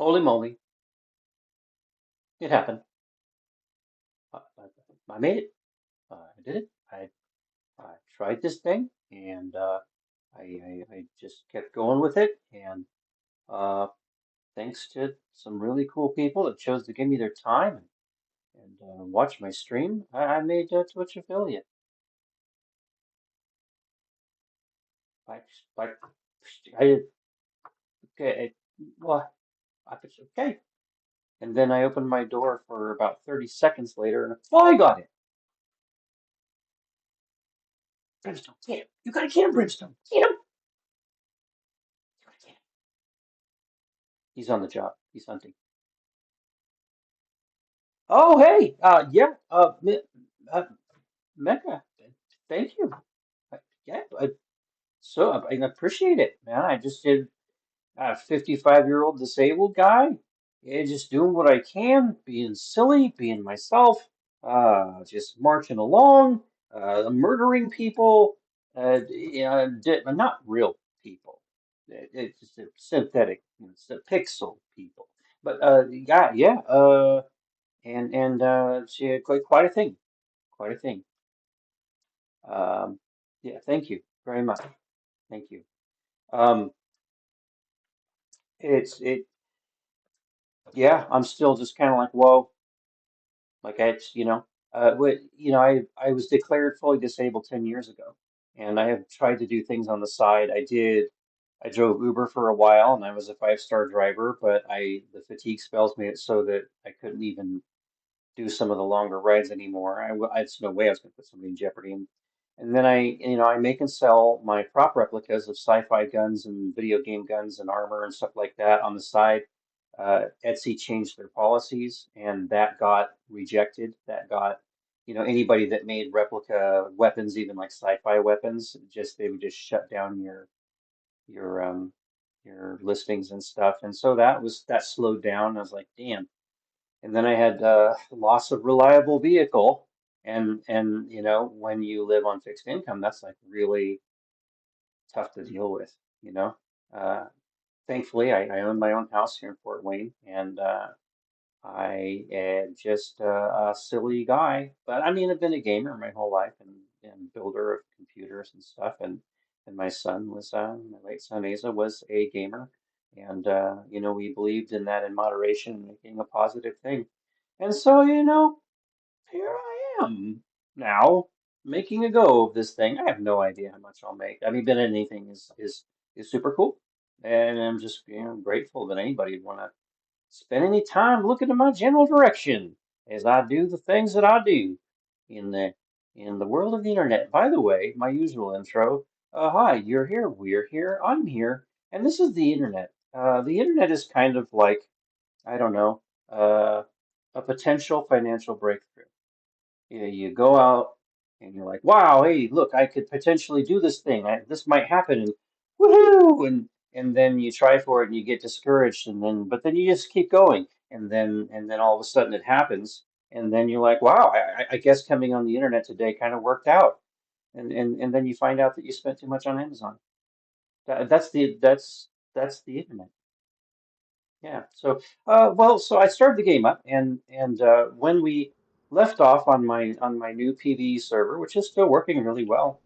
Holy moly, it happened. I made it. I did it. I tried this thing and I just kept going with it. And uh, thanks to some really cool people that chose to give me their time and watch my stream, I made a Twitch affiliate. I, I, I okay, well, okay. And then I opened my door for about 30 seconds later and a fly got it. Brimstone, get him. You gotta get him, Brimstone. Get him. He's on the job. He's hunting. Oh, hey, yeah, uh, Mecca, thank you. Yeah, I appreciate it, man. I just did a 55-year-old disabled guy, yeah, just doing what I can, being silly, being myself, just marching along, murdering people, not real people. It's just a synthetic, it's a pixel people. But yeah, and she had quite a thing, quite a thing. Um, yeah, thank you very much. Thank you. Um, it yeah, I'm still just kind of like, whoa, like I was declared fully disabled 10 years ago, and I have tried to do things on the side. I drove Uber for a while, and I was a five-star driver, but the fatigue spells made it so that I couldn't even do some of the longer rides anymore. It's no way I was going to put somebody in jeopardy. And then I make and sell my prop replicas of sci-fi guns and video game guns and armor and stuff like that on the side. Etsy changed their policies, and that got rejected. That got, anybody that made replica weapons, even like sci-fi weapons, they would just shut down your your listings and stuff. And so that slowed down. I was like, damn. And then I had loss of reliable vehicle, and when you live on fixed income, that's like really tough to deal with. You know, uh, thankfully I own my own house here in Fort Wayne, and I am just a silly guy. But I mean, I've been a gamer my whole life and builder of computers and stuff, and my late son Asa was a gamer, and we believed in that in moderation and making a positive thing. And so, here I am now making a go of this thing. I have no idea how much I'll make. I mean, but anything is super cool, and I'm just grateful that anybody would want to spend any time looking in my general direction as I do the things that I do in the world of the internet. By the way, my usual intro. Hi, you're here, we're here, I'm here, and this is the internet. The internet is kind of like, I don't know, a potential financial breakthrough. You go out and you're like, wow, hey, look, I could potentially do this thing. This might happen, and woohoo! And then you try for it and you get discouraged, but then you just keep going, and then all of a sudden it happens, and then you're like, wow, I guess coming on the internet today kind of worked out, and then you find out that you spent too much on Amazon. That's the internet. Yeah. So, so I started the game up, and when we left off on my new PvE server, which is still working really well,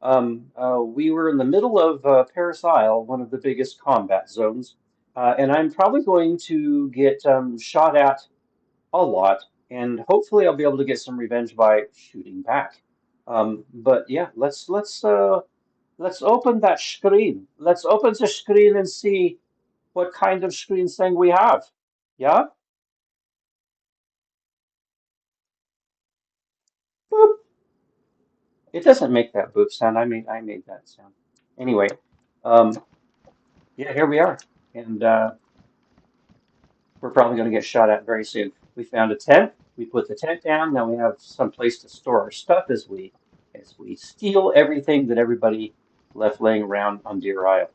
we were in the middle of Paris Isle, one of the biggest combat zones, and I'm probably going to get shot at a lot, and hopefully I'll be able to get some revenge by shooting back. But yeah, let's open that screen. Let's open the screen and see what kind of screen thing we have. Yeah? Boop. It doesn't make that boop sound. I made that sound. Anyway, um, yeah, here we are. And we're probably going to get shot at very soon. We found a tent. We put the tent down. Now we have some place to store our stuff as we steal everything that everybody left laying around on Deer Isle.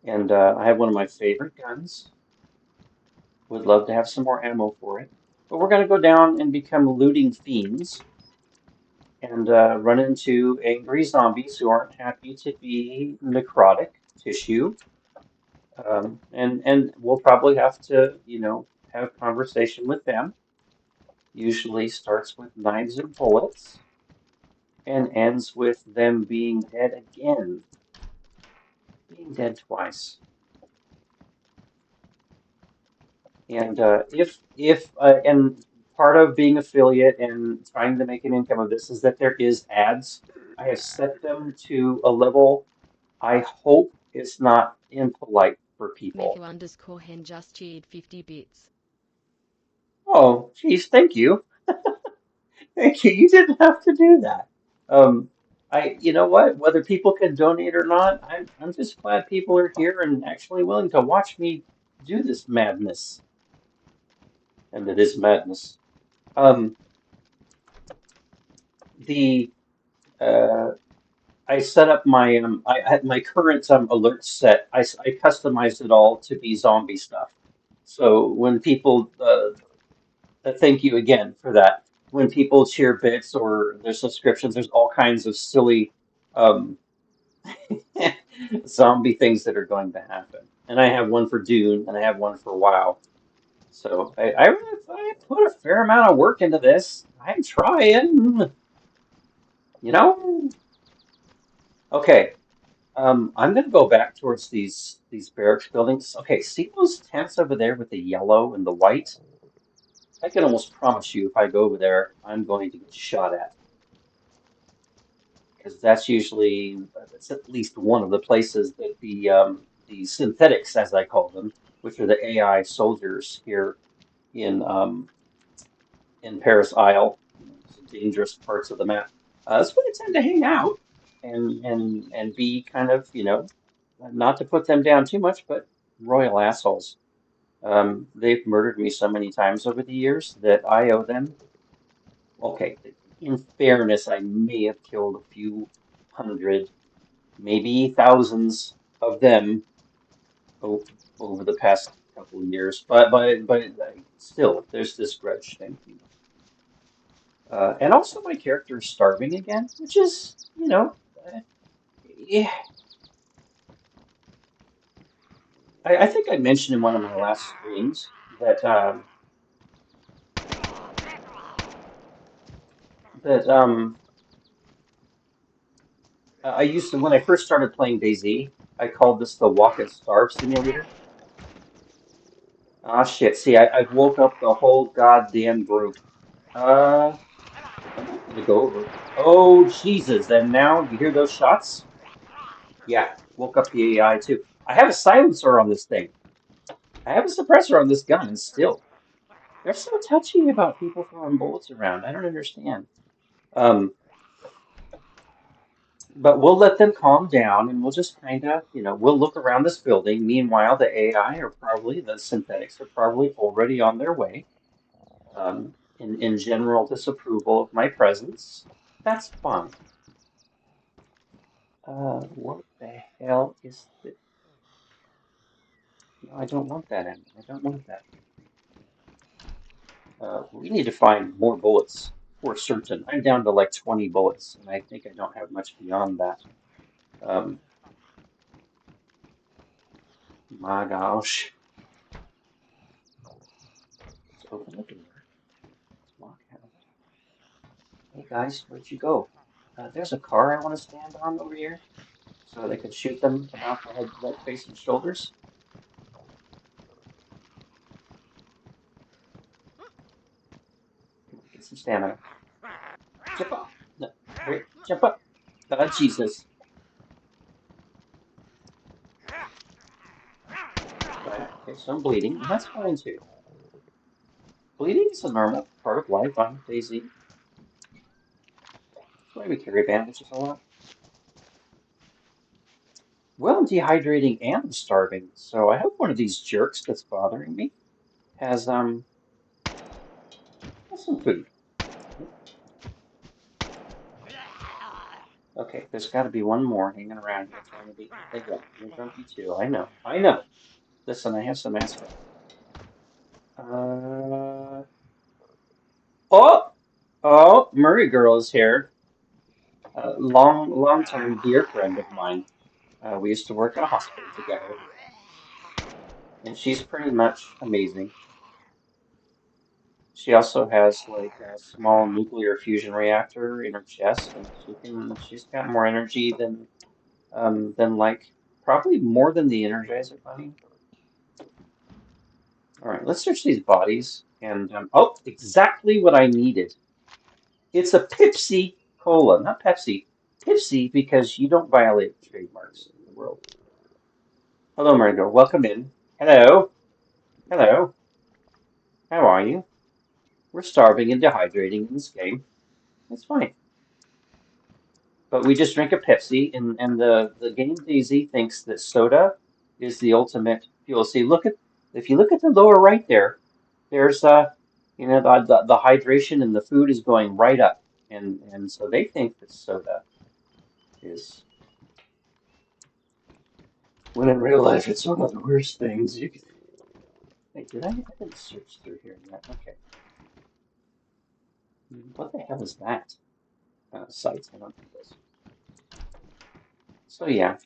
And I have one of my favorite guns. Would love to have some more ammo for it. But we're going to go down and become looting fiends and run into angry zombies who aren't happy to be necrotic tissue. And we'll probably have to, have conversation with them. Usually starts with knives and bullets and ends with them being dead again, being dead twice. And and part of being affiliate and trying to make an income of this is that there is ads. I have set them to a level I hope is not impolite for people. Meku_hen just cheered 50 bits. Oh, geez, thank you. Thank you. You didn't have to do that. Um, you know what? Whether people can donate or not, I'm just glad people are here and actually willing to watch me do this madness. And it is madness. Um, the uh, I set up my I had my current alert set. I customized it all to be zombie stuff. So when people thank you again for that. When people cheer bits or their subscriptions, there's all kinds of silly um, zombie things that are going to happen. And I have one for Dune, and I have one for WoW. So I put a fair amount of work into this. I'm trying, you know. Okay, I'm gonna go back towards these barracks buildings. Okay, see those tents over there with the yellow and the white? I can almost promise you, if I go over there, I'm going to get shot at because that's usually that's at least one of the places that the synthetics, as I call them, which are the AI soldiers here in um, in Paris Isle, some dangerous parts of the map. That's where they tend to hang out and be kind of, not to put them down too much, but royal assholes. They've murdered me so many times over the years that I owe them. Okay, in fairness, I may have killed a few hundred, maybe thousands of them o over the past couple of years, but still, there's this grudge thing. And also, my character is starving again, which is, yeah, I think I mentioned in one of my last streams that I used to when I first started playing DayZ, I called this the Walk and Starve simulator. Ah, shit. See, I woke up the whole goddamn group. Uh, I'm not gonna go over. Oh, Jesus. And now you hear those shots? Yeah, woke up the AI too. I have a silencer on this thing. I have a suppressor on this gun, and still, they're so touchy about people throwing bullets around. I don't understand. Um, but we'll let them calm down and we'll just kind of, we'll look around this building. Meanwhile, the AI the synthetics are probably already on their way. In general disapproval of my presence. That's fine. What the hell is this? No, I don't want that ammo. I don't want that. We need to find more bullets for certain. I'm down to like 20 bullets, and I think I don't have much beyond that. Um, my gosh. Let's open the door. Let's walk out. Hey guys, where'd you go? There's a car I want to stand on over here, so they could shoot them about the head, leg, face, and shoulders. Come on, get some stamina. Jump up. No, wait, jump up. Jesus. Right. Okay, so I'm bleeding, and that's fine too. Bleeding is a normal part of life on DayZ. That's why we carry bandages a lot. Well, I'm dehydrating and I'm starving, so I hope one of these jerks that's bothering me has some food. Okay, there's got to be one more hanging around here trying to be. They go. You're grumpy too. I know. I know. Listen, I have some aspirin. Uh. Oh. Oh. Murray girl is here. A long time dear friend of mine. We used to work in a hospital together. and she's pretty much amazing. She also has like a small nuclear fusion reactor in her chest, and she's got more energy than like probably more than the Energizer Bunny. All right, let's search these bodies, and oh, exactly what I needed. It's a Pepsi Cola, not Pepsi. Pepsi because you don't violate trademarks in the world. Hello, Margot. Welcome in. Hello. Hello. How are you? We're starving and dehydrating in this game. That's fine. But we just drink a Pepsi, and the game Daisy thinks that soda is the ultimate fuel. See, if you look at the lower right there, there's the hydration and the food is going right up, and so they think that soda is when in real life it's one of the worst things you could. Wait, I didn't search through here yet. Okay, what the hell is that? Sites. I don't think this. So yeah,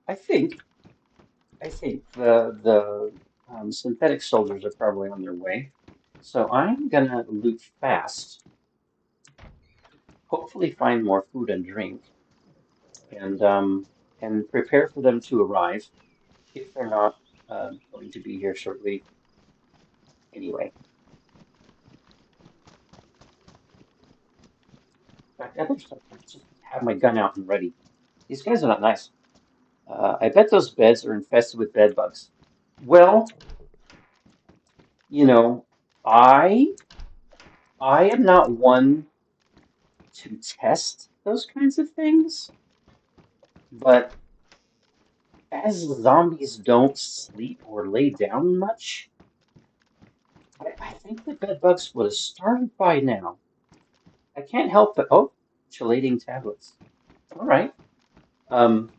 I think I think the synthetic soldiers are probably on their way. So I'm gonna loot fast, hopefully find more food and drink, and um, and prepare for them to arrive if they're not going to be here shortly anyway. In fact, other stuff, I just have my gun out and ready. These guys are not nice. I bet those beds are infested with bed bugs. Well, you know, I I am not one to test those kinds of things, but as zombies don't sleep or lay down much, I think the bed bugs would have started by now. I can't help but chelating tablets. All right. Um,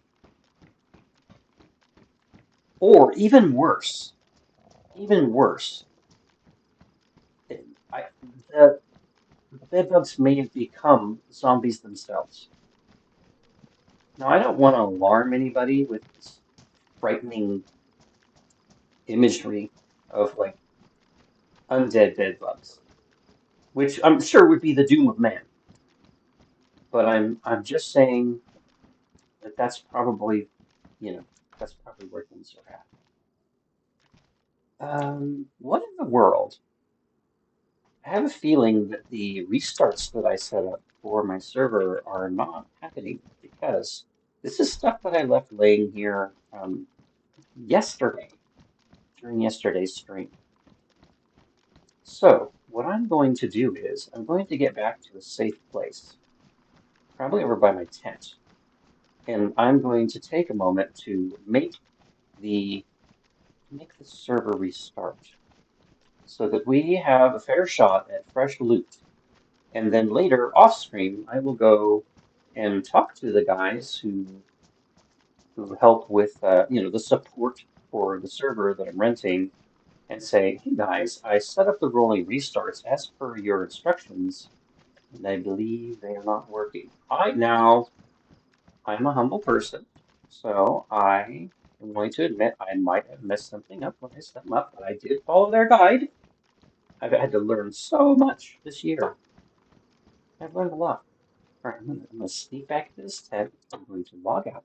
or even worse. I, the bed bugs may have become zombies themselves. Now, I don't want to alarm anybody with this frightening imagery of like undead bed bugs, which I'm sure would be the doom of man. But I'm just saying that you know, that's probably where things are at. What in the world? I have a feeling that the restarts that I set up for my server are not happening because this is stuff that I left laying here yesterday during yesterday's stream. So what I'm going to do is I'm going to get back to a safe place, probably over by my tent, and I'm going to take a moment to the make the server restart so that we have a fair shot at fresh loot. And then later, off stream, I will go and talk to the guys who help with the support for the server that I'm renting and say, hey guys, I set up the rolling restarts as per your instructions, and I believe they are not working. I'm a humble person, so I am going to admit I might have messed something up when I set them up, but I did follow their guide. I've had to learn so much this year. I've learned a lot. All right, I'm gonna sneak back to this tent. I'm going to log out,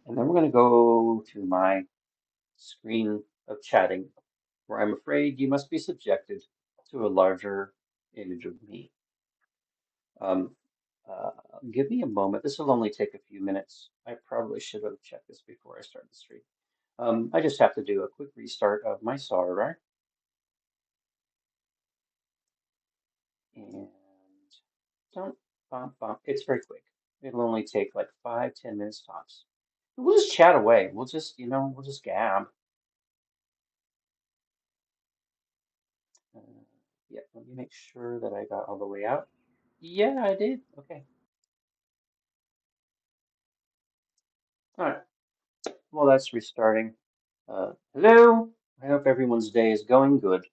and then we're gonna go to my screen of chatting, where I'm afraid you must be subjected to a larger image of me. Um, uh, Give me a moment. This will only take a few minutes. I probably should have checked this before I started the stream. I just have to do a quick restart of my server, and don't bump bump. It's very quick. It'll only take like 5, 10 minutes tops. We'll just chat away. We'll just gab. Uh, yeah, let me make sure that I got all the way out. Yeah, I did. Okay. All right. Well, that's restarting. Hello. I hope everyone's day is going good.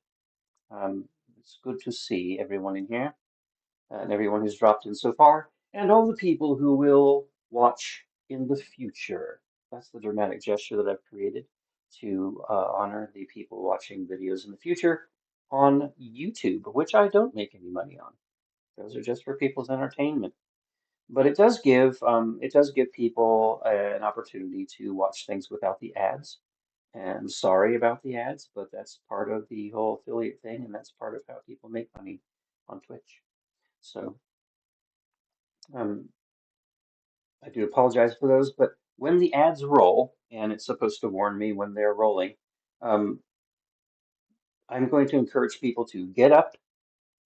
It's good to see everyone in here and everyone who's dropped in so far, and all the people who will watch in the future. That's the dramatic gesture that I've created to honor the people watching videos in the future on YouTube, which I don't make any money on. Those are just for people's entertainment. But it does give people an opportunity to watch things without the ads. And I'm sorry about the ads, but that's part of the whole affiliate thing, and that's part of how people make money on Twitch. So um, I do apologize for those, but when the ads roll, and it's supposed to warn me when they're rolling, um, I'm going to encourage people to get up,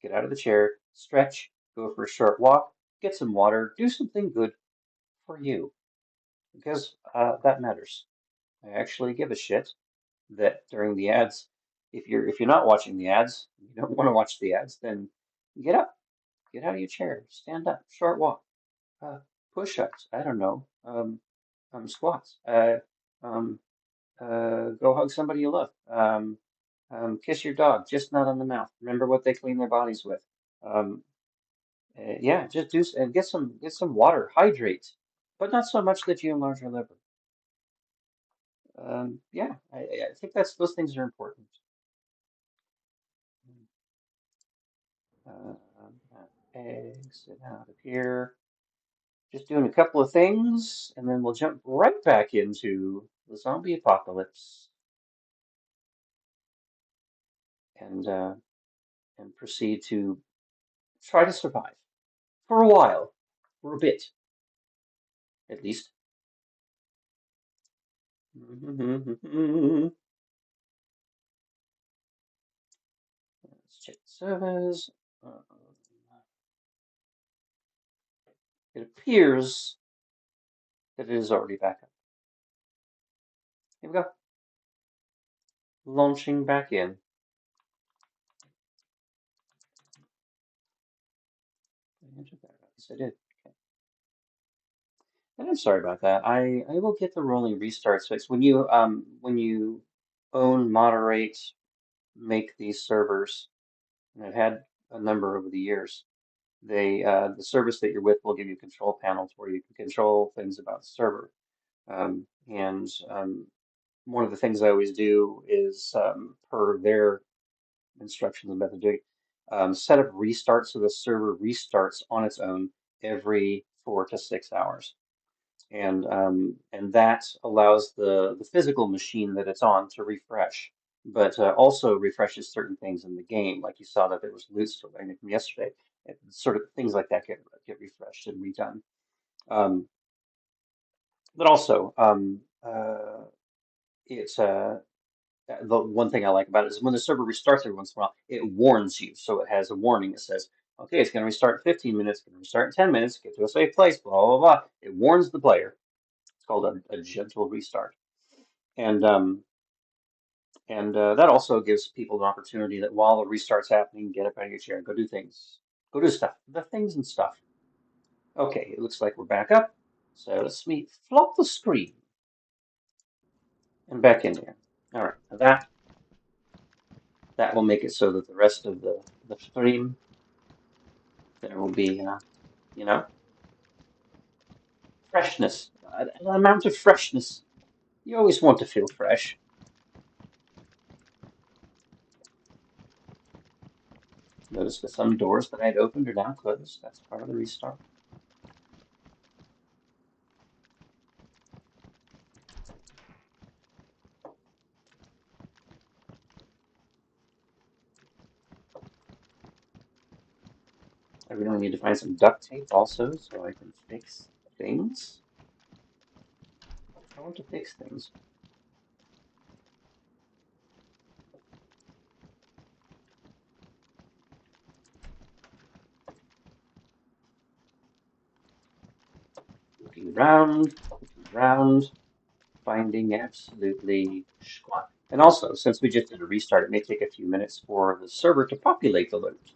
get out of the chair, stretch, go for a short walk, get some water, do something good for you, because that matters. I actually give a shit that during the ads, if you're not watching the ads, you don't want to watch the ads, then get up, get out of your chair, stand up, short walk, uh, push-ups. I don't know, squats. Um, go hug somebody you love. Kiss your dog, just not on the mouth. Remember what they clean their bodies with. Um, yeah, just do and get some water, hydrate, but not so much that you enlarge your liver. Yeah, I think that's those things are important. Exit out of here. Just doing a couple of things, and then we'll jump right back into the zombie apocalypse and proceed to try to survive for a while, for a bit at least. Let's check the servers. Uh, it appears that it is already back up. Here we go. Launching back in. Yes, I did. Okay. And I'm sorry about that. I will get the rolling restarts fixed. When you own, moderate, make these servers, and I've had a number over the years, the service that you're with will give you control panels where you can control things about the server. And one of the things I always do is per their instructions and method doing, set up restarts so the server restarts on its own every 4 to 6 hours. And that allows the physical machine that it's on to refresh, but also refreshes certain things in the game. Like you saw that there was loot still from yesterday. Sort of things like that get refreshed and redone. Um, but also, it's the one thing I like about it is when the server restarts every once in a while, it warns you. So it has a warning. It says, okay, it's going to restart in 15 minutes, going to restart in 10 minutes, get to a safe place, blah, blah, blah. It warns the player. It's called a gentle restart. And that also gives people an opportunity that while the restart's happening, get up out of your chair, go do things, go do stuff, the things and stuff. Okay, it looks like we're back up. So let's flop the screen and back in here. All right, now that will make it so that the rest of the stream there will be, you know, freshness, an amount of freshness. You always want to feel fresh. Notice that some doors that I'd opened are now closed. That's part of the restart. I really need to find some duct tape also so I can fix things. I want to fix things. Looking around, finding absolutely squat. And also, since we just did a restart, it may take a few minutes for the server to populate the loot.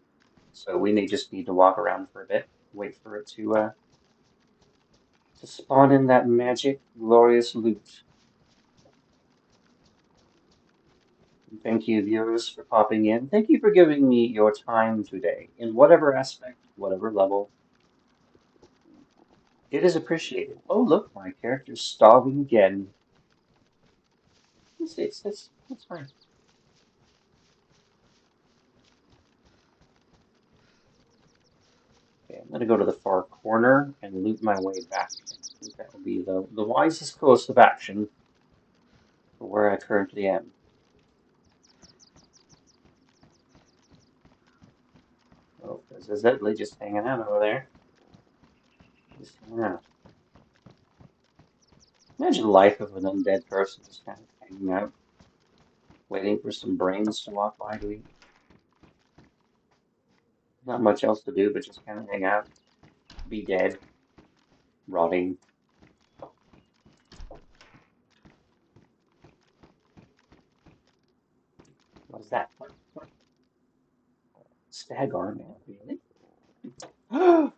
So we may just need to walk around for a bit, wait for it to spawn in that magic, glorious loot. And thank you, viewers, for popping in. Thank you for giving me your time today, in whatever aspect, whatever level. It is appreciated. Oh, look, my character's starving again. It's fine. Okay, I'm gonna go to the far corner and loot my way back. I think that will be the wisest course of action for where I currently am. Oh, there's a Zedley just hanging out over there. Just hanging out. Imagine the life of an undead person just kind of hanging out, waiting for some brains to walk by to eat. Not much else to do, but just kind of hang out, be dead, rotting. What is that? What? Stag arm, man, really? What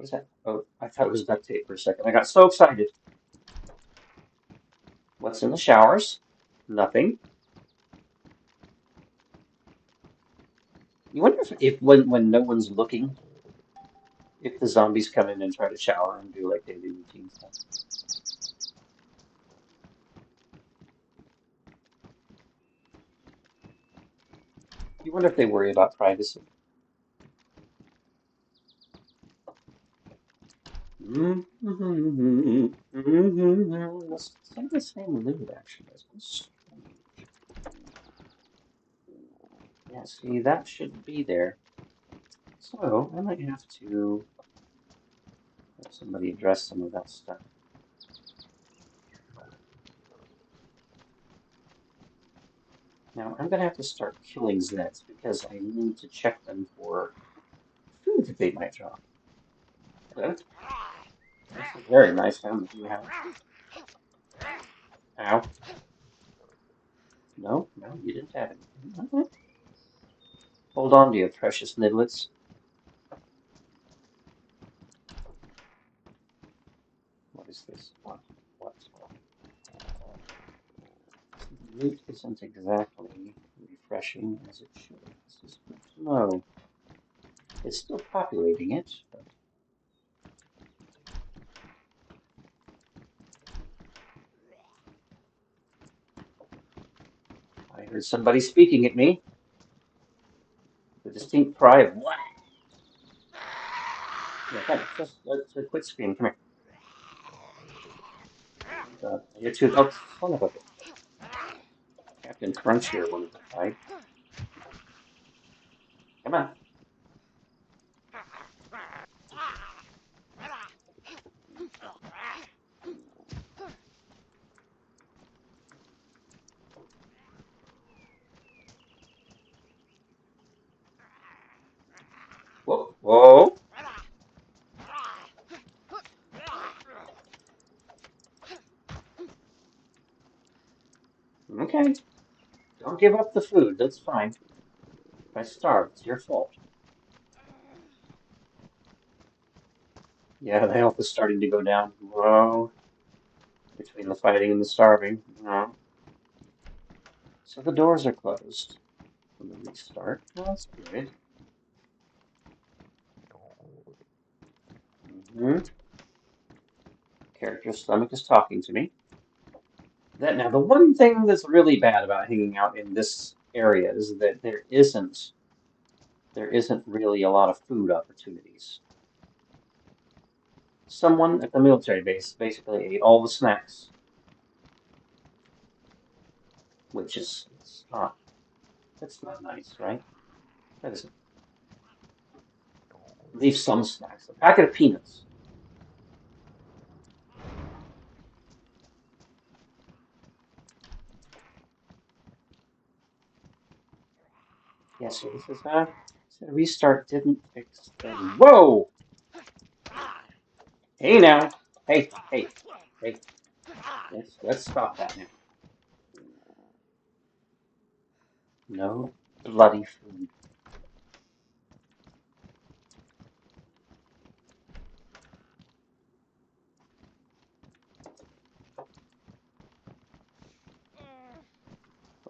is that? Oh, I thought it was duct tape for a second. I got so excited. What's in the showers? Nothing. You wonder if when no one's looking, if the zombies come in and try to shower and do like daily routine stuff. You wonder if they worry about privacy. It's like the same loot, actually. It's strange. Yeah, see, that shouldn't be there. So, I might have to have somebody address some of that stuff. Now, I'm going to have to start killing Zeds because I need to check them for food that they might drop. Hello? That's a very nice helmet you have. Ow. No, no, you didn't have anything. Okay. Hold on to your precious nidlets. What is this? What? What? The loot isn't exactly refreshing as it should. This is good to know. It's still populating it, but I heard somebody speaking at me. The distinct cry of what? Yeah, come on, just quit screaming. Come here. You're too. Oh, son of a bitch. Captain Crunch here wanted to fight. Come on. Whoa, whoa. Okay. Don't give up the food. That's fine. If I starve, it's your fault. Yeah, the health is starting to go down. Whoa. Between the fighting and the starving. No. So the doors are closed. When we restart. Well, that's good. Hmm. Character's stomach is talking to me. That now, the one thing that's really bad about hanging out in this area is that there isn't really a lot of food opportunities. Someone at the military base basically ate all the snacks, which is it's not that's not nice, right? That isn't. Leave some snacks. A packet of peanuts. Yeah, so this is so restart didn't fix the whoa! Hey now. Hey, hey, hey. Let's stop that now. No bloody food.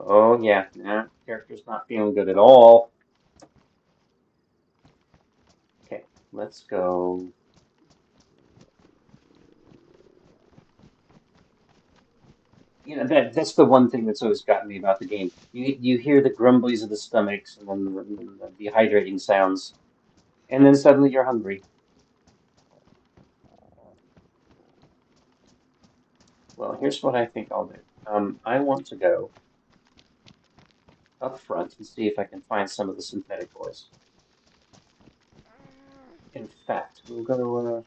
Oh yeah, nah, character's not feeling good at all. Okay, let's go. that's the one thing that's always gotten me about the game. You hear the grumblies of the stomachs and then the dehydrating sounds, and then suddenly you're hungry. Well, here's what I think I'll do. I want to go up front and see if I can find some of the synthetic oils. In fact, we'll go.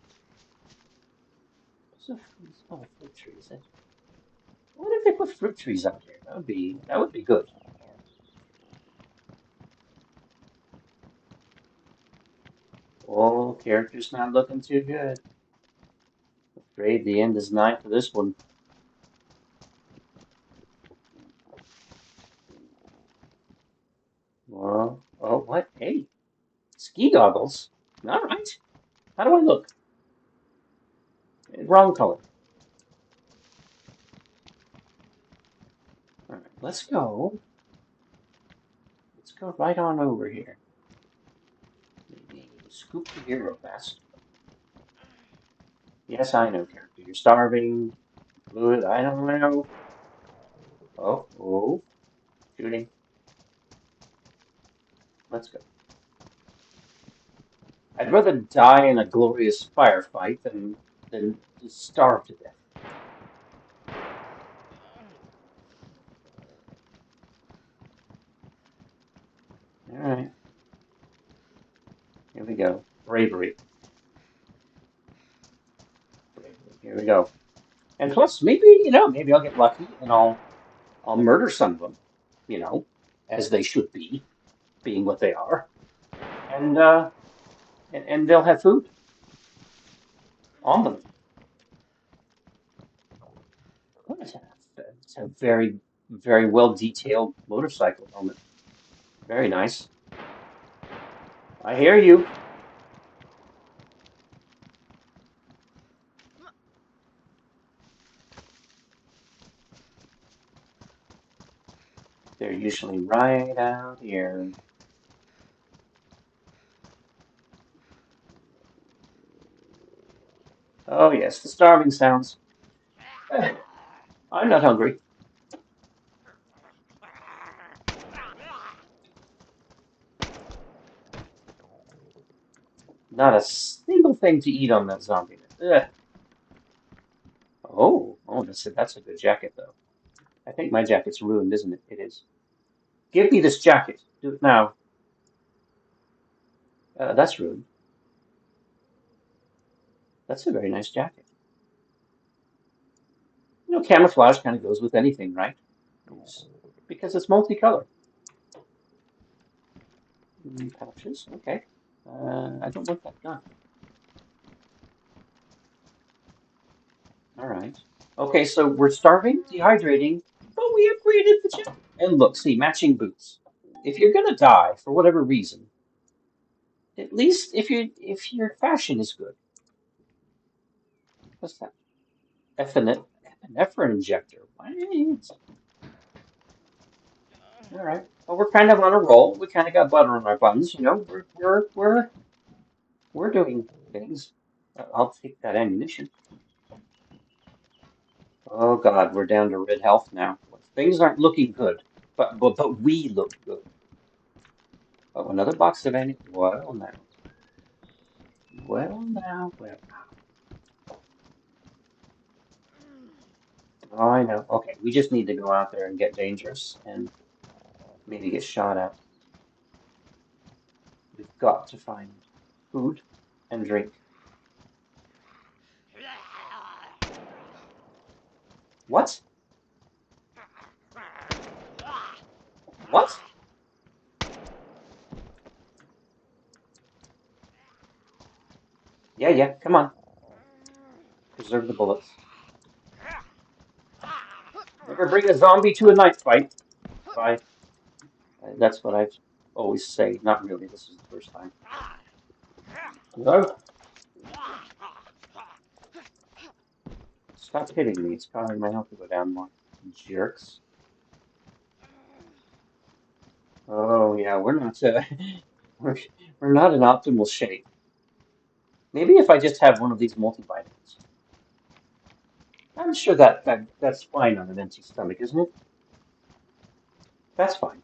Oh, fruit trees. What if they put fruit trees out here? That would be good. Oh, character's not looking too good. Afraid the end is nigh for this one. Well, oh, what? Hey, ski goggles. All right. How do I look? Wrong color. All right, let's go. Let's go right on over here. Maybe scoop the hero fast. Yes, I know, character. You're starving. Fluid. I don't know. Oh, oh, shooting. Let's go. I'd rather die in a glorious firefight than just starve to death. All right, here we go. Bravery. Bravery. Here we go. And plus, maybe I'll get lucky and I'll murder some of them, you know, as they should be, being what they are, and and they'll have food on them. What is that? It's a very well detailed motorcycle helmet. Very nice. I hear you. They're usually right out here. Oh yes, the starving sounds. I'm not hungry. Not a single thing to eat on that zombie. Ugh. Oh, that's a good jacket though. I think my jacket's ruined, isn't it? It is. Give me this jacket. Do it now. That's ruined. That's a very nice jacket. Camouflage kind of goes with anything, right? It's, because it's multicolored. Pouches, okay. I don't want that gun. All right. Okay, so we're starving, dehydrating, but we upgraded the jacket. And look, see, matching boots. If you're gonna die for whatever reason, at least if your fashion is good. What's that? Epinephrine injector. What? All right. Well, we're kind of on a roll. We kind of got butter on our buns. We're doing things. I'll take that ammunition. Oh God, we're down to red health now. Things aren't looking good, but we look good. Oh, another box of ammunition. Well now. Oh, I know. Okay, we just need to go out there and get dangerous and maybe get shot at. We've got to find food and drink. What? What? Yeah, yeah. Come on. Preserve the bullets. Never bring a zombie to a knife fight. Bye. That's what I always say. Not really. This is the first time. No. Stop hitting me. It's causing my health to go down more. Jerks. Oh yeah, we're not. We're we're not in optimal shape. Maybe if I just have one of these multivitamins. I'm sure that's fine on an empty stomach, isn't it? That's fine.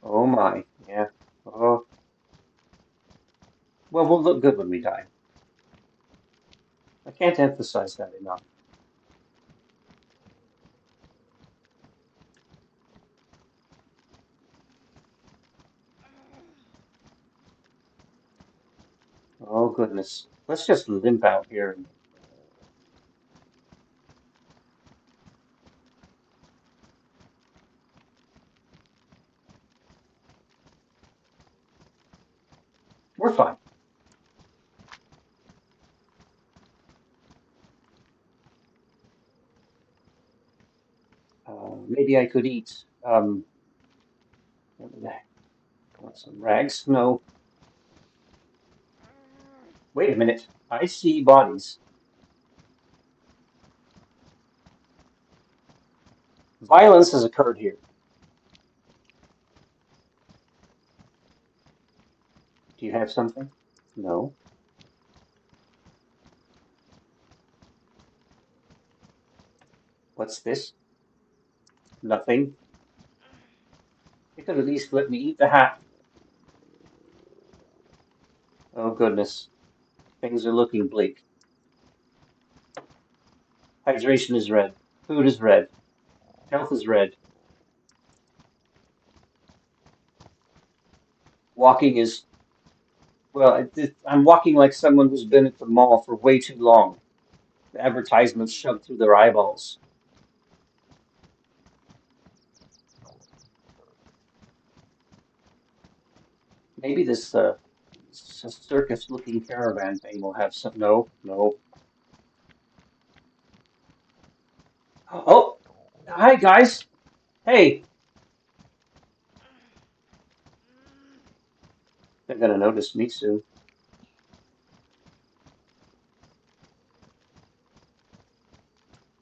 Oh my, yeah. Oh, well, we'll look good when we die. I can't emphasize that enough. Oh goodness. Let's just limp out here. We're fine. Maybe I could eat want some rags. No. Wait a minute. I see bodies. Violence has occurred here. Do you have something? No. What's this? Nothing. You could at least let me eat the hat. Oh goodness. Things are looking bleak. Hydration is red. Food is red. Health is red. Walking is, well, I'm walking like someone who's been at the mall for way too long. The advertisements shoved through their eyeballs. Maybe this circus-looking caravan thing will have some. No, no. Oh, hi guys. Hey, they're gonna notice me soon.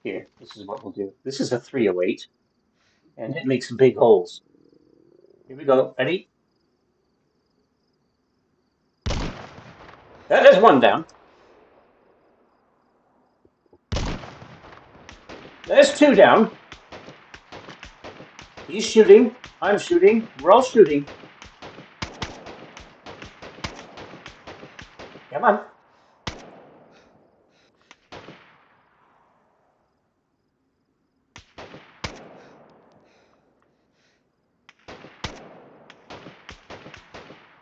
Here, this is what we'll do. This is a 308, and it makes big holes. Here we go. Ready? There's one down. There's two down. He's shooting. I'm shooting. We're all shooting. Come on.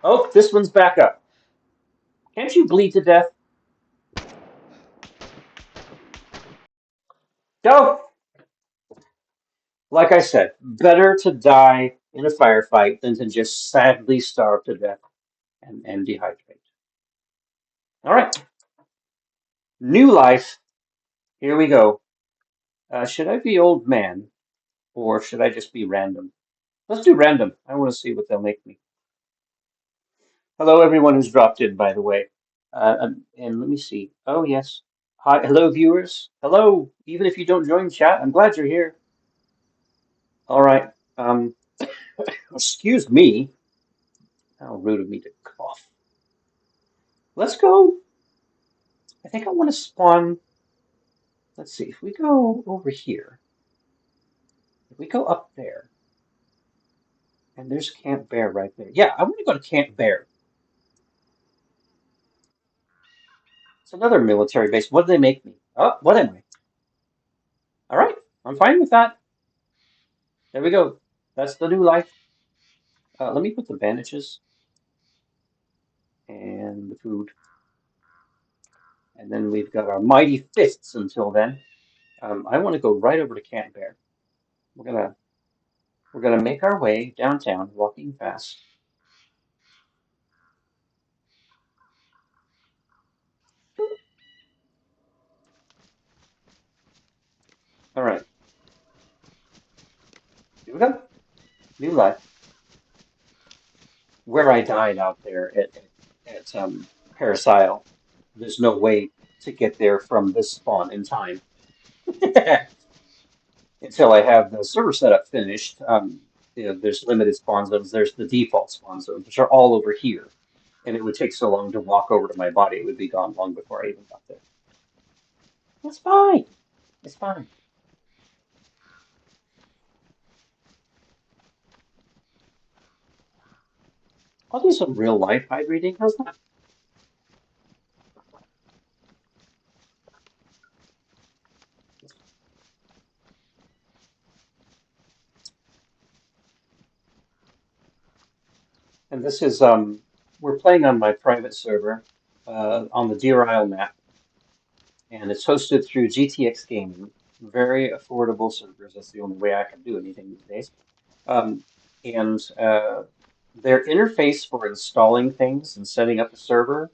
Oh, this one's back up. Can't you bleed to death? Go! Like I said, better to die in a firefight than to just sadly starve to death and dehydrate. All right, new life. Here we go. Should I be old man or should I just be random? Let's do random. I want to see what they'll make me. Hello, everyone who's dropped in, by the way. And let me see. Oh, yes. Hi, hello, viewers. Hello. Even if you don't join chat, I'm glad you're here. All right. Um, excuse me. How rude of me to cough. Let's go. I think I want to spawn. Let's see. If we go over here, if we go up there, and there's Camp Bear right there. Yeah, I want to go to Camp Bear. It's another military base. What do they make me? Oh, what am I? All right. I'm fine with that. There we go. That's the new life. Let me put the bandages and the food. And then we've got our mighty fists until then. I want to go right over to Camp Bear. We're gonna we're gonna make our way downtown, walking fast. All right, here we go. New life. Where I died out there at Paris Isle, there's no way to get there from this spawn in time until I have the server setup finished. There's limited spawn zones. There's the default spawn zones, which are all over here. and it would take so long to walk over to my body, it would be gone long before I even got there. That's fine. It's fine. I'll do some real life hide reading. How's that? And this is we're playing on my private server on the Deer Isle map, and it's hosted through GTX Gaming. Very affordable servers. That's the only way I can do anything these days. Um, and their interface for installing things and setting up a server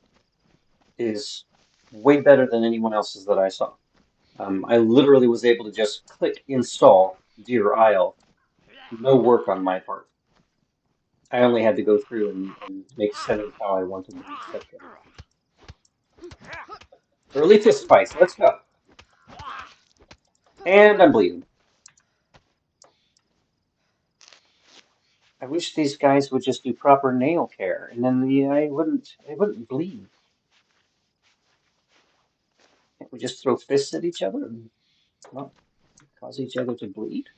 is way better than anyone else's that I saw. I literally was able to just click install Deer Isle, no work on my part. I only had to go through and make settings how I wanted them set them. Early fist fights, let's go. And I'm bleeding. I wish these guys would just do proper nail care, and then I wouldn't bleed. Can't we just throw fists at each other and not cause each other to bleed?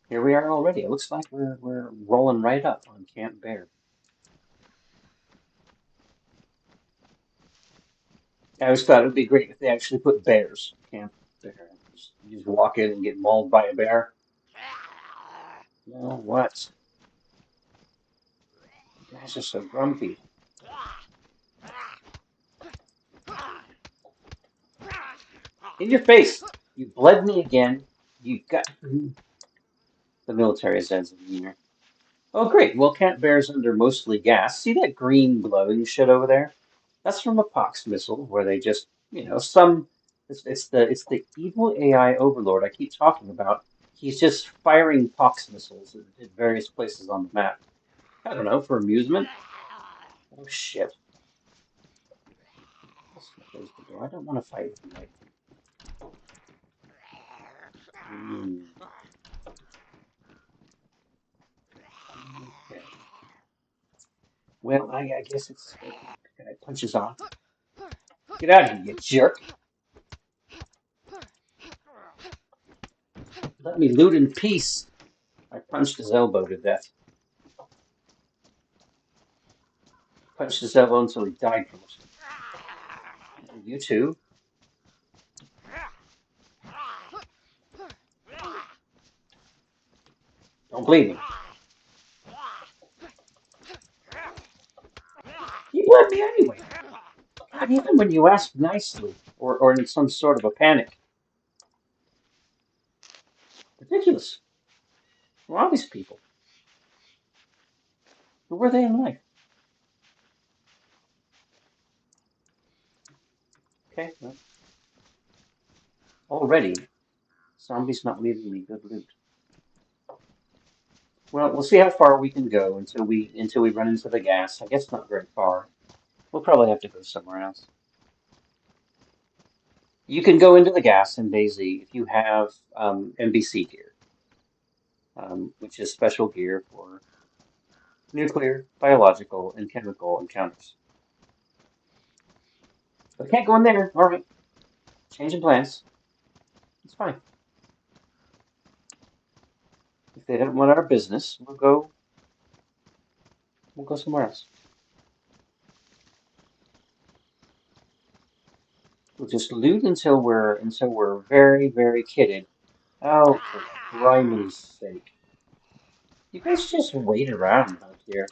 Here we are already. It looks like we're rolling right up on Camp Bear. I always thought it would be great if they actually put bears. Camp Bear. You just walk in and get mauled by a bear. No, what? You guys are so grumpy. In your face! You bled me again. You got the military sense of humor. Oh, great. Well, Camp Bear's under mostly gas. See that green glowing shit over there? That's from a Pox missile, where they just, some. It's the evil AI overlord I keep talking about. He's just firing Pox missiles at various places on the map. I don't know, for amusement. Oh shit! Let's close the door. I don't want to fight with you right now. Okay. Well, I guess it's punches on. Get out of here, you jerk! Let me loot in peace. I punched his elbow to death. Punched his elbow until he died from it. You too. Don't bleed me. You bled me anyway. God, even when you ask nicely or in some sort of a panic. Ridiculous. Who are these people? Who were they in life? Okay, well, already, zombies not leaving me good loot. Well, we'll see how far we can go until we run into the gas. I guess not very far. We'll probably have to go somewhere else. You can go into the gas in DayZ if you have NBC gear, which is special gear for nuclear, biological, and chemical encounters. But I can't go in there. All right, changing plans. It's fine. If they don't want our business, we'll go somewhere else. We'll just loot until we're very, very kidded. Oh, for crimey's sake. You guys just wait around out here.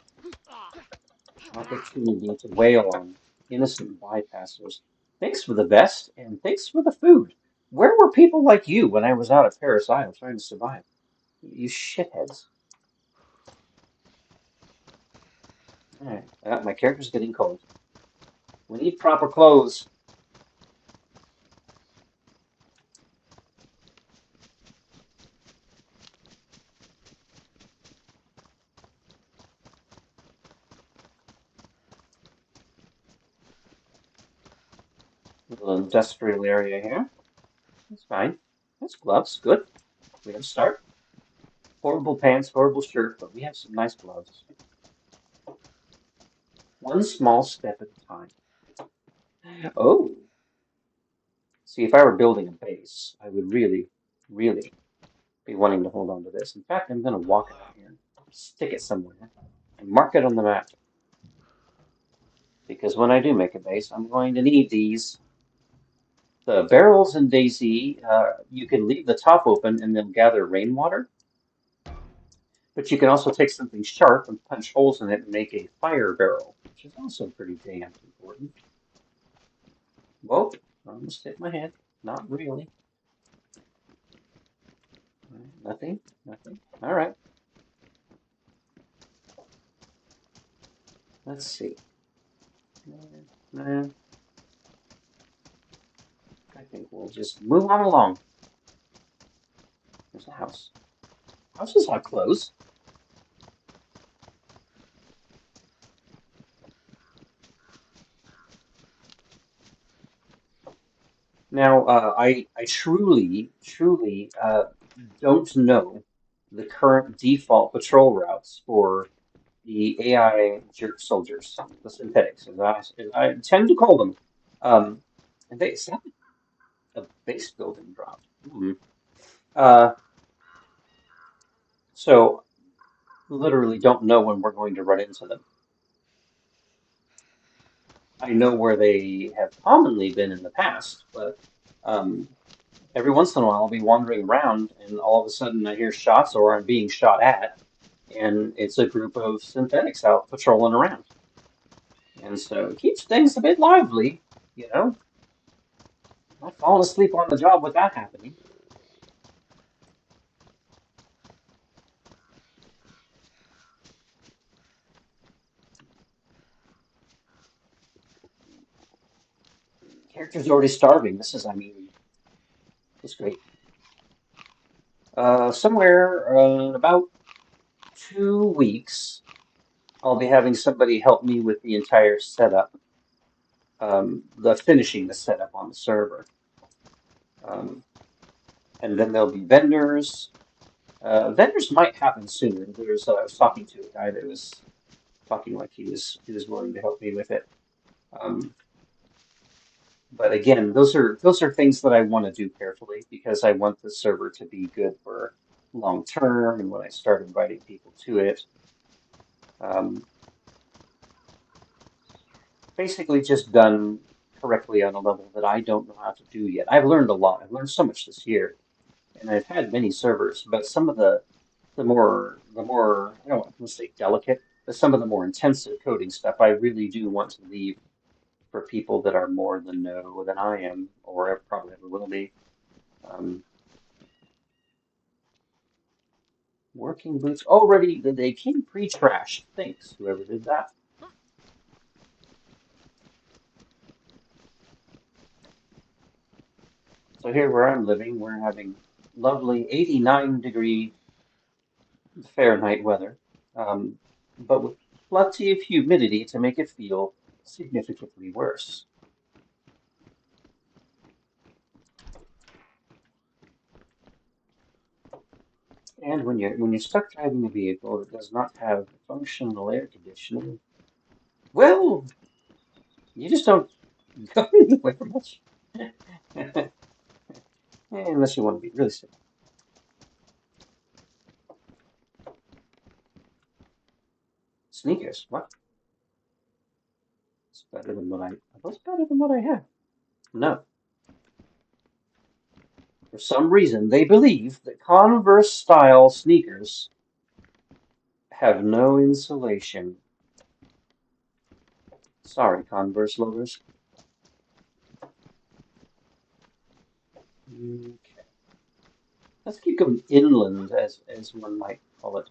Opportunity to wail on innocent bypassers. Thanks for the vest, and thanks for the food. Where were people like you when I was out at Paris Isle trying to survive? You shitheads. Alright, my character's getting cold. We need proper clothes. Little industrial area here. That's fine. That's gloves. Good. We have to start. Horrible pants, horrible shirt, but we have some nice gloves. One small step at a time. Oh, see, if I were building a base, I would really, really be wanting to hold on to this. In fact, I'm going to walk out here, stick it somewhere, and mark it on the map. Because when I do make a base, I'm going to need these. The barrels in DayZ, you can leave the top open and they'll gather rainwater, but you can also take something sharp and punch holes in it and make a fire barrel, which is also pretty damn important. Whoa, I almost hit my head. Not really. Nothing, nothing. All right, let's see. I think we'll just move on along. There's a house. Houses are closed. Now, I truly don't know the current default patrol routes for the AI jerk soldiers, the synthetics, as I tend to call them. Um, and they sound like a base building drop. Hmm. Uh, so literally don't know when we're going to run into them. I know where they have commonly been in the past, but um, every once in a while I'll be wandering around and all of a sudden I hear shots or I'm being shot at, and it's a group of synthetics out patrolling around. And so it keeps things a bit lively, you know. Not falling asleep on the job with that happening. Character's already starving. This is, I mean, it's great. Somewhere in about 2 weeks, I'll be having somebody help me with the entire setup, the finishing the setup on the server. Um, and then there'll be vendors. Vendors might happen sooner. I was talking to a guy that was talking like he was willing to help me with it. Um, but again, those are things that I want to do carefully because I want the server to be good for long term. And when I start inviting people to it, um, basically just done correctly on a level that I don't know how to do yet. I've learned a lot. I've learned so much this year, and I've had many servers, but some of the more I don't want to say delicate, but some of the more intensive coding stuff I really do want to leave for people that are more in the know than I am, or probably ever will be. Um, Working boots already, they came pre-trashed. Thanks, whoever did that. So here where I'm living, we're having lovely 89-degree Fahrenheit weather, um, but with plenty of humidity to make it feel significantly worse. And when you're stuck driving a vehicle that does not have functional air conditioning, well, you just don't go anywhere much. Unless you want to be really sick. Sneakers, what? It's better than what I. Are those better than what I have? No. For some reason, they believe that Converse style sneakers have no insulation. Sorry, Converse lovers. Okay. Let's keep going inland, as one might call it.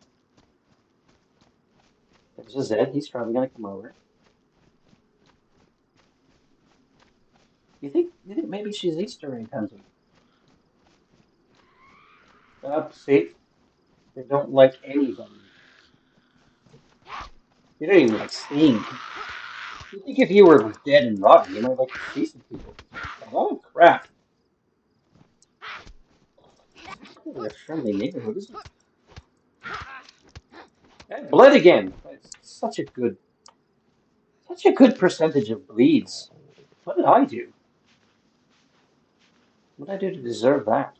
There's a Zed. He's probably gonna come over. You think maybe she's Easter egg hunting? See, they don't like anybody. They don't even like seeing people. You think if you were dead and rotten, you might like to see some people. Oh crap! It's not really a friendly neighborhood, is it? And bled again. It's such a good percentage of bleeds. What did I do? What did I do to deserve that?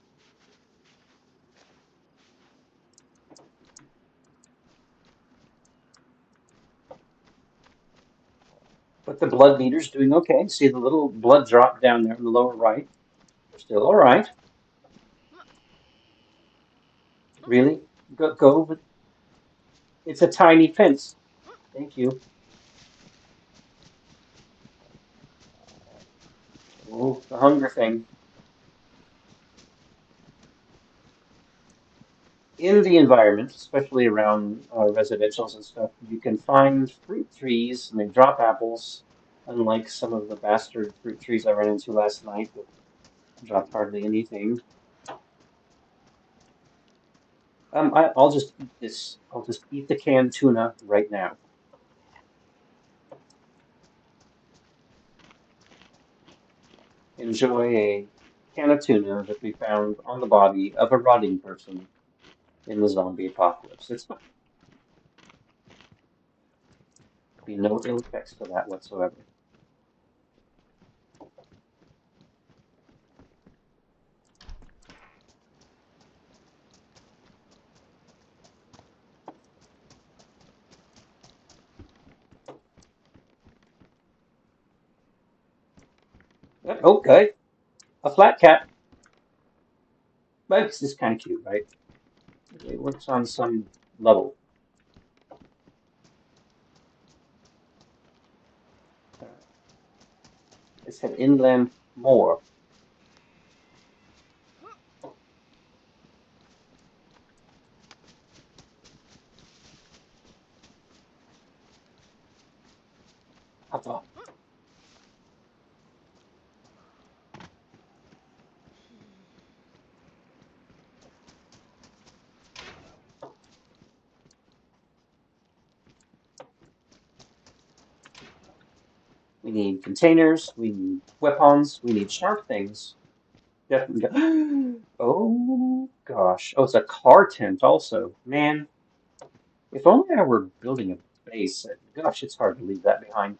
But the blood meter's doing okay. See the little blood drop down there in the lower right? We're still all right. Really? Go. It's a tiny fence. Thank you. Oh, the hunger thing. In the environment, especially around residentials and stuff, you can find fruit trees and they drop apples, unlike some of the bastard fruit trees I ran into last night that dropped hardly anything. I'll just eat this. I'll just eat the canned tuna right now. Enjoy a can of tuna that we found on the body of a rotting person in the zombie apocalypse. It's fine. Be no ill effects to that whatsoever. Okay, a flat cat. But it's just kind of cute, right? It works on some level. Uh, it said inland more. I thought we need containers, we need weapons, we need sharp things. Definitely. Oh gosh. Oh, it's a car tent also. Man, if only I were building a base. Gosh, it's hard to leave that behind.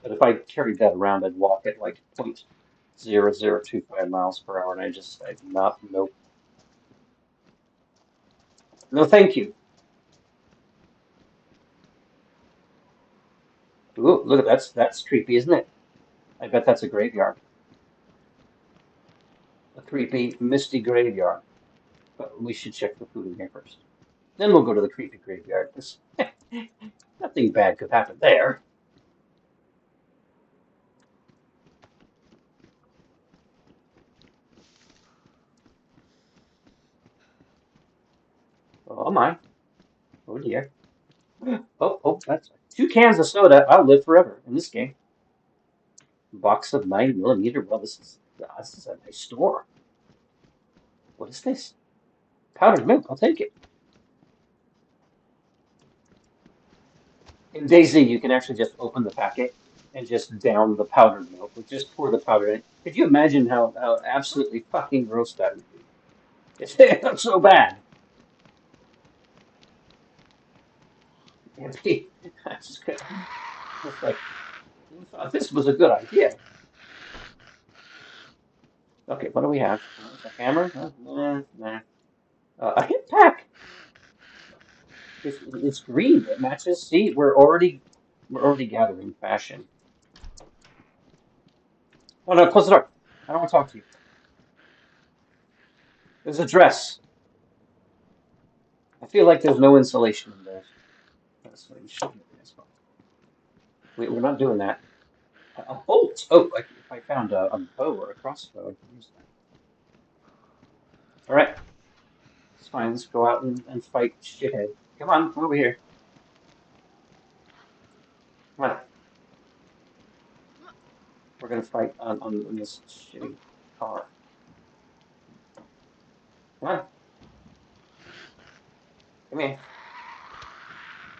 But if I carried that around, I'd walk at like 0.0025 miles per hour, and I'd not, nope. No, thank you. Ooh, look at that's creepy, isn't it? I bet that's a graveyard. A creepy, misty graveyard. But we should check the food in here first. Then we'll go to the creepy graveyard, because nothing bad could happen there. Oh my. Oh dear. Oh, that's 2 cans of soda. I'll live forever in this game. Box of 9mm. Well, this is a nice store. What is this? Powdered milk. I'll take it. In DayZ, you can actually just open the packet and just down the powdered milk. Like just pour the powder in. Could you imagine how absolutely fucking gross that would be? It's so bad. It'd be, I just, it's like, who thought this was a good idea? Okay, what do we have? It's a hammer? Nah, nah. A hip pack. It's green. It matches. See, we're already gathering fashion. Oh no, close the door. I don't want to talk to you. There's a dress. I feel like there's no insulation in those. That's what you should do as well. We're not doing that. A bolt. Oh, like if I found a bow or a crossbow, I could use that. All right, it's fine. Let's go out and fight shithead. Come over here. Come on. We're gonna fight on this shitty car. Come on. Come here.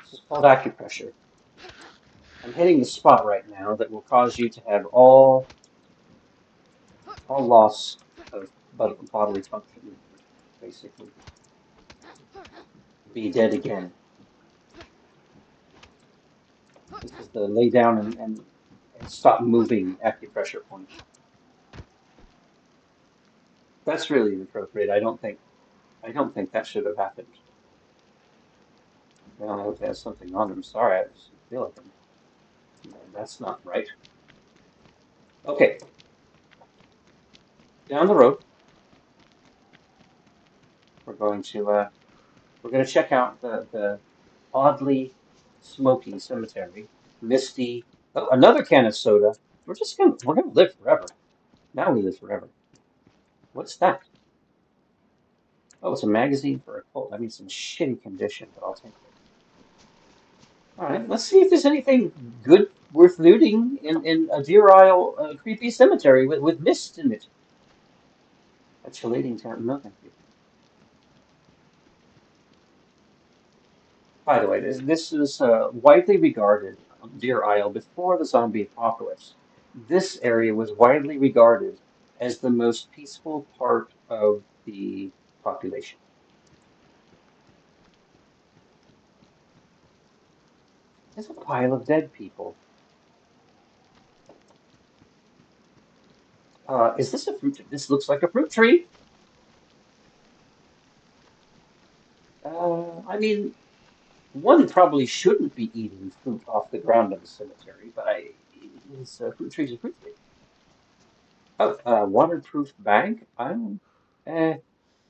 This is called acupressure. I'm hitting the spot right now that will cause you to have all loss of bodily function, basically. Be dead again. This is the lay down and stop moving acupressure point. That's really inappropriate. I don't think that should have happened. Well, I hope he has something on him. Sorry, I just feel like that's not right. Okay, down the road, we're going to check out the oddly smoky cemetery, misty. Oh, another can of soda. We're gonna live forever. Now we live forever. What's that? Oh, it's a magazine for a cult. I mean, it's in shitty condition, but I'll take it. All right, let's see if there's anything good worth looting in a Deer Isle creepy cemetery with mist in it. A chelating tent. No, thank you. By the way, this is widely regarded on Deer Isle before the zombie apocalypse. This area was widely regarded as the most peaceful part of the population. There's a pile of dead people. Is this a fruit? This looks like a fruit tree. I mean, one probably shouldn't be eating fruit off the ground of a cemetery, but is fruit trees a fruit tree? Oh, waterproof bag? Eh,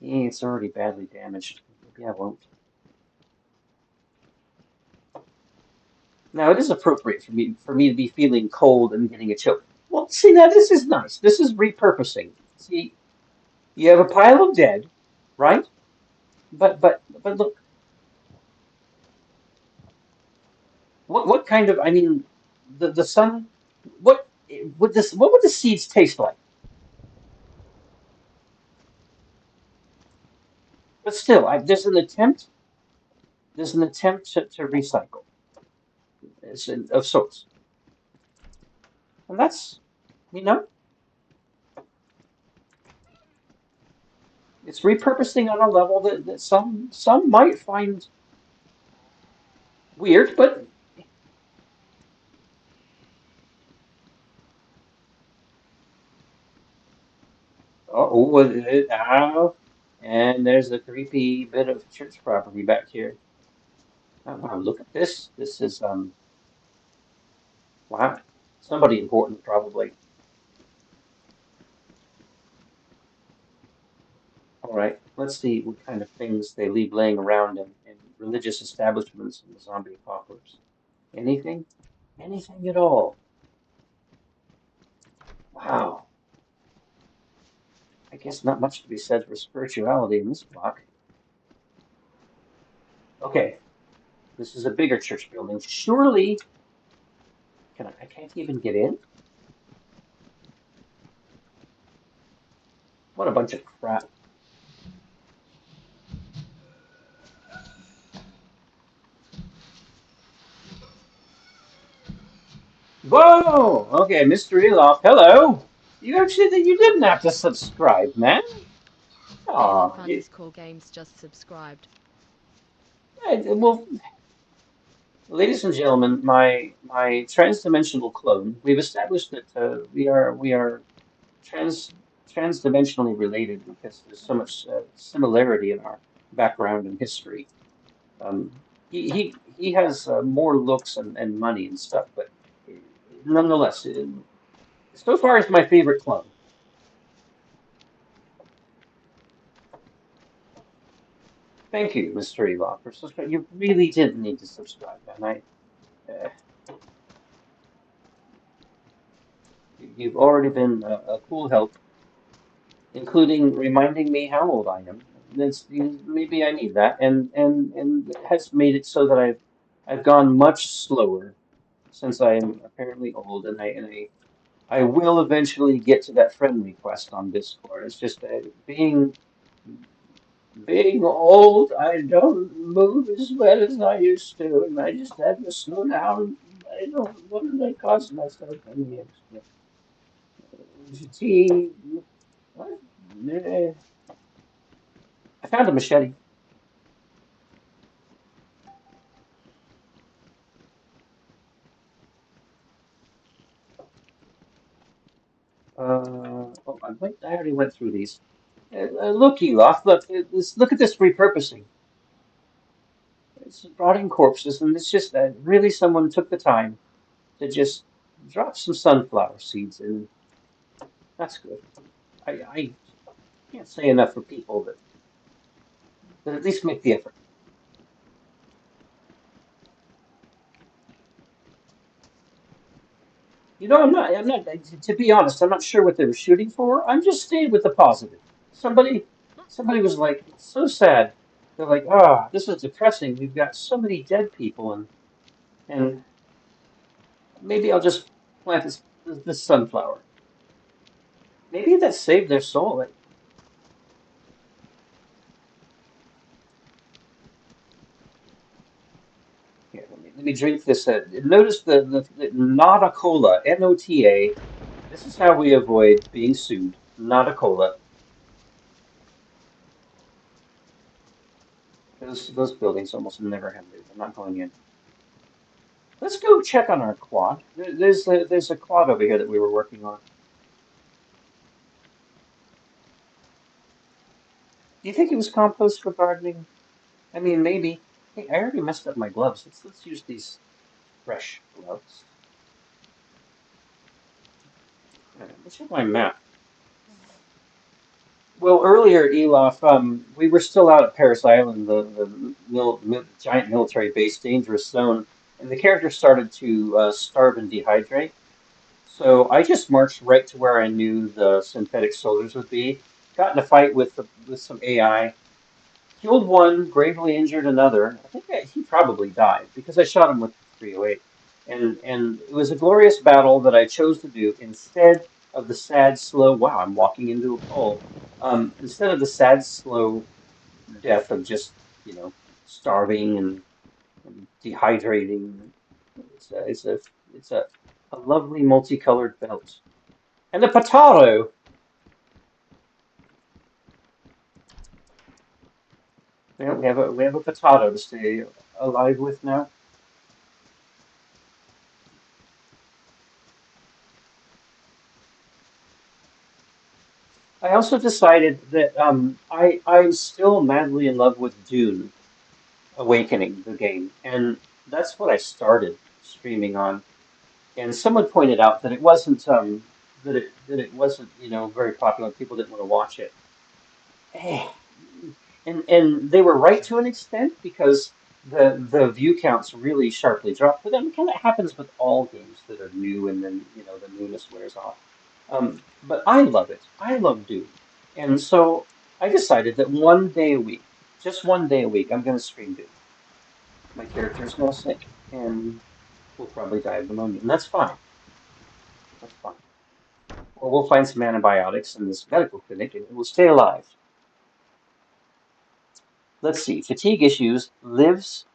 it's already badly damaged. Maybe I won't. Now, it is appropriate for me to be feeling cold and getting a chill. Well, see, now this is nice. This is repurposing. See, you have a pile of dead, right? But look, what kind of? I mean, the sun. What would this? What would the seeds taste like? But still, there's an attempt to recycle. Of sorts, and that's you know it's repurposing on a level that some might find weird, but and there's a creepy bit of church property back here. Oh, wow, look at this. This is wow, somebody important probably. All right, let's see what kind of things they leave laying around in religious establishments in the zombie apocalypse. Anything? Anything at all? Wow. I guess not much to be said for spirituality in this block. Okay, this is a bigger church building. Surely, I can't even get in? What a bunch of crap. Whoa! Okay, Mr. Eloff, hello. You didn't have to subscribe, man. Bears and Aw, Funnies Core Games just subscribed. well, ladies and gentlemen, my transdimensional clone. We've established that we are trans transdimensionally related because there's so much similarity in our background and history. Um, he has more looks and money and stuff, but uh, nonetheless, so far it's my favorite clone. Thank you, Mr. Elon, for subscribing. You really didn't need to subscribe, man. You've already been a cool help, including reminding me how old I am. Maybe I need that, and it has made it so that I've gone much slower since I am apparently old, and I will eventually get to that friend request on Discord. It's just being old, I don't move as well as I used to, and I just have to slow down. I don't what did I cause myself any extra fatigue? What? Eh. I found a machete. Oh, I already went through these. Look, Elof, look, look at this repurposing. It's rotting corpses, and it's just really someone took the time to just drop some sunflower seeds in. That's good. I can't say enough for people that at least make the effort. I'm not, to be honest, I'm not sure what they were shooting for. I'm just staying with the positive. Somebody, somebody was like, it's so sad. They're like, this is depressing. We've got so many dead people, and maybe I'll just plant this sunflower. Maybe that saved their soul. Like, here, let me drink this. Notice the Nota Cola, Nota. This is how we avoid being sued. Nota Cola. Those buildings almost never have loot. I'm not going in. Let's go check on our quad. There's a quad over here that we were working on. Do you think it was compost for gardening? I mean, maybe. Hey, I already messed up my gloves. Let's use these fresh gloves. Let's check my map. Well, earlier, Elof, we were still out at Paris Island, the giant military base, dangerous zone, and the character started to starve and dehydrate. So I just marched right to where I knew the synthetic soldiers would be. Got in a fight with some AI, killed one, gravely injured another. I think he probably died because I shot him with the 308. And it was a glorious battle that I chose to do instead of the sad, slow. Wow, I'm walking into a pole. Instead of the sad, slow death of just starving and dehydrating. It's a it's a it's a lovely multicolored belt and a potato. Yeah, we have a potato to stay alive with now. I also decided that I'm still madly in love with Dune Awakening, the game, and that's what I started streaming on. And someone pointed out that it wasn't that it wasn't very popular. People didn't want to watch it. Eh, and they were right to an extent because the view counts really sharply dropped. But that kind of happens with all games that are new, and then the newness wears off. But I love it. I love Doom, and so I decided that one day a week, just one day a week, I'm going to stream Doom. My character is going to sick, and we'll probably die of pneumonia, and that's fine. That's fine. Or we'll find some antibiotics in this medical clinic, and we'll stay alive. Let's see. Fatigue issues lives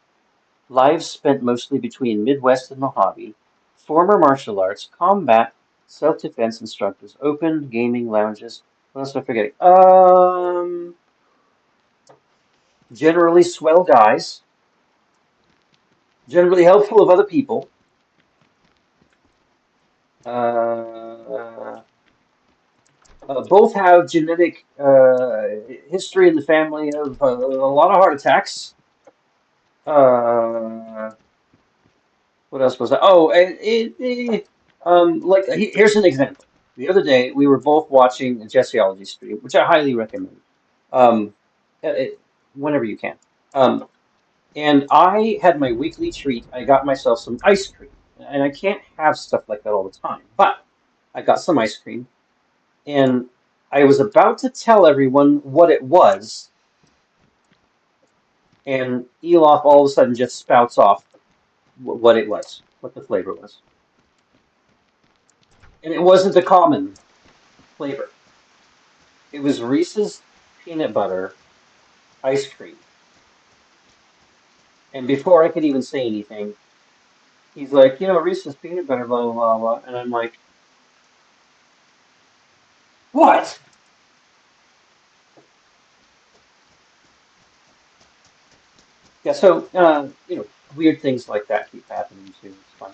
spent mostly between Midwest and Mojave, former martial arts, combat, self-defense instructors, open gaming lounges. What else am I forgetting? Generally swell guys, generally helpful of other people. Uh, both have genetic history in the family of a lot of heart attacks. Uh, What else was that? Oh, like here's an example. The other day we were both watching a Jesseology stream, which I highly recommend. Um, Whenever you can. Um, and I had my weekly treat. I got myself some ice cream, and I can't have stuff like that all the time. But I got some ice cream, and I was about to tell everyone what it was, and Elof all of a sudden just spouts off what it was, what the flavor was, and it wasn't a common flavor. It was Reese's peanut butter ice cream. And before I could even say anything, he's like, Reese's peanut butter, blah, blah, blah, blah. And I'm like, what? Yeah, so, weird things like that keep happening too. It's fun.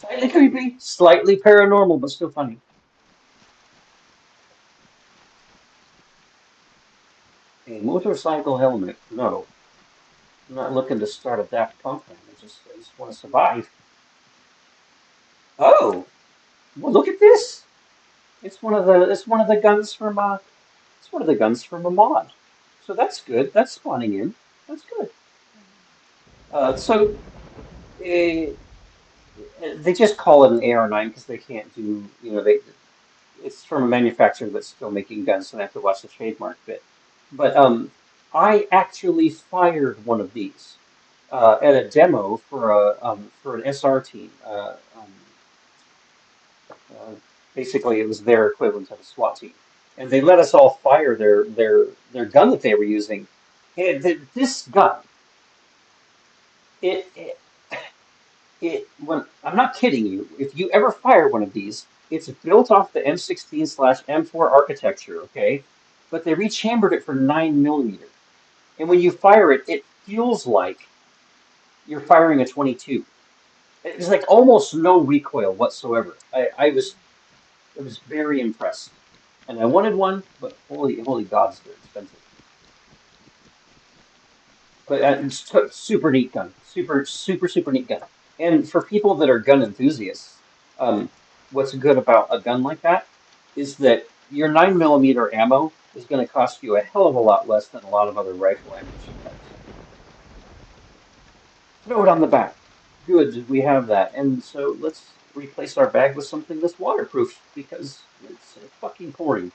Slightly creepy, slightly paranormal, but still funny. A motorcycle helmet. No, I'm not looking to start a Daft Punk band. I just want to survive. Oh, well, look at this. It's one of the guns from it's one of the guns from a mod. So that's good. That's spawning in. That's good. So uh, they just call it an AR-9 because they can't do, it's from a manufacturer that's still making guns, so they have to watch the trademark bit. But I actually fired one of these at a demo for an SR team. Uh, Basically, it was their equivalent of a SWAT team, and they let us all fire their gun that they were using. This gun, it, it when I'm not kidding you, if you ever fire one of these, it's built off the M16/M4 architecture, okay? But they rechambered it for 9 millimeter. And when you fire it, it feels like you're firing a 22. It's like almost no recoil whatsoever. I was very impressed. And I wanted one, but holy gods, they're expensive. But it's super neat gun, super neat gun. And for people that are gun enthusiasts, um, what's good about a gun like that is that your 9 millimeter ammo is going to cost you a hell of a lot less than a lot of other rifle ammunition does. Throw it on the back. Good, we have that. And so let's replace our bag with something that's waterproof because it's fucking pouring.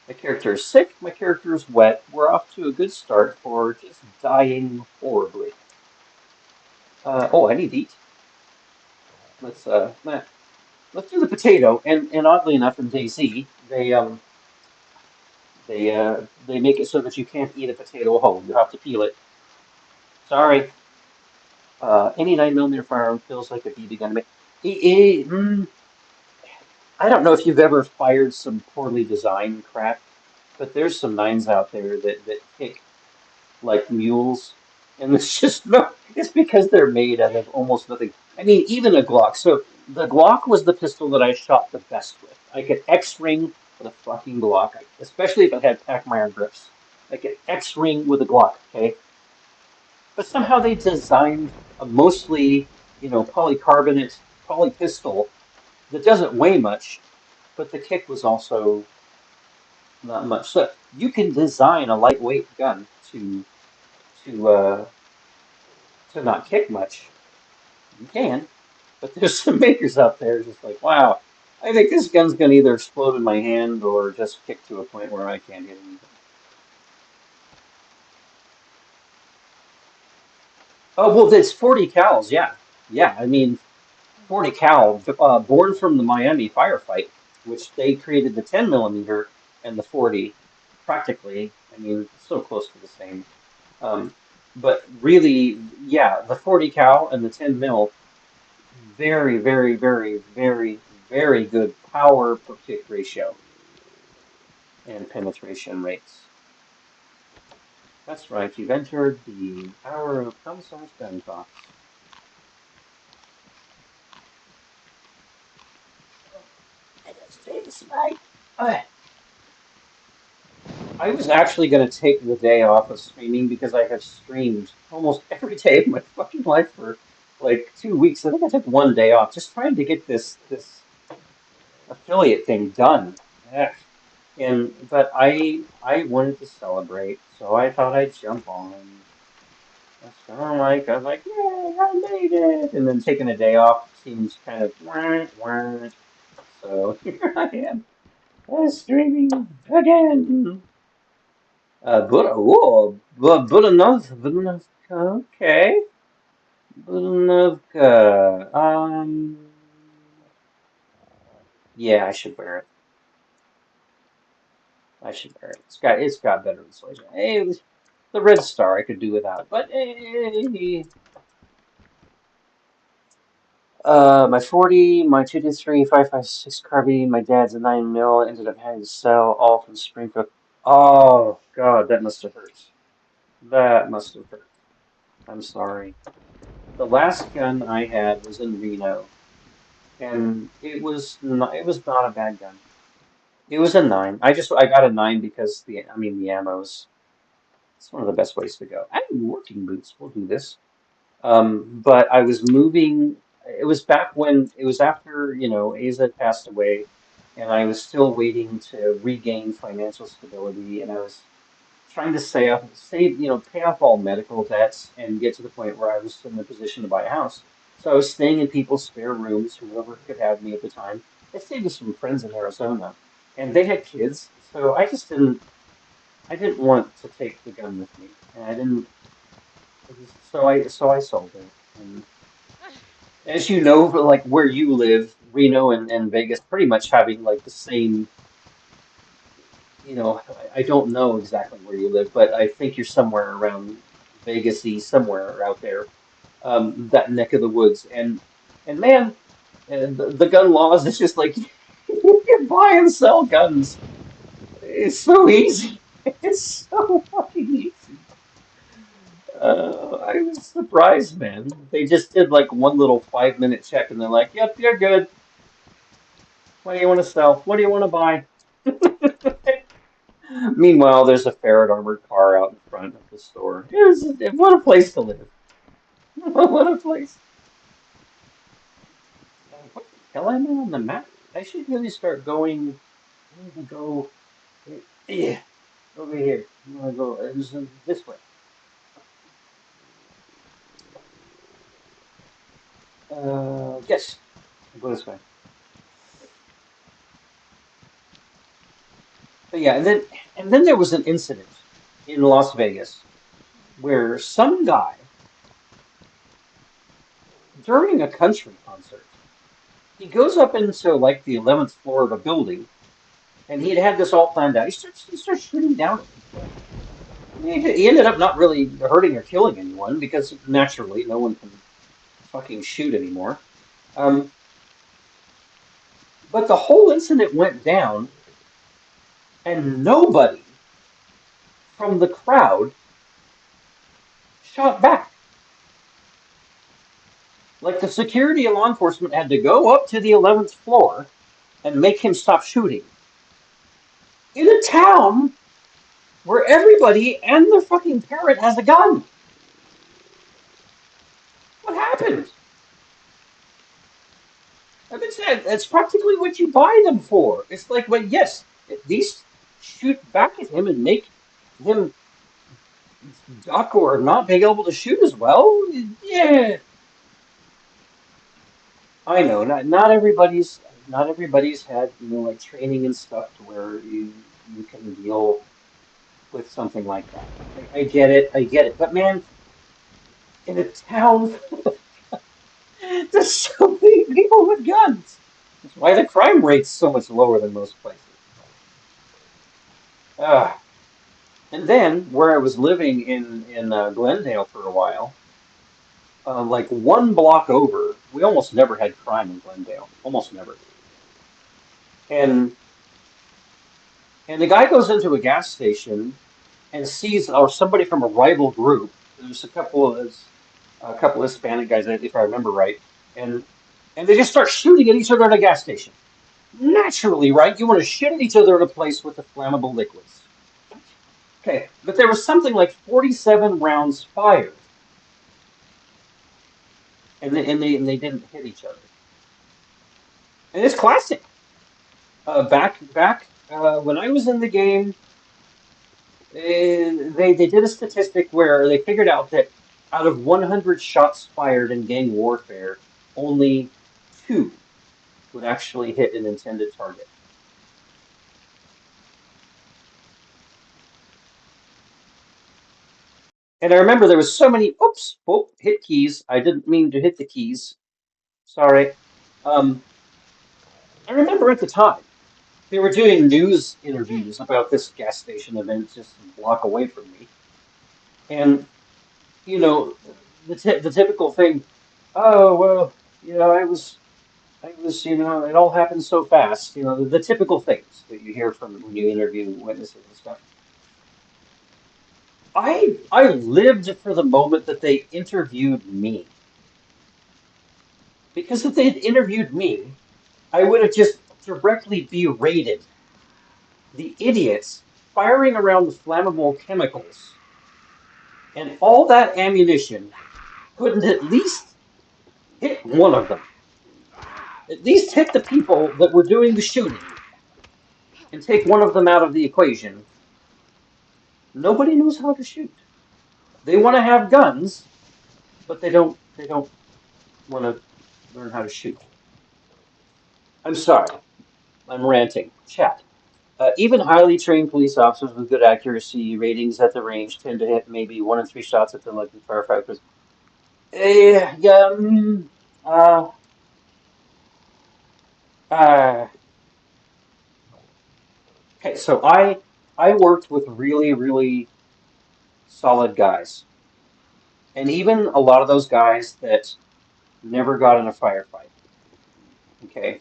My character is sick. My character is wet. We're off to a good start for just dying horribly. Oh, I need to eat. Let's do the potato. And oddly enough, in DayZ, they make it so that you can't eat a potato whole. You have to peel it. Sorry. Any 9 millimeter firearm feels like a BB gun to me. I don't know if you've ever fired some poorly designed crap, but there's some nines out there that kick like mules, and it's just no. It's because they're made out of almost nothing. I mean, even a Glock. So the Glock was the pistol that I shot the best with. I could X-ring with a fucking Glock, especially if it had Pachmeyer grips. I could X-ring with a Glock. Okay, but somehow they designed a mostly, polycarbonate poly pistol that doesn't weigh much, but the kick was also not much. So you can design a lightweight gun to uh, to not kick much. You can, but there's some makers out there just like, wow, I think this gun's gonna either explode in my hand or just kick to a point where I can't hit anything. Oh well, it's 40 cals, yeah, yeah. I mean, 40 cal, born from the Miami firefight, which they created the 10 millimeter and the 40, practically. I mean, so close to the same. Um, but really, yeah, the 40 cal and the 10 mil, very, very, very, very, very good power per kick ratio and penetration rates. That's right, you've entered the hour of Commissar's Gun Talks. I gotta stay this night. I was actually going to take the day off of streaming because I have streamed almost every day of my fucking life for like 2 weeks. I think I took one day off just trying to get this affiliate thing done. Ugh. And but I wanted to celebrate, so I thought I'd jump on. So I was like, yay, I made it! And then taking a day off seems kind of wah, wah. So here I am, streaming again. Budanovka, okay. Budanovka. Yeah, I should wear it. I should wear it. It's got better insulation. Hey, the Red Star I could do without, but hey. My 40, my 223, 5.56 carbine, my dad's a 9 mil. Ended up having to sell all from Springfield. Oh God, that must have hurt. That must have hurt. I'm sorry. The last gun I had was in Reno, and it was not a bad gun. It was a nine. I got a nine because the ammo's it's one of the best ways to go. And working boots will do this. But I was moving. It was back when it was after, Asa had passed away, and I was still waiting to regain financial stability, and I was trying to pay off all medical debts and get to the point where I was in a position to buy a house. So I was staying in people's spare rooms, whoever could have me at the time. I stayed with some friends in Arizona, and they had kids, so I didn't want to take the gun with me, and I didn't. So I sold it, and as you know, like where you live, Reno and Vegas, pretty much having like the same. I don't know exactly where you live, but I think you're somewhere around Vegasy, somewhere out there, that neck of the woods. And man, the gun laws, it's just like you can buy and sell guns. It's so easy. It's so fucking easy. I was surprised, man. They just did like one little 5 minute check, and they're like, "Yep, you're good. What do you want to sell? What do you want to buy?" Meanwhile, there's a ferret armored car out in front of the store. What a place to live. What a place. What the hell am I on the map? I should really start going. I need to go. Yeah, over here. I'm gonna go this way. Yes, I'll go this way. But yeah, and then there was an incident in Las Vegas where some guy during a country concert he goes up into like the 11th floor of a building, and he had this all planned out. He starts shooting down at people. He ended up not really hurting or killing anyone because naturally no one can fucking shoot anymore. Um, but the whole incident went down, and nobody from the crowd shot back. Like the security and law enforcement had to go up to the 11th floor and make him stop shooting in a town where everybody and their fucking parent has a gun. What happened? I've been saying that's practically what you buy them for. It's like, well, yes, at least shoot back at him and make him duck or not being able to shoot as well. Yeah, I know. Not everybody's had like training and stuff to where you can deal with something like that. I get it. I get it. But man, in a town, there's so many people with guns. That's why the crime rate's so much lower than most places. Ah. And then, where I was living in Glendale for a while, like one block over, we almost never had crime in Glendale, almost never. And and the guy goes into a gas station and sees or somebody from a rival group. There's a couple of Hispanic guys, if I remember right, and and they just start shooting at each other at a gas station. Naturally, right? You want to shoot at each other in a place with the flammable liquids. Okay, but there was something like 47 rounds fired, and they didn't hit each other. And it's classic. Back when I was in the game, they did a statistic where they figured out that out of 100 shots fired in gang warfare, only two would actually hit an intended target. And I remember there was so many, oops, oh, hit keys. I didn't mean to hit the keys. Sorry. Um, I remember at the time they were doing news interviews about this gas station event just a block away from me, and you know, the typical thing. Oh well, it all happened so fast. The typical things that you hear from when you interview witnesses and stuff. I lived for the moment that they interviewed me. Because if they had interviewed me, I would have just directly berated the idiots firing around the flammable chemicals, and all that ammunition couldn't at least hit one of them. At least hit the people that were doing the shooting and take one of them out of the equation. Nobody knows how to shoot. They want to have guns, but they don't want to learn how to shoot. I'm sorry. I'm ranting. Chat. Even highly trained police officers with good accuracy ratings at the range tend to hit maybe 1 in 3 shots at the lucky firefighters. Yeah. Uh, uh, okay, so I worked with really solid guys, and even a lot of those guys that never got in a firefight. Okay,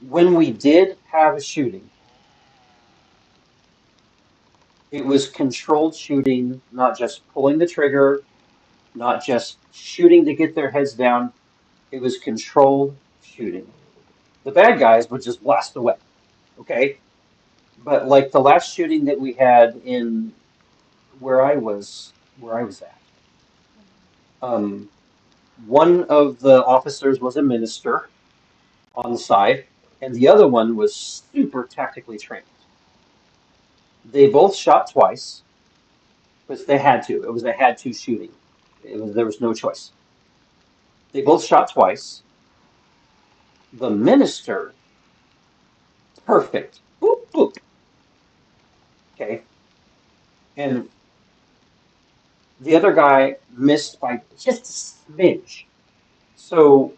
when we did have a shooting, it was controlled shooting, not just pulling the trigger, not just shooting to get their heads down. It was controlled shooting. The bad guys would just blast away. Okay, but like the last shooting that we had in where I was at, um, one of the officers was a minister on the side, and the other one was super tactically trained. They both shot twice because they had to. It was a had to shooting. There was no choice. They both shot twice. The minister, perfect. Boop boop. Okay, and the other guy missed by just a smidge. So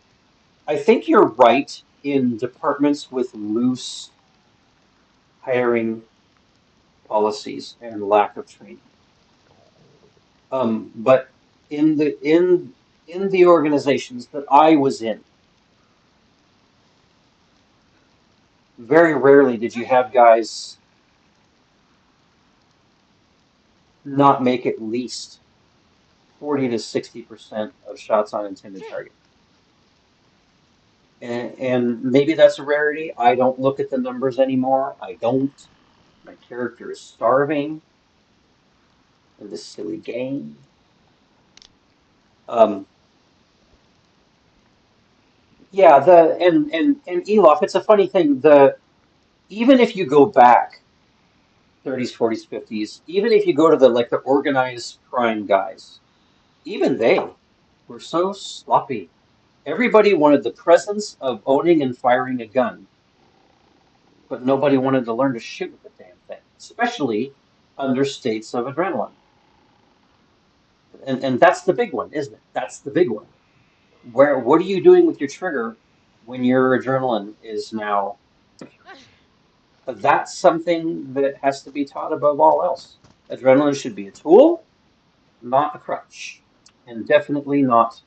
I think you're right in departments with loose hiring policies and lack of training. But in the in the organizations that I was in, very rarely did you have guys not make at least 40 to 60% of shots on intended target. And maybe that's a rarity. I don't look at the numbers anymore. I don't. My character is starving in this silly game. Um, yeah, the and Elof, it's a funny thing. The even if you go back 30s, 40s, 50s, even if you go to the organized crime guys, even they were so sloppy. Everybody wanted the presence of owning and firing a gun, but nobody wanted to learn to shoot the damn thing, especially under states of adrenaline. And that's the big one, isn't it? That's the big one. What are you doing with your trigger when your adrenaline is now? That's something that has to be taught above all else. Adrenaline should be a tool, not a crutch, and definitely not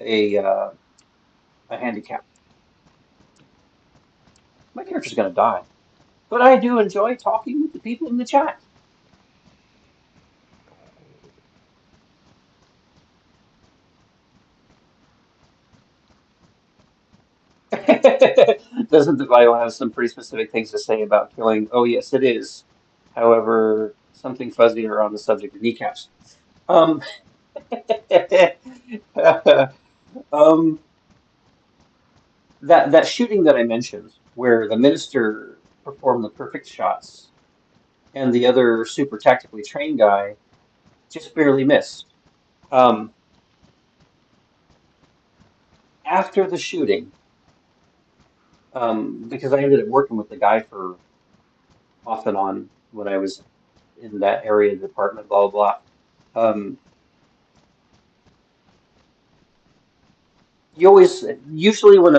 a handicap. My character's gonna die, but I do enjoy talking with the people in the chat. Doesn't the bio have some pretty specific things to say about killing? Oh yes, it is. However, something fuzzier on the subject of kneecaps. Um, um, that shooting that I mentioned, where the minister performed the perfect shots, and the other super tactically trained guy just barely missed. Um, After the shooting, because I ended up working with the guy for off and on when I was in that area of the department, blah blah blah. You always usually when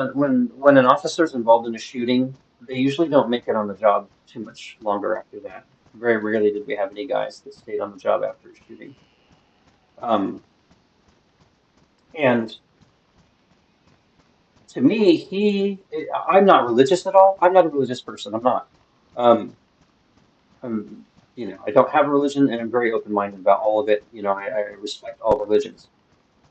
an officer's involved in a shooting, they usually don't make it on the job too much longer after that. Very rarely did we have any guys that stayed on the job after a shooting. Um, and to me, I'm not religious at all. I'm not a religious person. I'm not. Um, I don't have a religion, and I'm very open-minded about all of it. I respect all religions.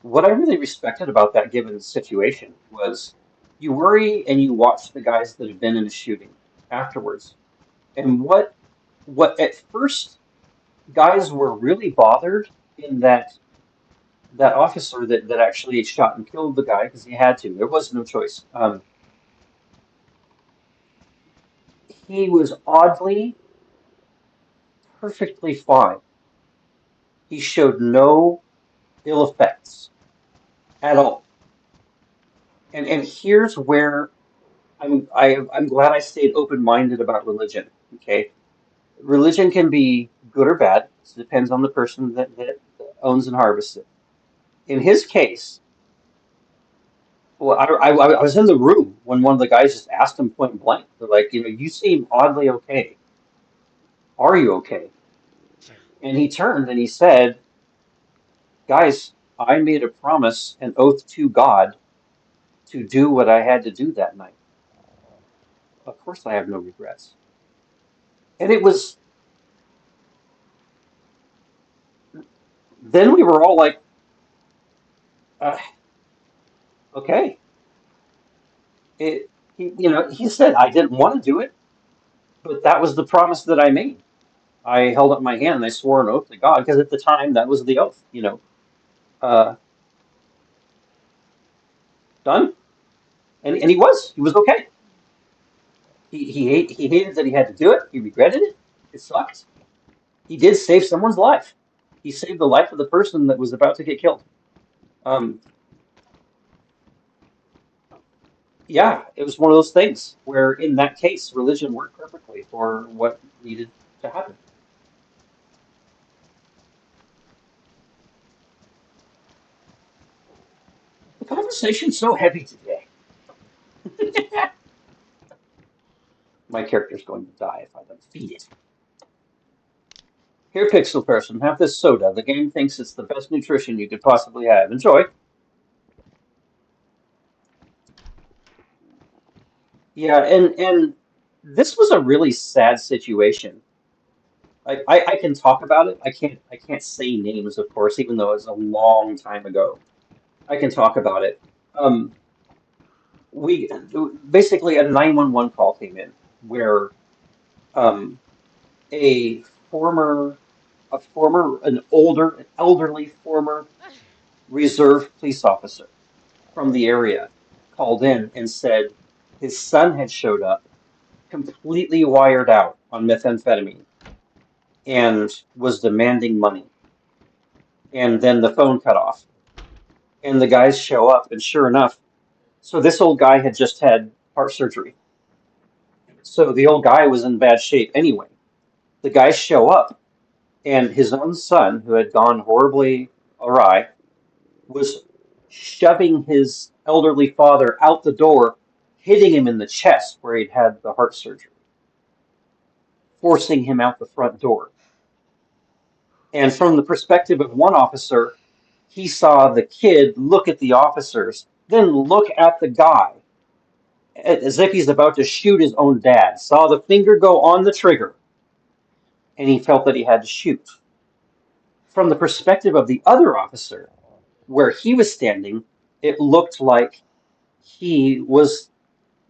what I really respected about that given situation was you worry and you watch the guys that have been in a shooting afterwards. And what at first guys were really bothered in that officer that actually shot and killed the guy because he had to. There was no choice. He was oddly perfectly fine. He showed no ill effects at all. And here's where I'm glad I stayed open-minded about religion. Okay, religion can be good or bad. It depends on the person that owns and harvests it. In his case, well, I was in the room when one of the guys just asked him point blank. They're like, you seem oddly okay. Are you okay? And he turned and he said, guys, I made a promise, an oath to God to do what I had to do that night. Of course, I have no regrets. And it was, then we were all like, uh, okay. He said, I didn't want to do it, but that was the promise that I made. I held up my hand and I swore an oath to God because at the time that was the oath. Uh, done. And he was okay. He hated that he had to do it. He regretted it. It sucked. He did save someone's life. He saved the life of the person that was about to get killed. Um, yeah, it was one of those things where, in that case, religion worked perfectly for what needed to happen. The conversation's so heavy today. My character's going to die if I don't feed it. Here, Pixel Person, have this soda. The game thinks it's the best nutrition you could possibly have. Enjoy. Yeah, and this was a really sad situation. I can talk about it. I can't say names, of course, even though it's a long time ago. I can talk about it. Um, we basically a 911 call came in where um a former an elderly former reserve police officer from the area called in and said his son had showed up completely wired out on methamphetamine and was demanding money. And then the phone cut off. And the guys show up, and sure enough, so this old guy had just had heart surgery. So the old guy was in bad shape anyway. The guys show up, and his own son, who had gone horribly awry, was shoving his elderly father out the door, hitting him in the chest where he'd had the heart surgery, forcing him out the front door. And from the perspective of one officer, he saw the kid look at the officers, then look at the guy as if he's about to shoot his own dad, saw the finger go on the trigger, and he felt that he had to shoot. From the perspective of the other officer, where he was standing, it looked like he was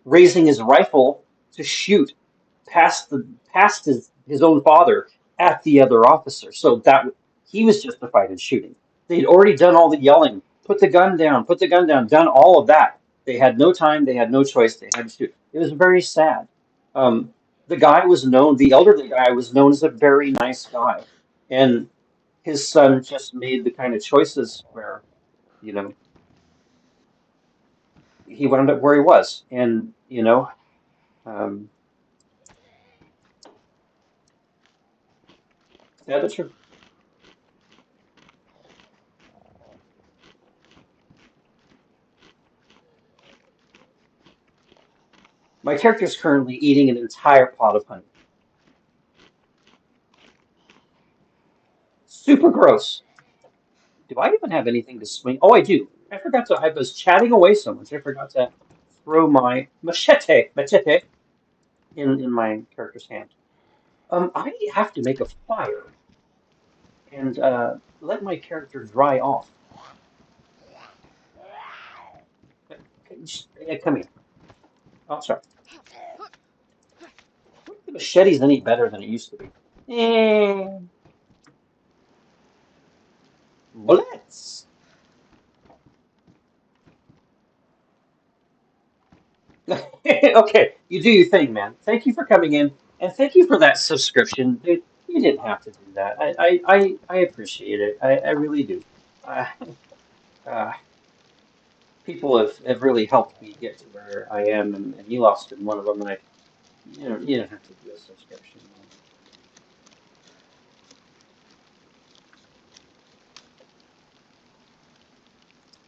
raising his rifle to shoot past his own father at the other officer. So that he was justified in shooting. They'd already done all the yelling, put the gun down, done all of that. They had no time, they had no choice, they had to shoot. It was very sad. Um, the elderly guy was known as a very nice guy. And his son just made the kind of choices where, you know, he wound up where he was. And, um, yeah, that's true. My character is currently eating an entire pot of honey. Super gross. Do I even have anything to swing? Oh, I do. I was chatting away so much, I forgot to throw my machete in my character's hand. I have to make a fire and let my character dry off. Yeah, come here. Oh, sorry. The machete's any better than it used to be. Eh, bullets. Okay, you do your thing, man. Thank you for coming in, and thank you for that subscription, dude. You didn't have to do that. I appreciate it. I really do. Uh, uh, People have really helped me get to where I am, and you lost in one of them, and you don't have to do a subscription,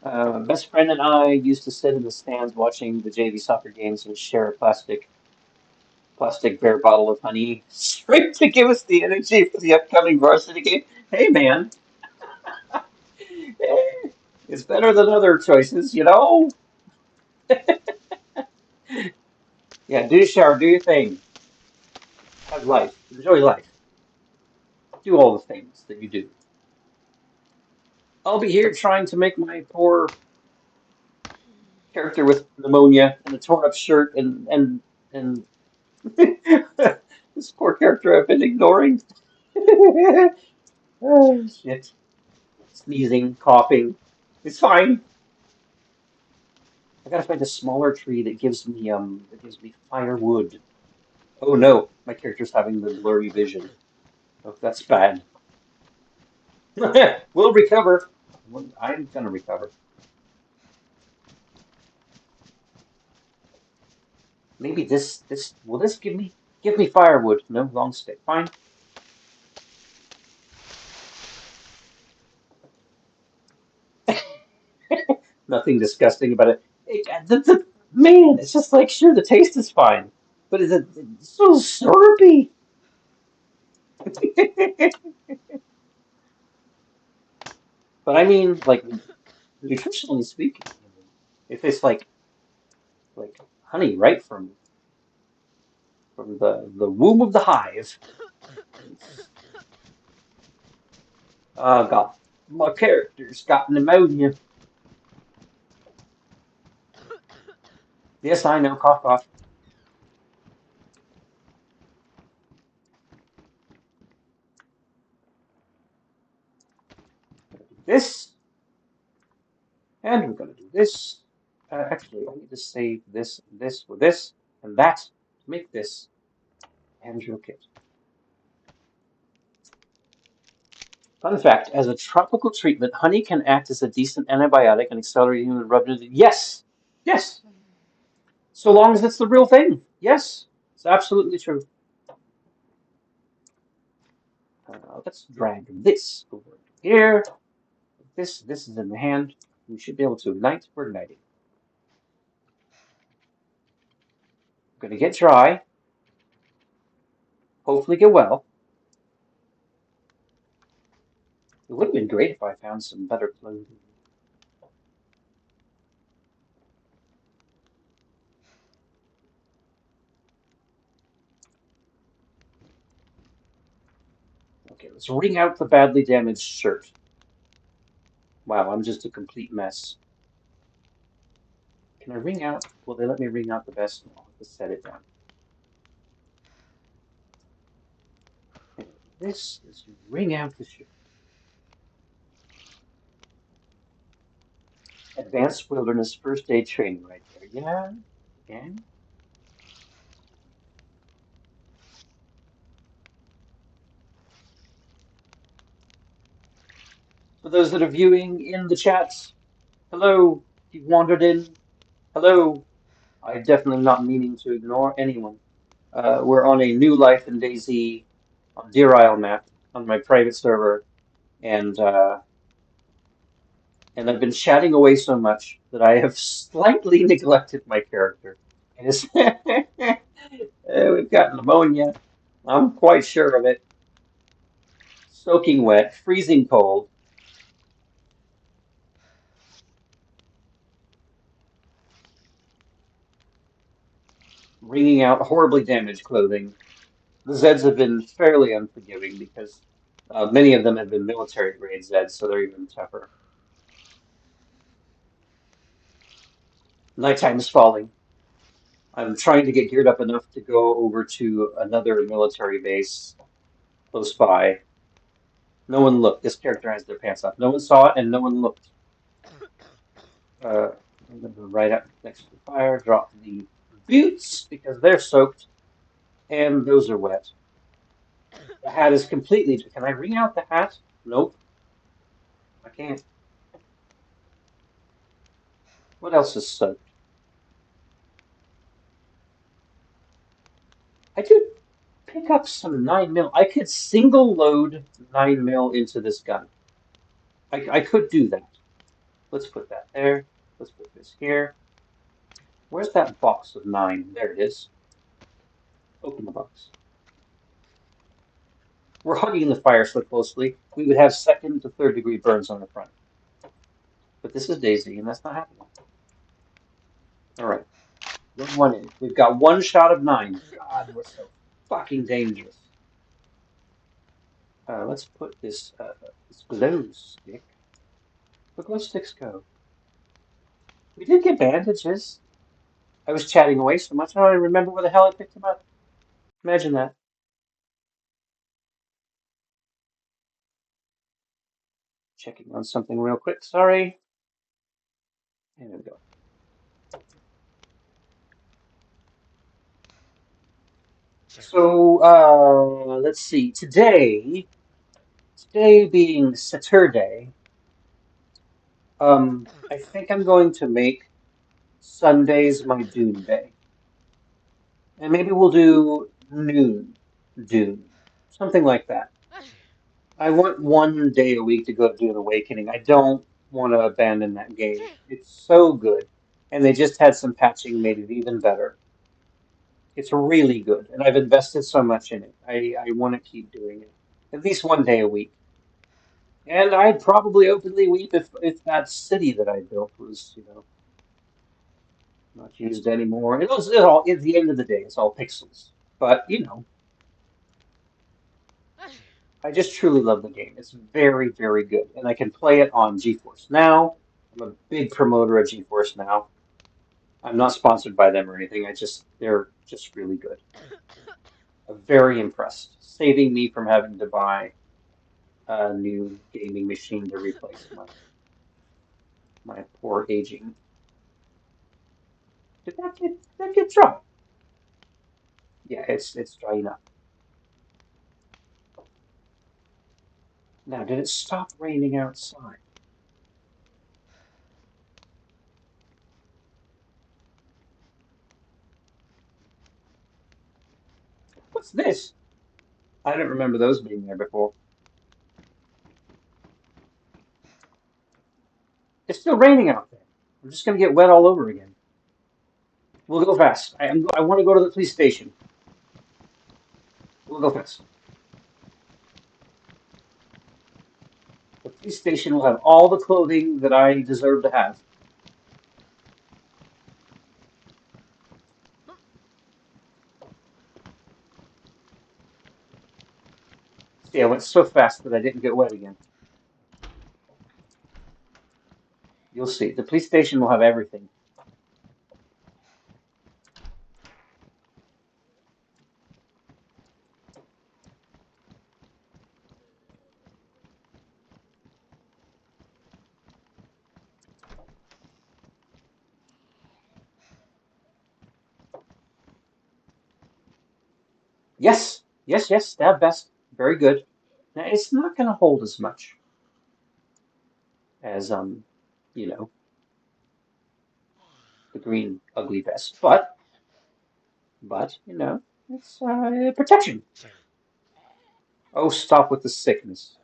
man. My best friend and I used to sit in the stands watching the JV soccer games and share a plastic bear bottle of honey straight to give us the energy for the upcoming varsity game. Hey, man, it's better than other choices, you know? Yeah, do your shower, do your thing, have life, enjoy life, do all the things that you do. I'll be here trying to make my poor character with pneumonia and a torn up shirt and this poor character I've been ignoring. Oh, shit. Sneezing, coughing. It's fine. I gotta find a smaller tree that gives me firewood. Oh no, my character's having the blurry vision. Oh, that's bad. We'll recover. I'm gonna recover. Maybe this will this give me firewood? No, long stick. Fine. Nothing disgusting about it. Man, it's just like sure the taste is fine, but it's so syrupy. But I mean, like nutritionally speaking, I mean, if it's like honey right from the womb of the hive. It's, God, my character's got pneumonia. Yes, I know, cough, cough. Gonna do this, and we're gonna do this. Actually, I need to save this with this, and that to make this Andrew kit. Fun fact: as a tropical treatment, honey can act as a decent antibiotic and accelerate human reproduction. Yes, yes, so long as it's the real thing. Yes, it's absolutely true. Let's drag this over here. This is in the hand. We should be able to ignite. We're igniting. We're going to get dry. Hopefully get well. It would have been great if I found some better clothing. Okay, let's wring out the badly damaged shirt. Wow, I'm just a complete mess. Can I wring out? Will they let me wring out the best? No, I'll have to set it down. This is wring out the shirt. Advanced Wilderness First Aid Training right there. Yeah, yeah. For those that are viewing in the chats, hello. If you've wandered in, hello. I'm definitely not meaning to ignore anyone. We're on a new Life in DayZ on Deer Isle map on my private server, and I've been chatting away so much that I have slightly neglected my character. And it's we've got pneumonia. I'm quite sure of it. Soaking wet, freezing cold, wringing out horribly damaged clothing. The Zeds have been fairly unforgiving because many of them have been military grade Zeds, so they're even tougher. Nighttime is falling. I'm trying to get geared up enough to go over to another military base close by. No one looked. This character has their pants off. No one saw it, and no one looked. I'm going to right up next to the fire, drop the boots because they're soaked, and those are wet. The hat is completely. Can I wring out the hat? Nope, I can't. What else is soaked? I did pick up some 9mm. I could single load 9mm into this gun. I could do that. Let's put that there. Let's put this here. Where's that box of 9? There it is. Open the box. We're hugging the fire so closely, we would have second to third degree burns on the front. But this is Daisy, and that's not happening. All right, one in. We've got one shot of 9. God, we're so fucking dangerous. Let's put this glow stick. Where glow sticks go? We did get bandages. I was chatting away so much, I don't even remember where the hell I picked them up. Imagine that. Checking on something real quick. Sorry. There we go. So, let's see. Today being Saturday, I think I'm going to make Sundays my Dune day. And maybe we'll do noon Dune. Something like that. I want one day a week to go do an Awakening. I don't want to abandon that game. It's so good. And they just had some patching, made it even better. It's really good, and I've invested so much in it. I want to keep doing it. At least one day a week. And I'd probably openly weep if that city that I built was, not used anymore. At the end of the day, it's all pixels. But, I just truly love the game. It's very, very good. And I can play it on GeForce Now. I'm a big promoter of GeForce Now. I'm not sponsored by them or anything. They're just really good. I'm very impressed. Saving me from having to buy a new gaming machine to replace my poor aging. Did that get dry? Yeah, it's dry enough. Now, did it stop raining outside? What's this? I don't remember those being there before. It's still raining out there. I'm just gonna get wet all over again. We'll go fast. I want to go to the police station. We'll go fast. The police station will have all the clothing that I deserve to have. See, I went so fast that I didn't get wet again. You'll see. The police station will have everything. Yes, yes, yes. Stab vest. Very good. Now it's not going to hold as much as you know, the green ugly vest, but it's protection. Oh, stop with the sickness.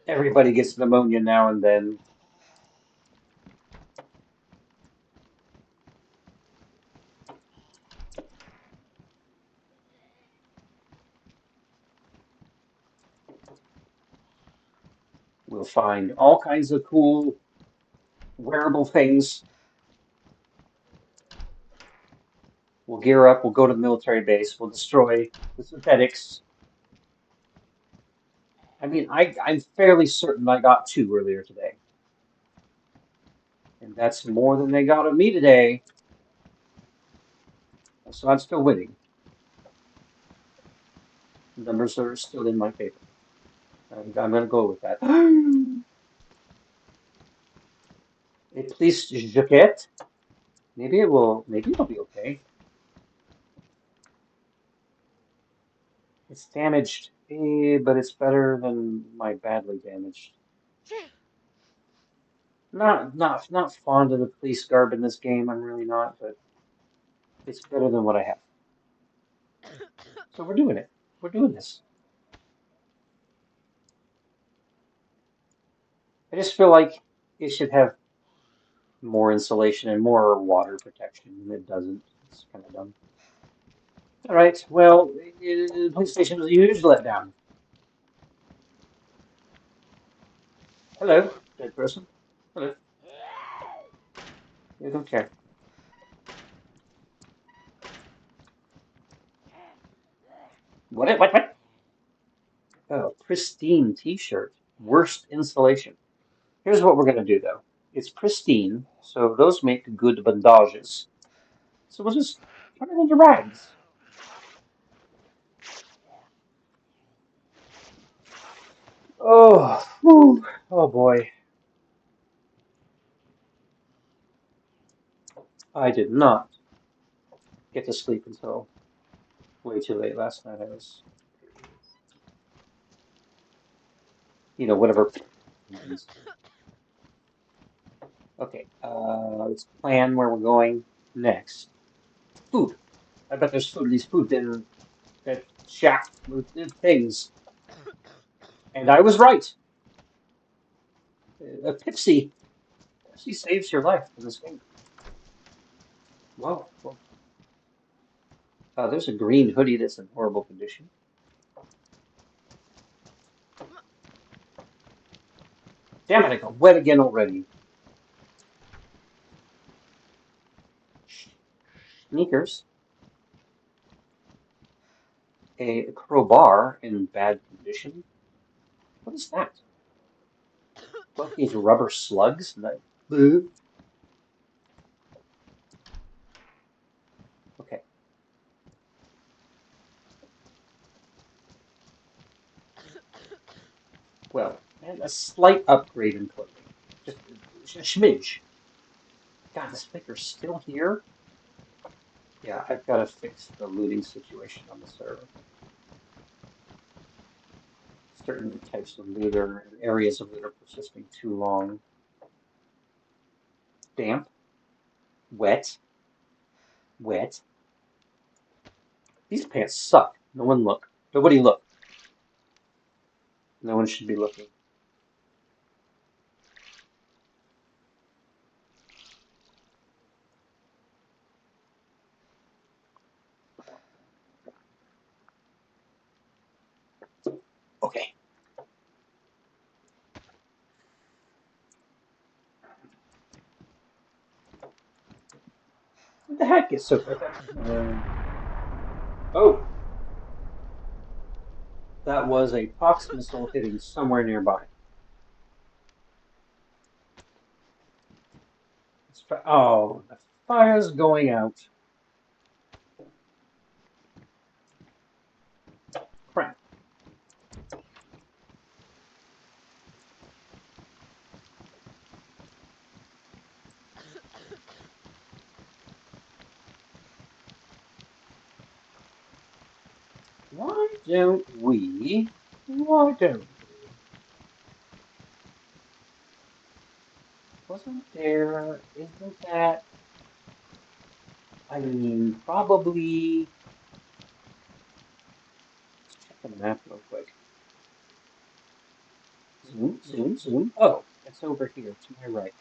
Everybody gets pneumonia now and then. We'll find all kinds of cool wearable things. We'll gear up. We'll go to the military base. We'll destroy the synthetics. I mean, I'm fairly certain I got 2 earlier today. And that's more than they got of me today. So I'm still winning. The numbers are still in my favor. I'm going to go with that. Et please, Jaquette. Maybe it'll be okay. It's damaged, but it's better than my badly damaged. Not fond of the police garb in this game. I'm really not, but it's better than what I have. So we're doing it. We're doing this. I just feel like it should have more insulation and more water protection, and it doesn't. It's kind of dumb. All right. Well, the police station was a huge letdown. Hello, dead person. Hello. You don't care. What? What? What? Oh, pristine T-shirt. Worst insulation. Here's what we're gonna do though. It's pristine, so those make good bandages. So we'll just turn it into rags. Oh, whew. Oh boy. I did not get to sleep until way too late last night. I was, whatever means. Okay, let's plan where we're going next. Food. I bet there's food. These food in that shack with the things. And I was right. A Pepsi. Pepsi saves your life in this game. Whoa. Whoa. There's a green hoodie that's in horrible condition. Damn it, I got wet again already. Sneakers. A crowbar in bad condition. What is that? What, these rubber slugs? Boo. Okay. Well, and a slight upgrade in clothing. Just a smidge. God, this figure's still here? Yeah, I've got to fix the looting situation on the server. Certain types of looter and areas of loot are persisting too long. Damp, wet, wet. These pants suck. No one look. Nobody look. No one should be looking. Okay. What the heck is so? Oh, that was a Pox missile hitting somewhere nearby. Oh, the fire's going out. Crap. Why don't we? Why don't we? Wasn't there? Isn't that? I mean, probably. Let's check the map real quick. Zoom, zoom, zoom. Oh, it's over here to my right.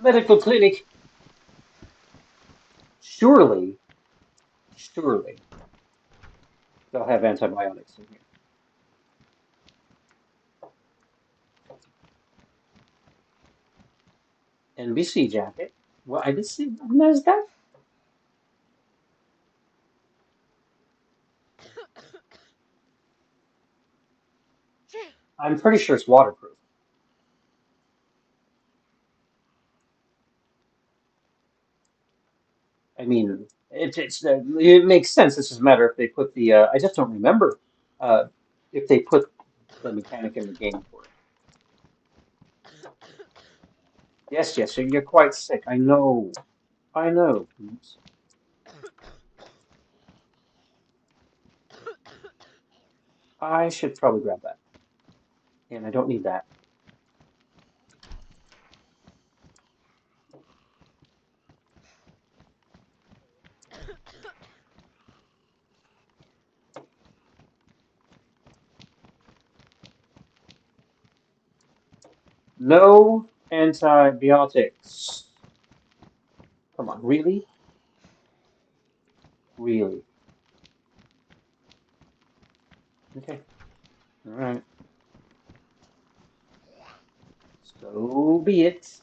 Medical clinic. Surely, surely they'll have antibiotics in here. NBC jacket. Well, I did see NASDAQ. I'm pretty sure it's waterproof. it makes sense. It's just a matter if they put the. I just don't remember uh, if they put the mechanic in the game for it. Yes, yes, you're quite sick. I know. I know. Oops. I should probably grab that. And I don't need that. No antibiotics. Come on, really? Really? Okay. All right. So be it.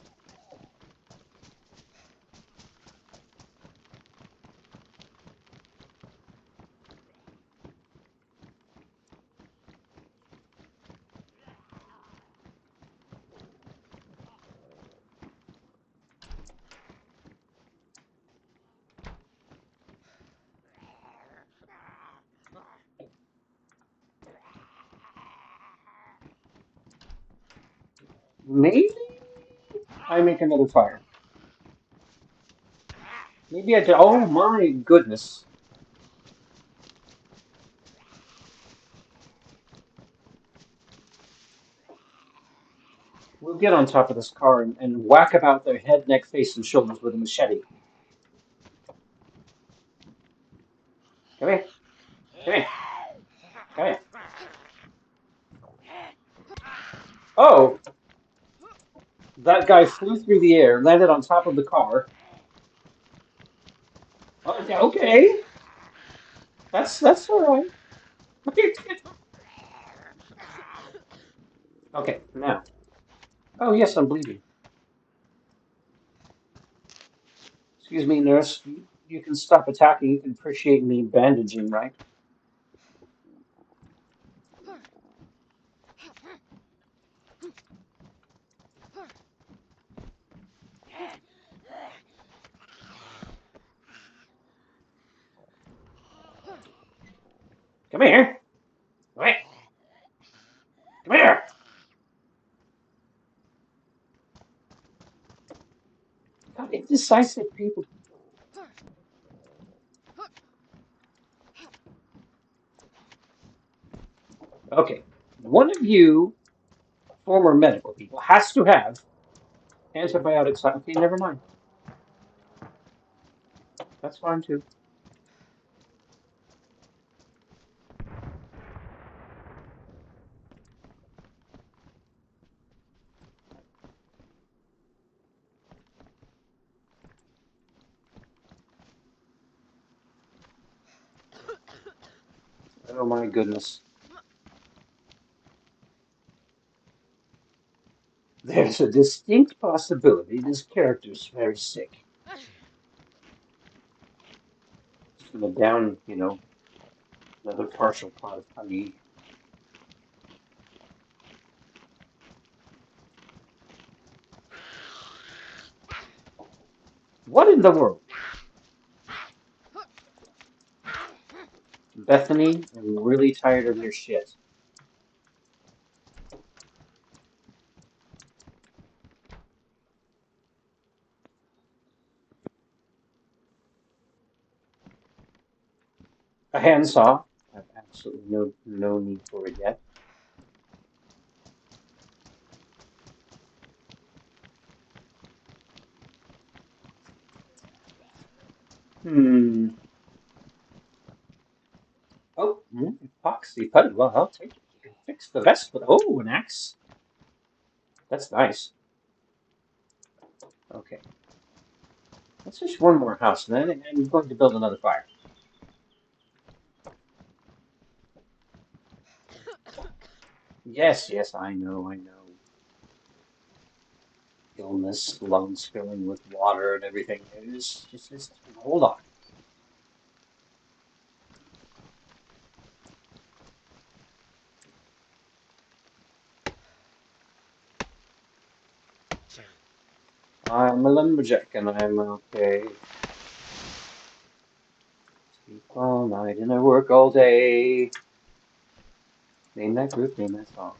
Maybe I make another fire. Maybe I do. Oh my goodness. We'll get on top of this car and whack about their head, neck, face, and shoulders with a machete. Come here. Come here. Come here. Oh, that guy flew through the air, landed on top of the car. Okay, okay. That's all right. Okay, now. Oh yes, I'm bleeding. Excuse me, nurse. You can stop attacking. You can appreciate me bandaging, right? Come here. Come here. Come here. God, indecisive people. Okay, one of you former medical people has to have antibiotics. Okay, never mind. That's fine too. Oh my goodness. There's a distinct possibility this character's very sick. Just gonna down, another partial pot of honey. What in the world? Bethany, I'm really tired of your shit. A handsaw. I have absolutely no need for it yet. Hmm. Oh, epoxy putty. Well, I'll take it. You can fix the rest with an axe. That's nice. Okay. Let's just one more house, and then I'm going to build another fire. Yes, yes, I know. Illness, lungs filling with water and everything. Just hold on. I'm a lumberjack and I'm okay. all night and I work all day. Name that group, name that song.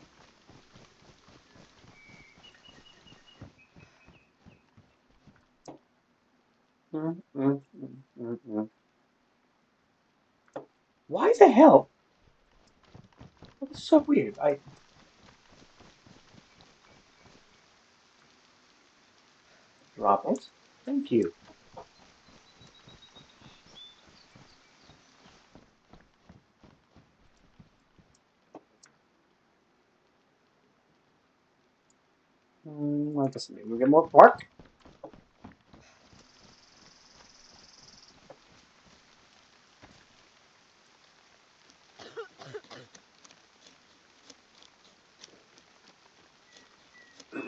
Mm, mm, mm, mm, mm. Why the hell? That's so weird. I drop it. Thank you. I guess maybe we get more bark.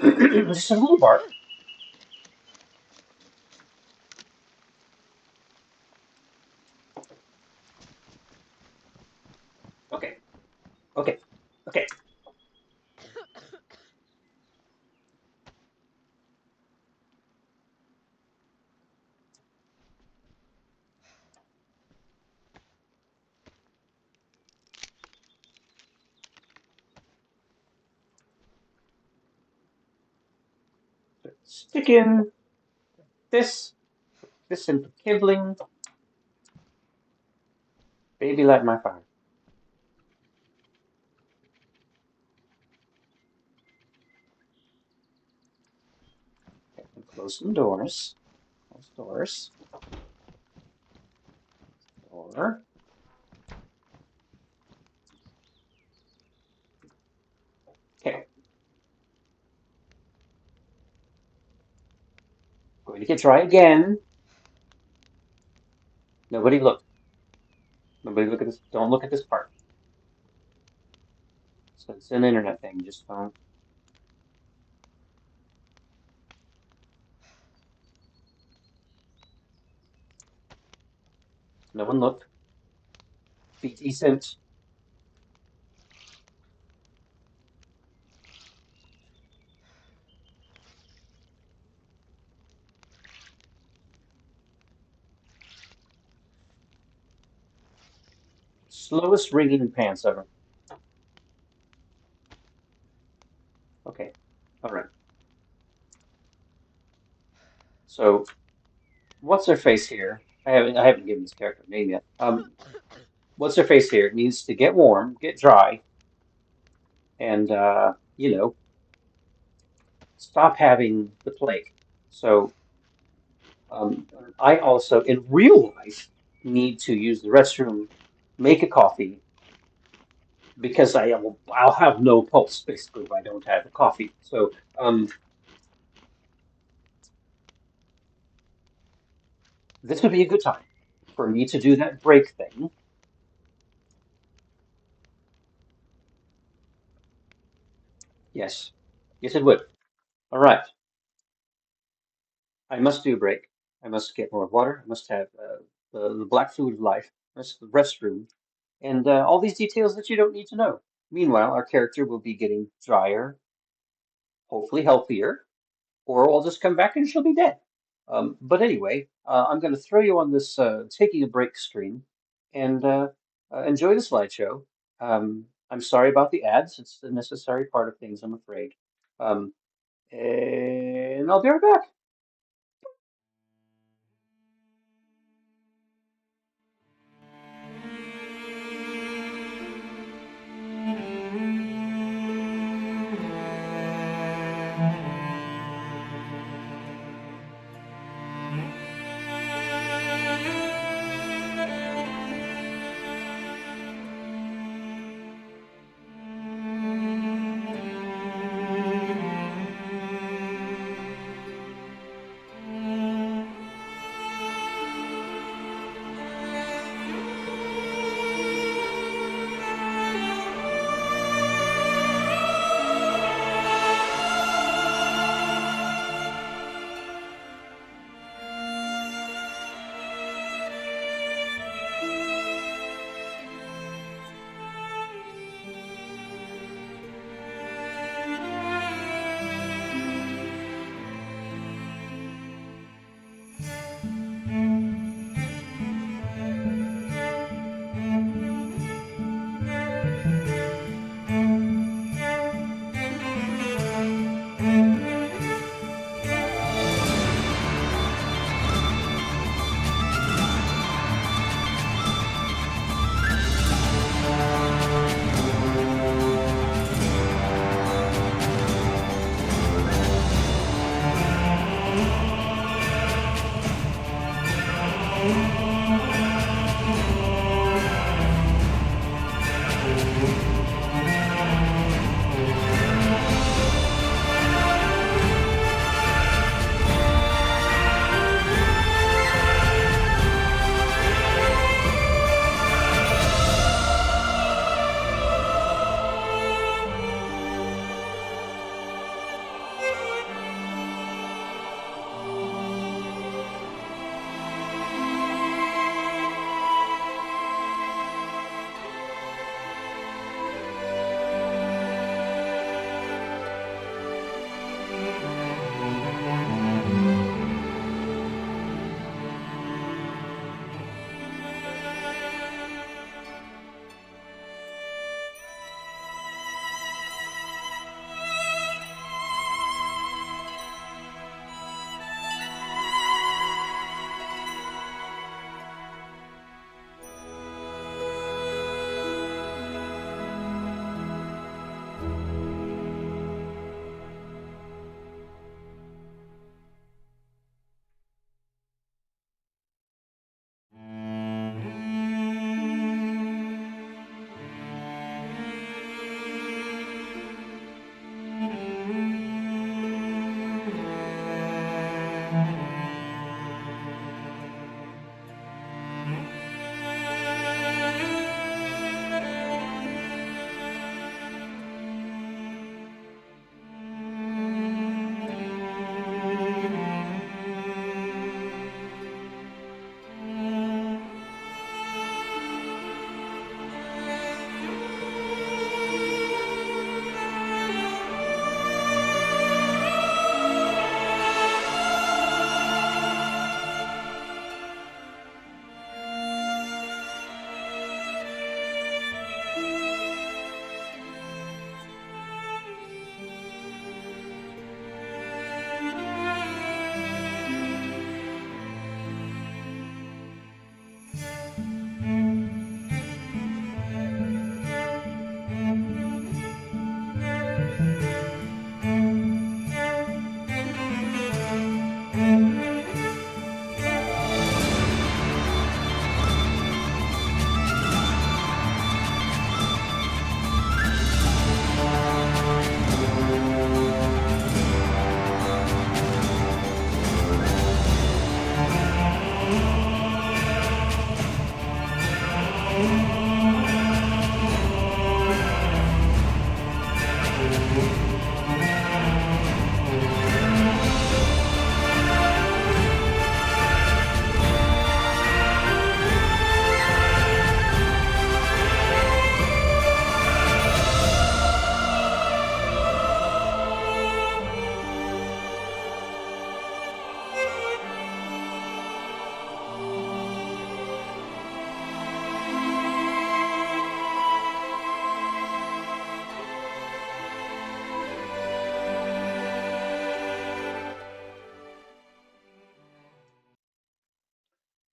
Just a little bark. Okay, okay, okay. Stick in this, this in for kibling. Baby, light my fire. Okay, and close some doors. Close doors. Door. Okay, going to get dry again. Nobody look. Nobody look at this. Don't look at this part. So it's an internet thing. Just don't. No one look. Be decent. Slowest ringing pants ever. Okay. All right. So what's her face here? I haven't given this character a name yet. What's her face here? It needs to get warm, get dry, and stop having the plague. So um, I also, in real life, need to use the restroom, make a coffee, because I'll have no pulse basically if I don't have a coffee. So this would be a good time for me to do that break thing. Yes, yes, it would. All right, I must do a break. I must get more water. I must have the black fluid of life. That's the restroom, and all these details that you don't need to know. Meanwhile, our character will be getting drier, hopefully healthier, or I'll just come back and she'll be dead. But anyway, I'm going to throw you on this taking a break screen and enjoy the slideshow. I'm sorry about the ads. It's the necessary part of things, I'm afraid. Um, and I'll be right back.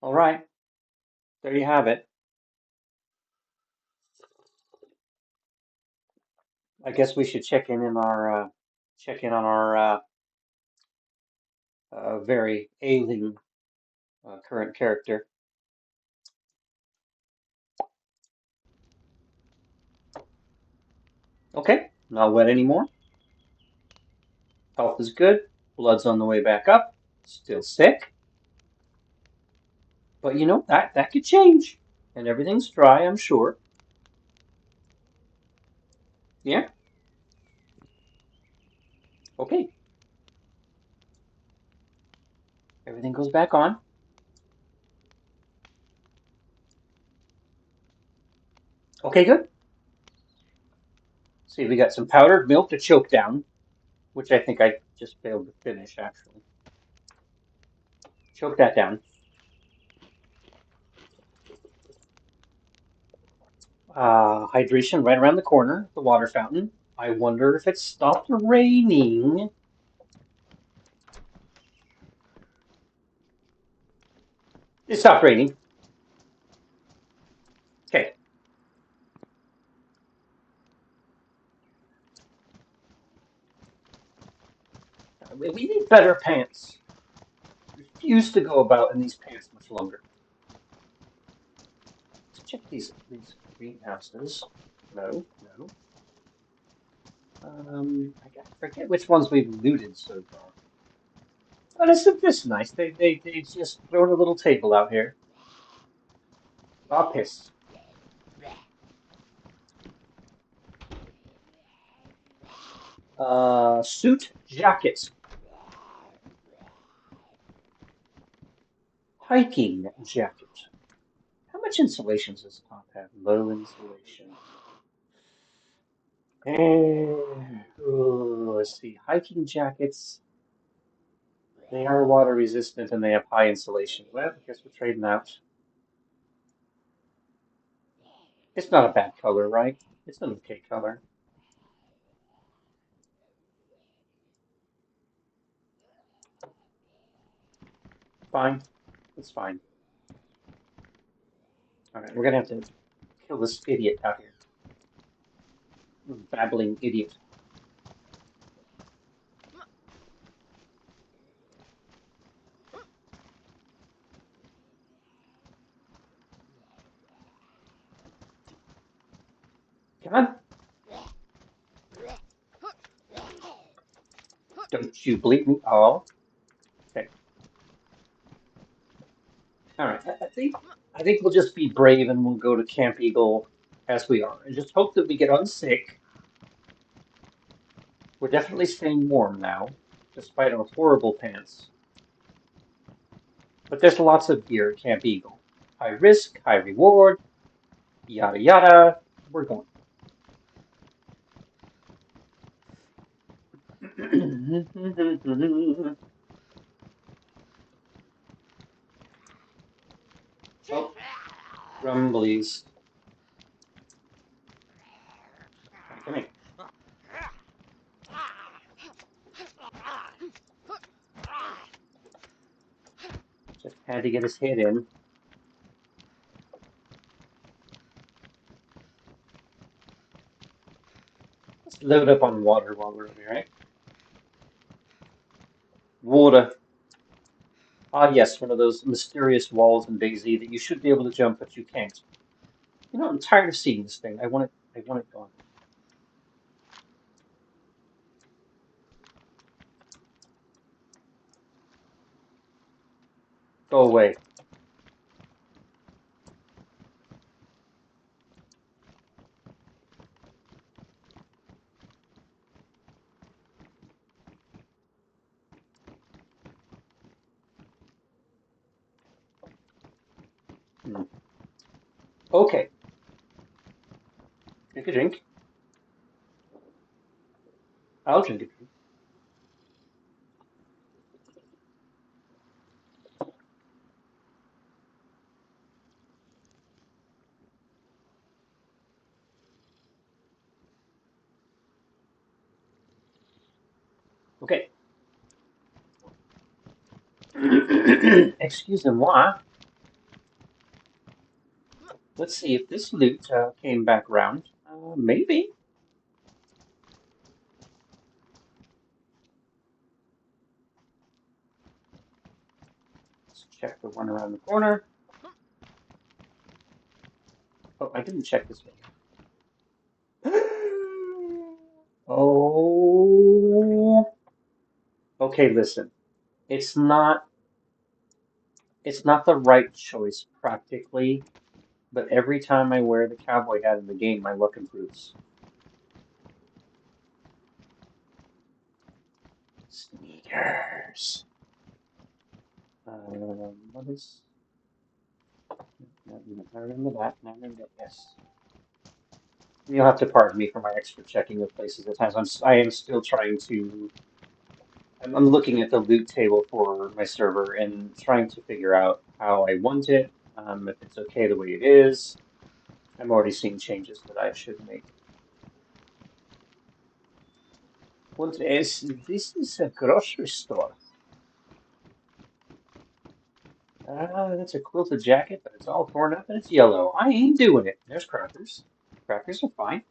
All right, there you have it. I guess we should check in on our very ailing current character. Okay, not wet anymore. Health is good. Blood's on the way back up. Still sick, but you know that could change. And everything's dry, I'm sure. Yeah. Okay. Everything goes back on. Okay, good. See, we got some powdered milk to choke down, which I think I just failed to finish actually. Choke that down. Hydration right around the corner, the water fountain. I wonder if it stopped raining. It stopped raining. Okay. We need better pants. Refuse to go about in these pants much longer. Let's check these greenhouses. No, no. I forget which ones we've looted so far. But this nice. They just thrown a little table out here. Ah, piss. Suit jacket. Hiking jacket. How much insulation does the top have? Low insulation. Let's see. Hiking jackets. They are water resistant and they have high insulation. Well, I guess we're trading out. It's not a bad color, right? It's an okay color. Fine. It's fine. All right, we're gonna have to kill this idiot out here. Babbling idiot. Come on. Don't you bleep me. Oh, okay. All right. I think we'll just be brave and we'll go to Camp Eagle as we are, and just hope that we get unsick. We're definitely staying warm now, despite our horrible pants. But there's lots of gear at Camp Eagle. High risk, high reward, yada yada. We're going. Oh, rumblies. Come here. Just had to get his head in. Let's load up on water while we're over here, right? Water. Ah, yes, one of those mysterious walls in DayZ that you should be able to jump, but you can't. You know, I'm tired of seeing this thing. I want it. I want it gone. Go away. Okay, drink a drink. I'll drink a drink. Okay. Excusez-moi. Let's see if this loot came back round. Maybe. Let's check the one around the corner. Oh, I didn't check this one. Oh. Okay, listen. It's not it's not the right choice practically, but every time I wear the cowboy hat in the game, my luck improves. Sneakers. What is? No, I remember that. I remember that. Yes. You'll have to pardon me for my extra checking of places at times. I am still trying to. I'm looking at the loot table for my server and trying to figure out how I want it. If it's okay the way it is. I'm already seeing changes that I should make. What is this? Is a grocery store. That's a quilted jacket, but it's all torn up and it's yellow. I ain't doing it. There's crackers. Crackers are fine.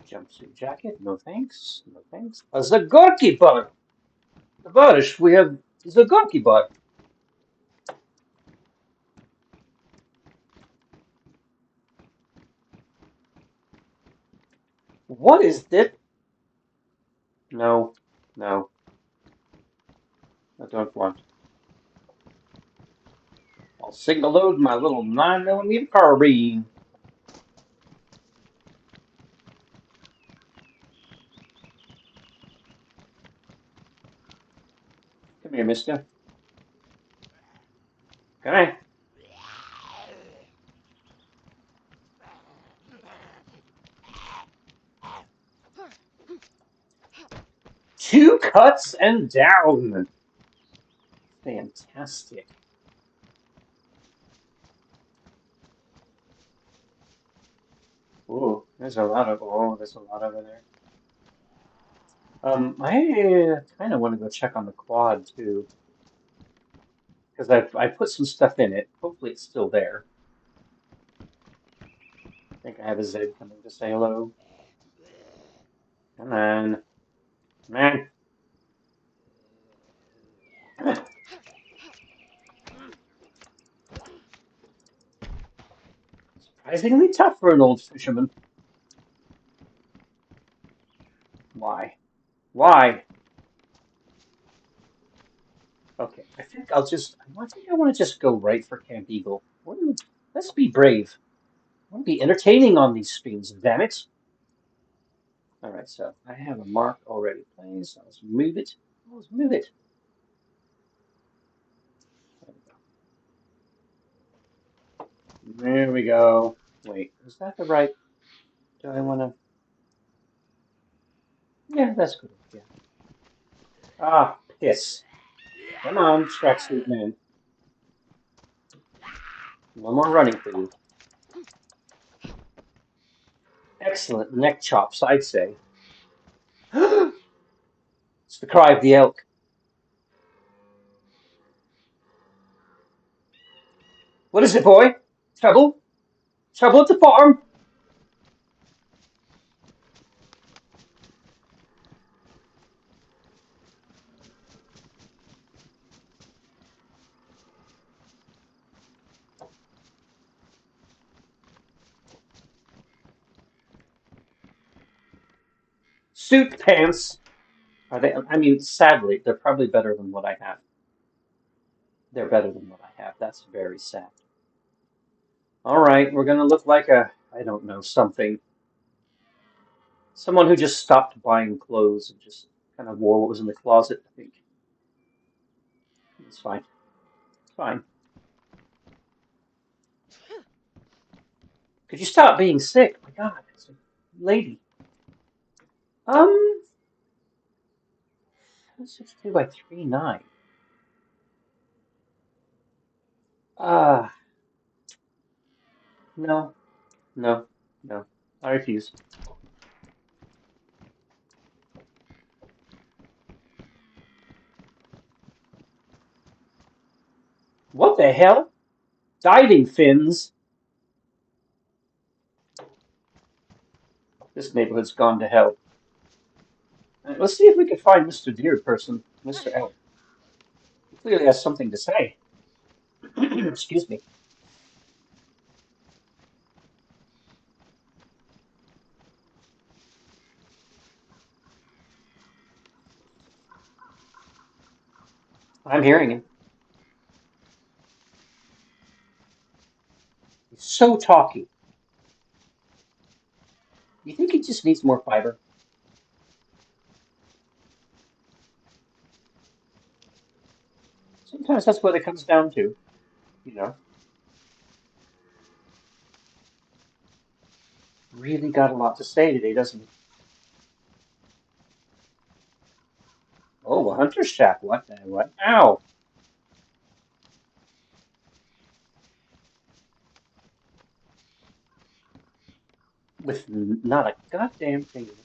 Jumpsuit jacket, no thanks. No thanks. A Zagorki bar. Tavarish, we have Zagorki bar. What is this? No, no, I don't want. I'll signal load my little 9mm carbine. Come here, mister. Come here. Two cuts and down. Fantastic. Ooh, there's a lot over there. I kind of want to go check on the quad too, because I put some stuff in it. Hopefully it's still there. I think I have a Zed coming to say hello. Come on, come on. Surprisingly tough for an old fisherman. Why? Why? Okay, I think I want to just go right for Camp Eagle. Let's be brave. I want to be entertaining on these streams, damn it. All right, so I have a mark already placed. Let's move it. Let's move it. There we go. Wait, is that the right? Do I want to? Yeah, that's good. Yeah. Ah, piss. Come on, tracksuit man. No more running for you. Excellent neck chops, I'd say. It's the cry of the elk. What is it, boy? Trouble? Trouble at the farm? Suit pants. Are they? I mean, sadly, they're probably better than what I have. They're better than what I have. That's very sad. All right, we're gonna look like I don't know, something. Someone who just stopped buying clothes and just kind of wore what was in the closet, I think. It's fine. It's fine. Could you stop being sick? My God, it's a lady. 62 by 3.9. Ah, no, no, no. I refuse. What the hell? Diving fins? This neighborhood's gone to hell. Let's see if we can find Mr. Deer person. Mr. L. He clearly has something to say. Excuse me. I'm hearing him. He's so talky. You think he just needs more fiber? Sometimes that's what it comes down to, you know. Really got a lot to say today, doesn't he? Oh, a hunter's shack. What the what? Ow! With not a goddamn thing in it.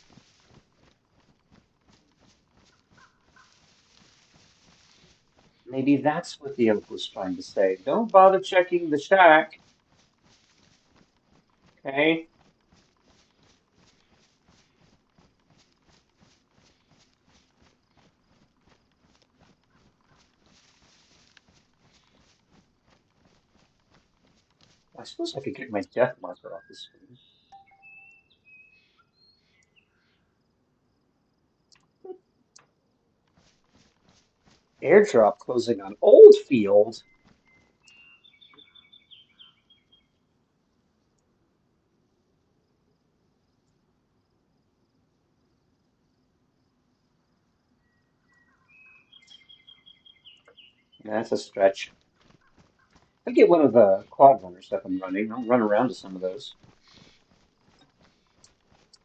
Maybe that's what the elf was trying to say. Don't bother checking the shack, okay? I suppose I could get my death marker off the screen. Airdrop closing on Oldfield. That's a stretch. I get one of the quad runners up and running. I'll run around to some of those.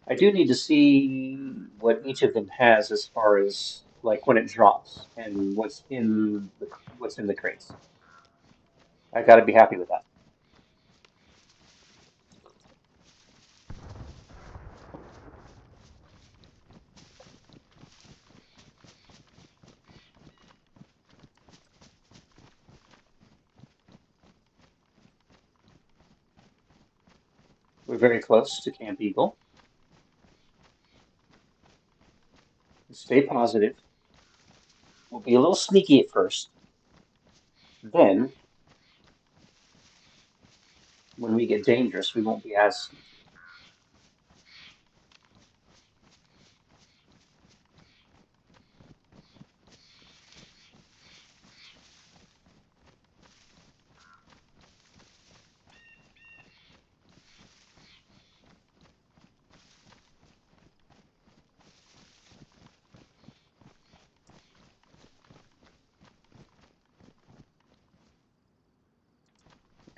I do need to see what each of them has as far as like when it drops and what's in the crates. I got to be happy with that. We're very close to Camp Eagle. Stay positive. We'll be a little sneaky at first. Then, when we get dangerous, we won't be as sneaky.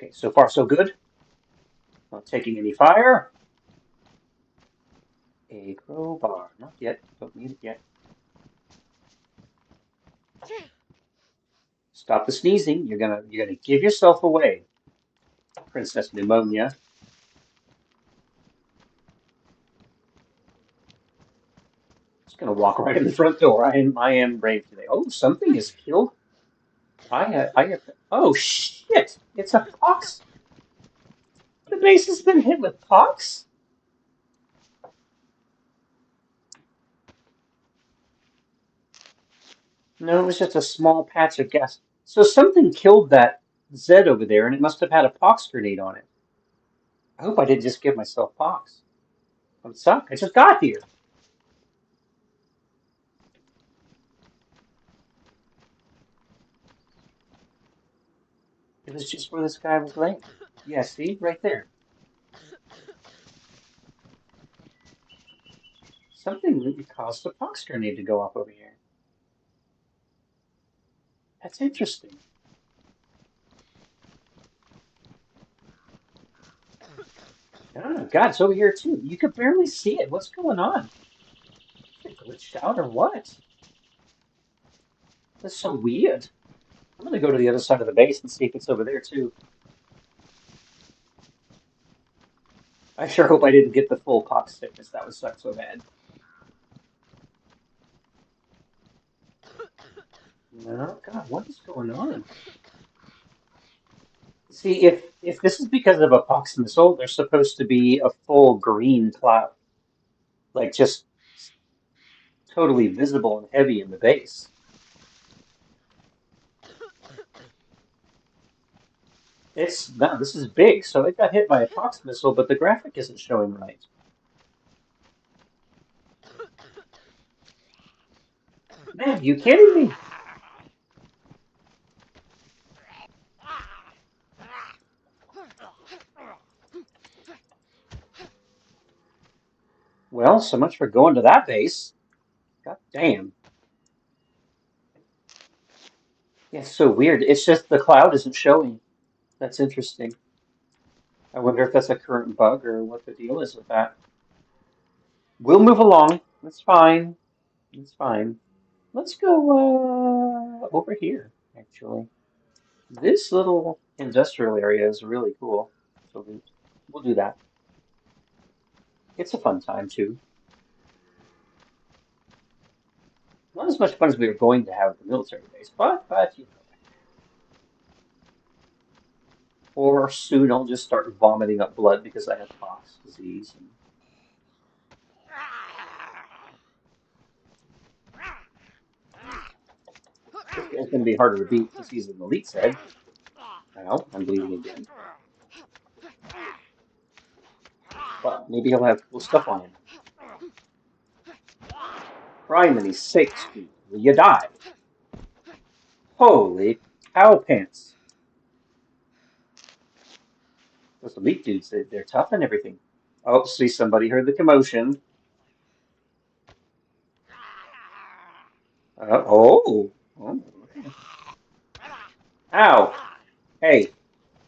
Okay, so far so good. Not taking any fire. A crowbar. Not yet. Don't need it yet. Stop the sneezing. You're gonna give yourself away. Princess Pneumonia. Just gonna walk right in the front door. I am brave today. Oh, something is killed. I have. Oh shit! It's a pox. The base has been hit with pox. No, it was just a small patch of gas. So something killed that Zed over there, and it must have had a pox grenade on it. I hope I didn't just give myself pox. I would suck. I just got here. It was just where this guy was laying. Yeah, see? Right there. Something really caused a pox grenade to go off over here. That's interesting. Oh, God, it's over here too. You could barely see it. What's going on? Is it glitched out or what? That's so weird. I'm gonna go to the other side of the base and see if it's over there too. I sure hope I didn't get the full pox sickness. That would suck so bad. No, God, what is going on? See, if this is because of a pox missile, there's supposed to be a full green cloud, like just totally visible and heavy in the base. It's no, this is big, so it got hit by a pox missile, but the graphic isn't showing right. Man, you kidding me? Well, so much for going to that base. God damn. Yeah, it's so weird. It's just the cloud isn't showing. That's interesting. I wonder if that's a current bug or what the deal is with that. We'll move along. That's fine. That's fine. Let's go over here, actually. This little industrial area is really cool. So we'll do that. It's a fun time too. Not as much fun as we were going to have at the military base, but you know. Or soon I'll just start vomiting up blood because I have pox disease. And this guy's going to be harder to beat because he's an elite Zed. Ow, I'm bleeding again. But maybe he'll have cool stuff on him. Criminy sakes, dude. Will you die? Holy cow pants. Those elite dudes, they're tough and everything. Oh, see, somebody heard the commotion. Oh. Okay. Ow. Hey,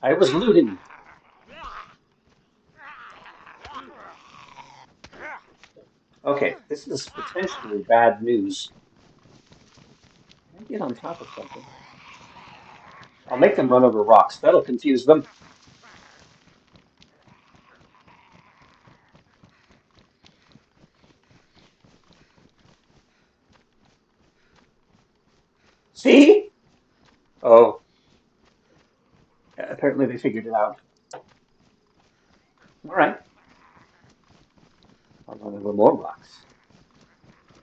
I was looting. Okay, this is potentially bad news. Can I get on top of something? I'll make them run over rocks. That'll confuse them. See? Oh, apparently they figured it out. All right. I'll run over more rocks.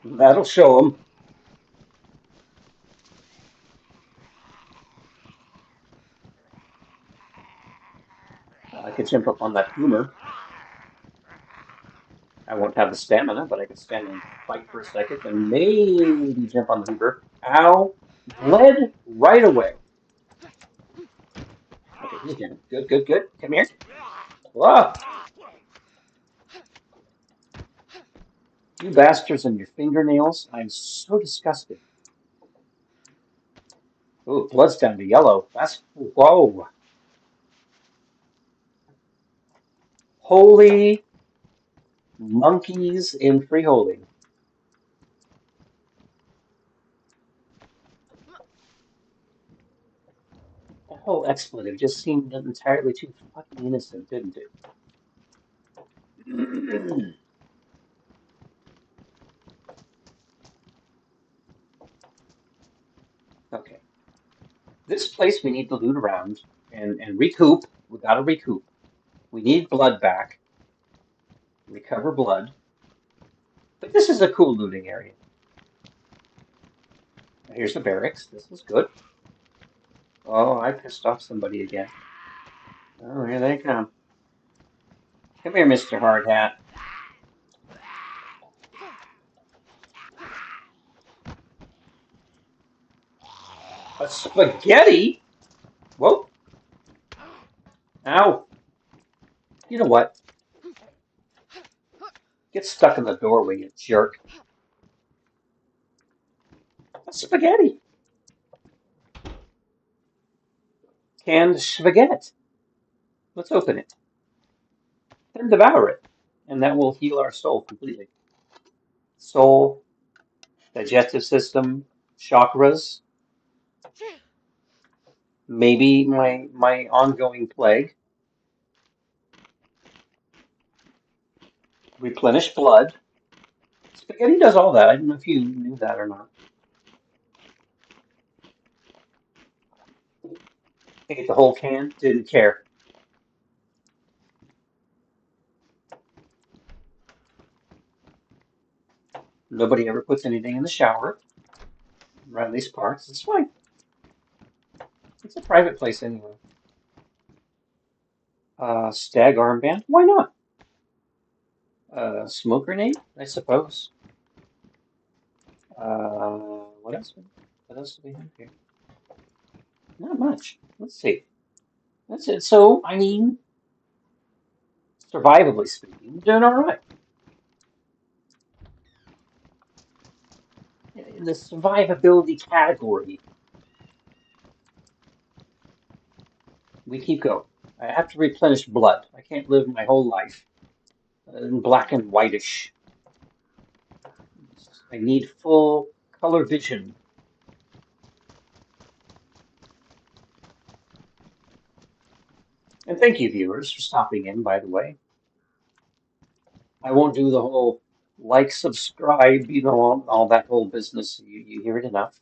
That'll show them. I could jump up on that boomer. I won't have the stamina, but I could stand and fight for a second and maybe jump on the Hoover. Ow. Bled right away. Okay, he's down. Good. Come here. Whoa. You bastards and your fingernails. I'm so disgusted. Ooh, blood's down to yellow. That's. Whoa. Holy monkeys in freeholding. That whole expletive just seemed entirely too fucking innocent, didn't it? Okay. This place we need to loot around and recoup. We gotta recoup. We need blood back. Recover blood. But this is a cool looting area. Here's the barracks. This is good. Oh, I pissed off somebody again. Oh, here they come. Come here, Mr. Hardhat. A spaghetti? Whoa. Ow. You know what? Get stuck in the doorway, you jerk. A spaghetti. Canned spaghetti. Let's open it. Then devour it. And that will heal our soul completely. Soul, digestive system, chakras, maybe my ongoing plague, replenish blood. Spaghetti does all that. I don't know if you knew that or not. Ate the whole can, didn't care. Nobody ever puts anything in the shower around these parts. It's fine. It's a private place anyway. Stag armband? Why not? Smoke grenade? I suppose. What else? What else do we have here? Not much. Let's see. That's it. So, I mean, survivably speaking, doing all right. In the survivability category, we keep going. I have to replenish blood. I can't live my whole life in black and whitish. I need full color vision. And thank you, viewers, for stopping in, by the way. I won't do the whole like, subscribe, all that whole business. You hear it enough.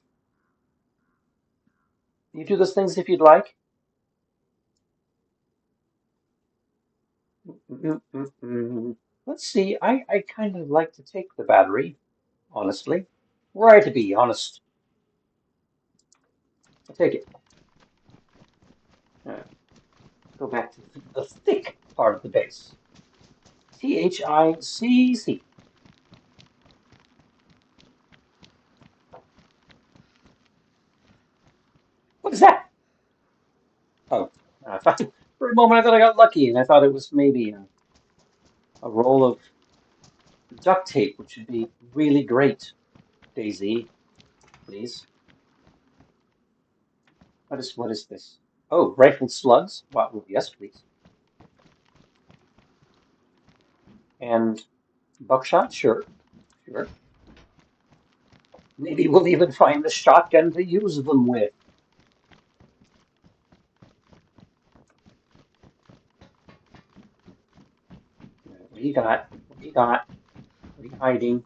You do those things if you'd like. Let's see. I kind of like to take the battery, honestly. Were I to be honest, I'll take it. Uh, Go back to the thick part of the base. THICC. What is that? Oh, I thought, for a moment I thought I got lucky, and I thought it was maybe a roll of duct tape, which would be really great. Daisy, please. What is this? Oh, rifled slugs. Wow, yes, please. And buckshot, sure, sure. Maybe we'll even find the shotgun to use them with. What do you got? What do you got? What are you hiding?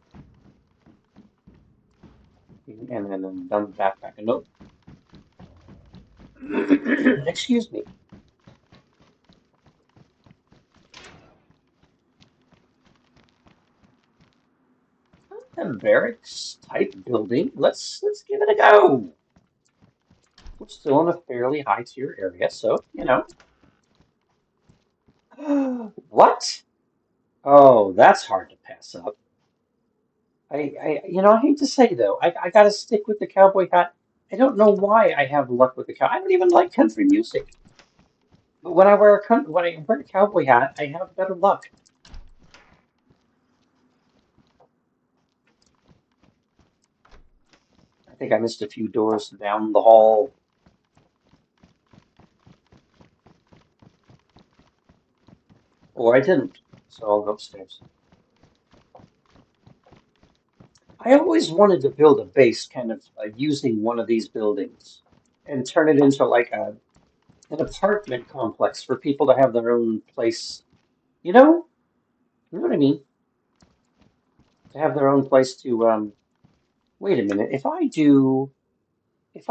And then done the backpack. Nope. Excuse me. A barracks type building. Let's give it a go. We're still in a fairly high tier area, so you know. What? Oh, that's hard to pass up. I hate to say though, I gotta stick with the cowboy hat. I don't know why I have luck with the cow. I don't even like country music, but when I wear a cowboy hat, I have better luck. I think I missed a few doors down the hall, or I didn't. So I'll go upstairs. I always wanted to build a base, kind of using one of these buildings, and turn it into like an apartment complex for people to have their own place. You know, you know what I mean? To have their own place to wait a minute. If I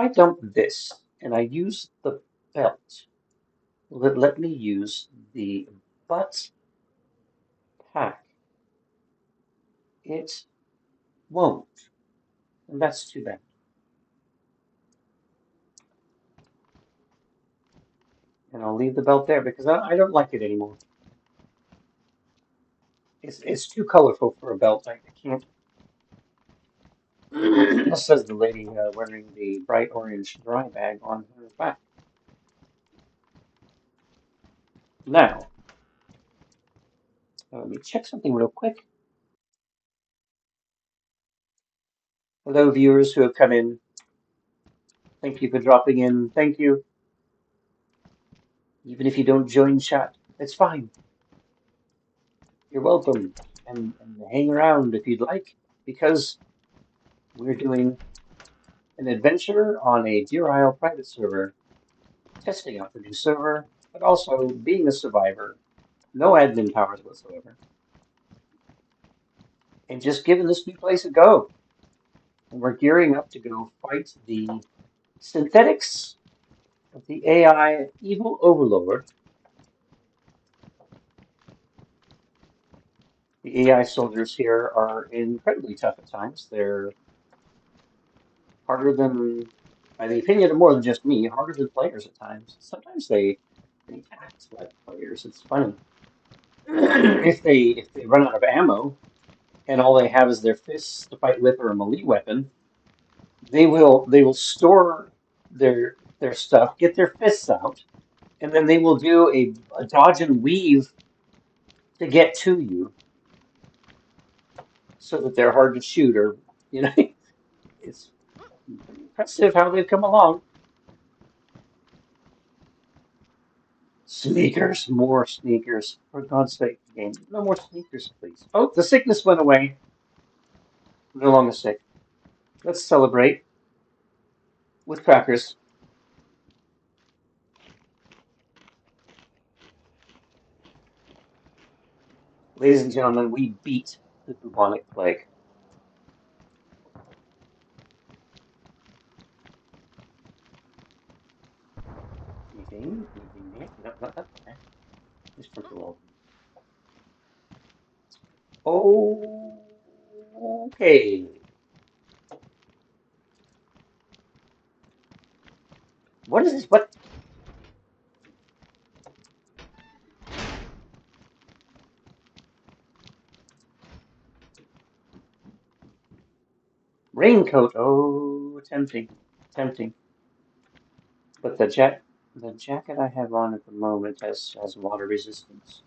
dump this and I use the belt, let me use the butt pack. It won't, and that's too bad. And I'll leave the belt there because I don't like it anymore. It's too colorful for a belt. I can't. Says the lady wearing the bright orange dry bag on her back. Now, let me check something real quick. Hello, viewers who have come in. Thank you for dropping in. Thank you. Even if you don't join chat, it's fine. You're welcome. And hang around if you'd like, because we're doing an adventure on a Deer Isle private server, testing out the new server, but also being a survivor. No admin powers whatsoever. And just giving this new place a go. And we're gearing up to go fight the synthetics of the AI evil overlord. The AI soldiers here are incredibly tough at times. They're harder than, by the opinion of more than just me, harder than players at times. Sometimes they act like players. It's funny. If they run out of ammo and all they have is their fists to fight with or a melee weapon, they will store their stuff, get their fists out, and then they will do a dodge and weave to get to you so that they're hard to shoot or you know it's pretty impressive how they've come along. Sneakers, more sneakers. For God's sake, game. No more sneakers, please. Oh, the sickness went away. No longer sick. Let's celebrate with crackers. Ladies and gentlemen, we beat the bubonic plague. Anything? Anything here? No, not that. Okay. Just put the wall. Okay. What is this? What? Raincoat. Oh, tempting. Tempting. But the jacket I have on at the moment has water resistance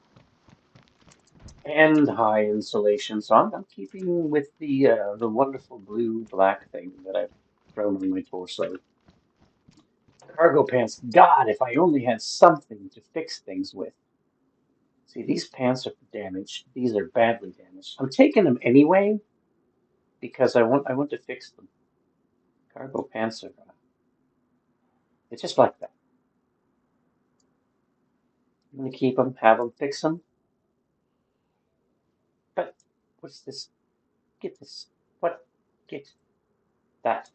and high insulation, so I'm keeping with the wonderful blue black thing that I've thrown on my torso. Cargo pants. God, if I only had something to fix things with. See, these pants are damaged. These are badly damaged. I'm taking them anyway because I want to fix them. Cargo pants are they're just like that. I'm gonna keep them, have them, fix them. But what's this? Get this. What? Get that.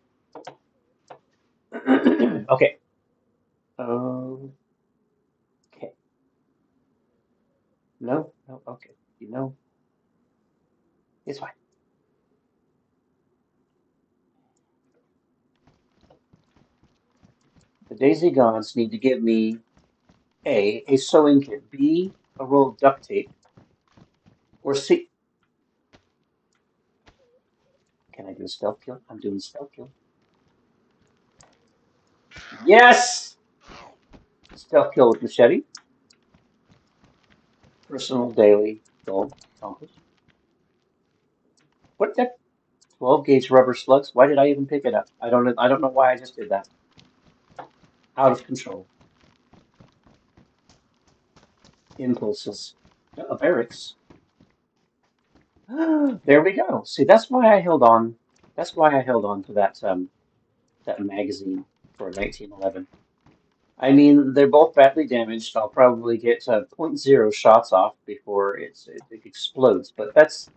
Okay. Okay. No, no, okay. You know, it's fine. The Daisy Gods need to give me A sewing kit, B, a roll of duct tape, or C. Can I do a stealth kill? I'm doing stealth kill. Yes! Stealth kill with machete. Personal daily goal accomplished. What the 12 gauge rubber slugs? Why did I even pick it up? I don't know why I just did that. Out of control. Impulses. Barracks. There we go. See, that's why I held on. That's why I held on to that magazine for 1911. I mean, they're both badly damaged. I'll probably get zero point 0.0 shots off before it explodes. But that's,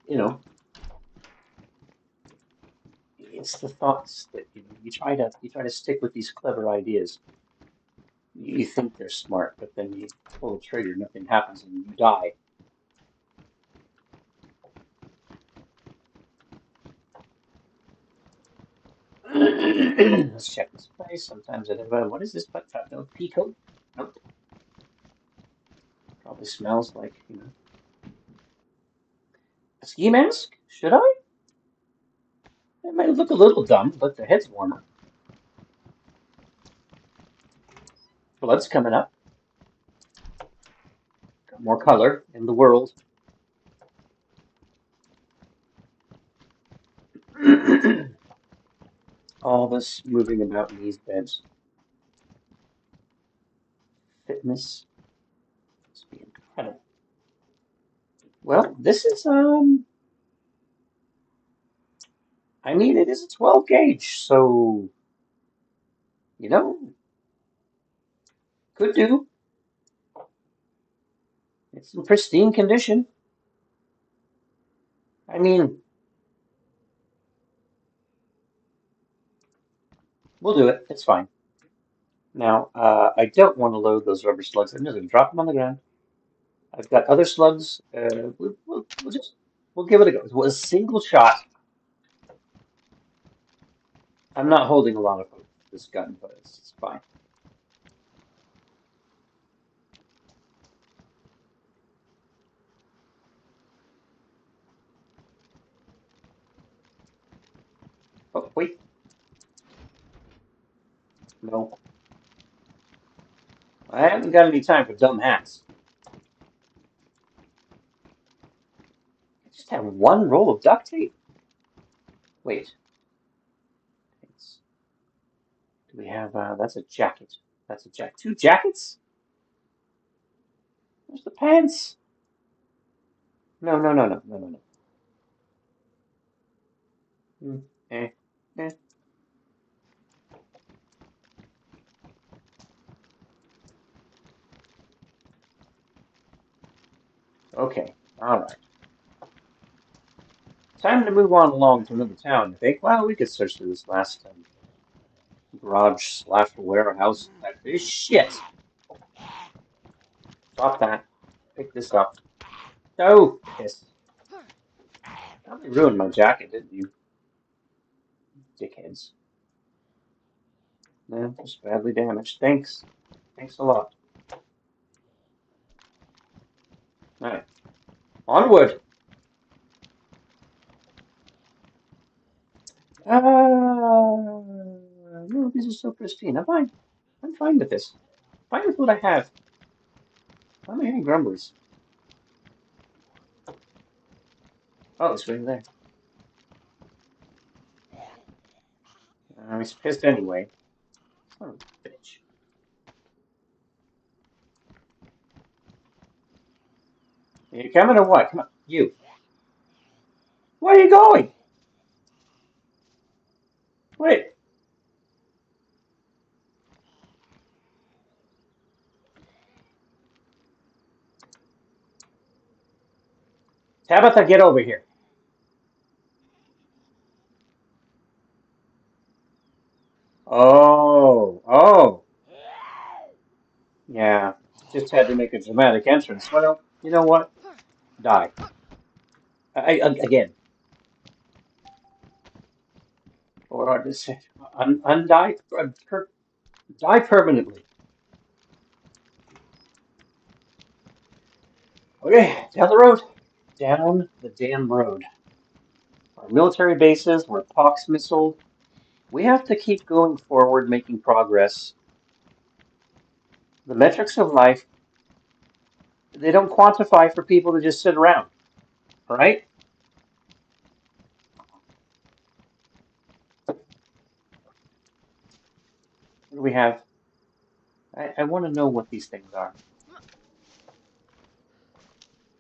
you know, it's the thoughts that you try to stick with these clever ideas. You think they're smart, but then you pull the trigger, nothing happens, and you die. Let's check this place. Sometimes I think, what is this? But no peacoat. Nope. Probably smells like, a ski mask. Should I? It might look a little dumb, but the head's warmer. Blood's coming up. Got more color in the world. All this moving about knees bent. goodness. Must be incredible. Well, this is I mean it is a 12 gauge, so you know, could do. It's in pristine condition. I mean, we'll do it. It's fine. Now, I don't want to load those rubber slugs. I'm just gonna drop them on the ground. I've got other slugs. We'll give it a go. It was a single shot. I'm not holding a lot of hope for this gun, but it's fine. Oh, wait. No. I haven't got any time for dumb hacks. I just have one roll of duct tape. Wait. Do we have, that's a jacket. That's a jacket. Two jackets? Where's the pants? No, no, no, no, no, no, no. Eh, eh. Okay, all right. Time to move on along to another town, I think. Well, we could search through this last garage slash warehouse. This shit. Drop that. Pick this up. Oh, piss. Probably ruined my jacket, didn't you, dickheads? No, just badly damaged. Thanks. Thanks a lot. All right. Onward. No, these are so pristine. I'm fine. I'm fine with this. Fine with what I have. Why am I hearing grumblers? Oh, it's right there. He's pissed anyway. Son of a bitch. Are you coming or what? Come on, you. Where are you going? Wait. Tabitha, get over here. Oh, oh. Yeah, just had to make a dramatic entrance. Well, you know what? Die. Again. Or just undie? Die permanently. Okay, down the road. Down the damn road. Our military bases were Pox missiled. We have to keep going forward, making progress. The metrics of life, they don't quantify for people to just sit around, right? What do we have? I want to know what these things are.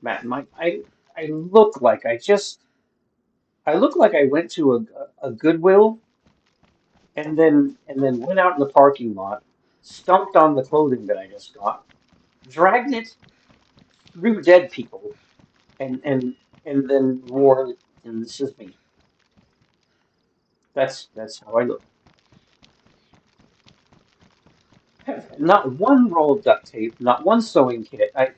Matt, I look like I look like I went to a Goodwill and then went out in the parking lot, stomped on the clothing that I just got, dragged it through dead people, and and and then wore it. And this is me. That's how I look. Not one roll of duct tape, not one sewing kit. I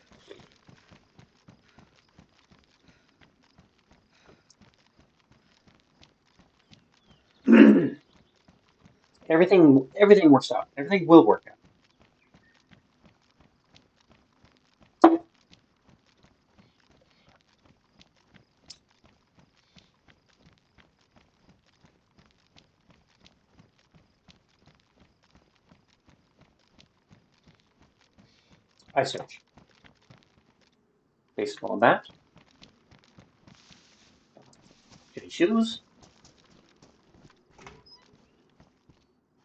everything works out. Everything will work out. I search. Baseball bat, shitty shoes,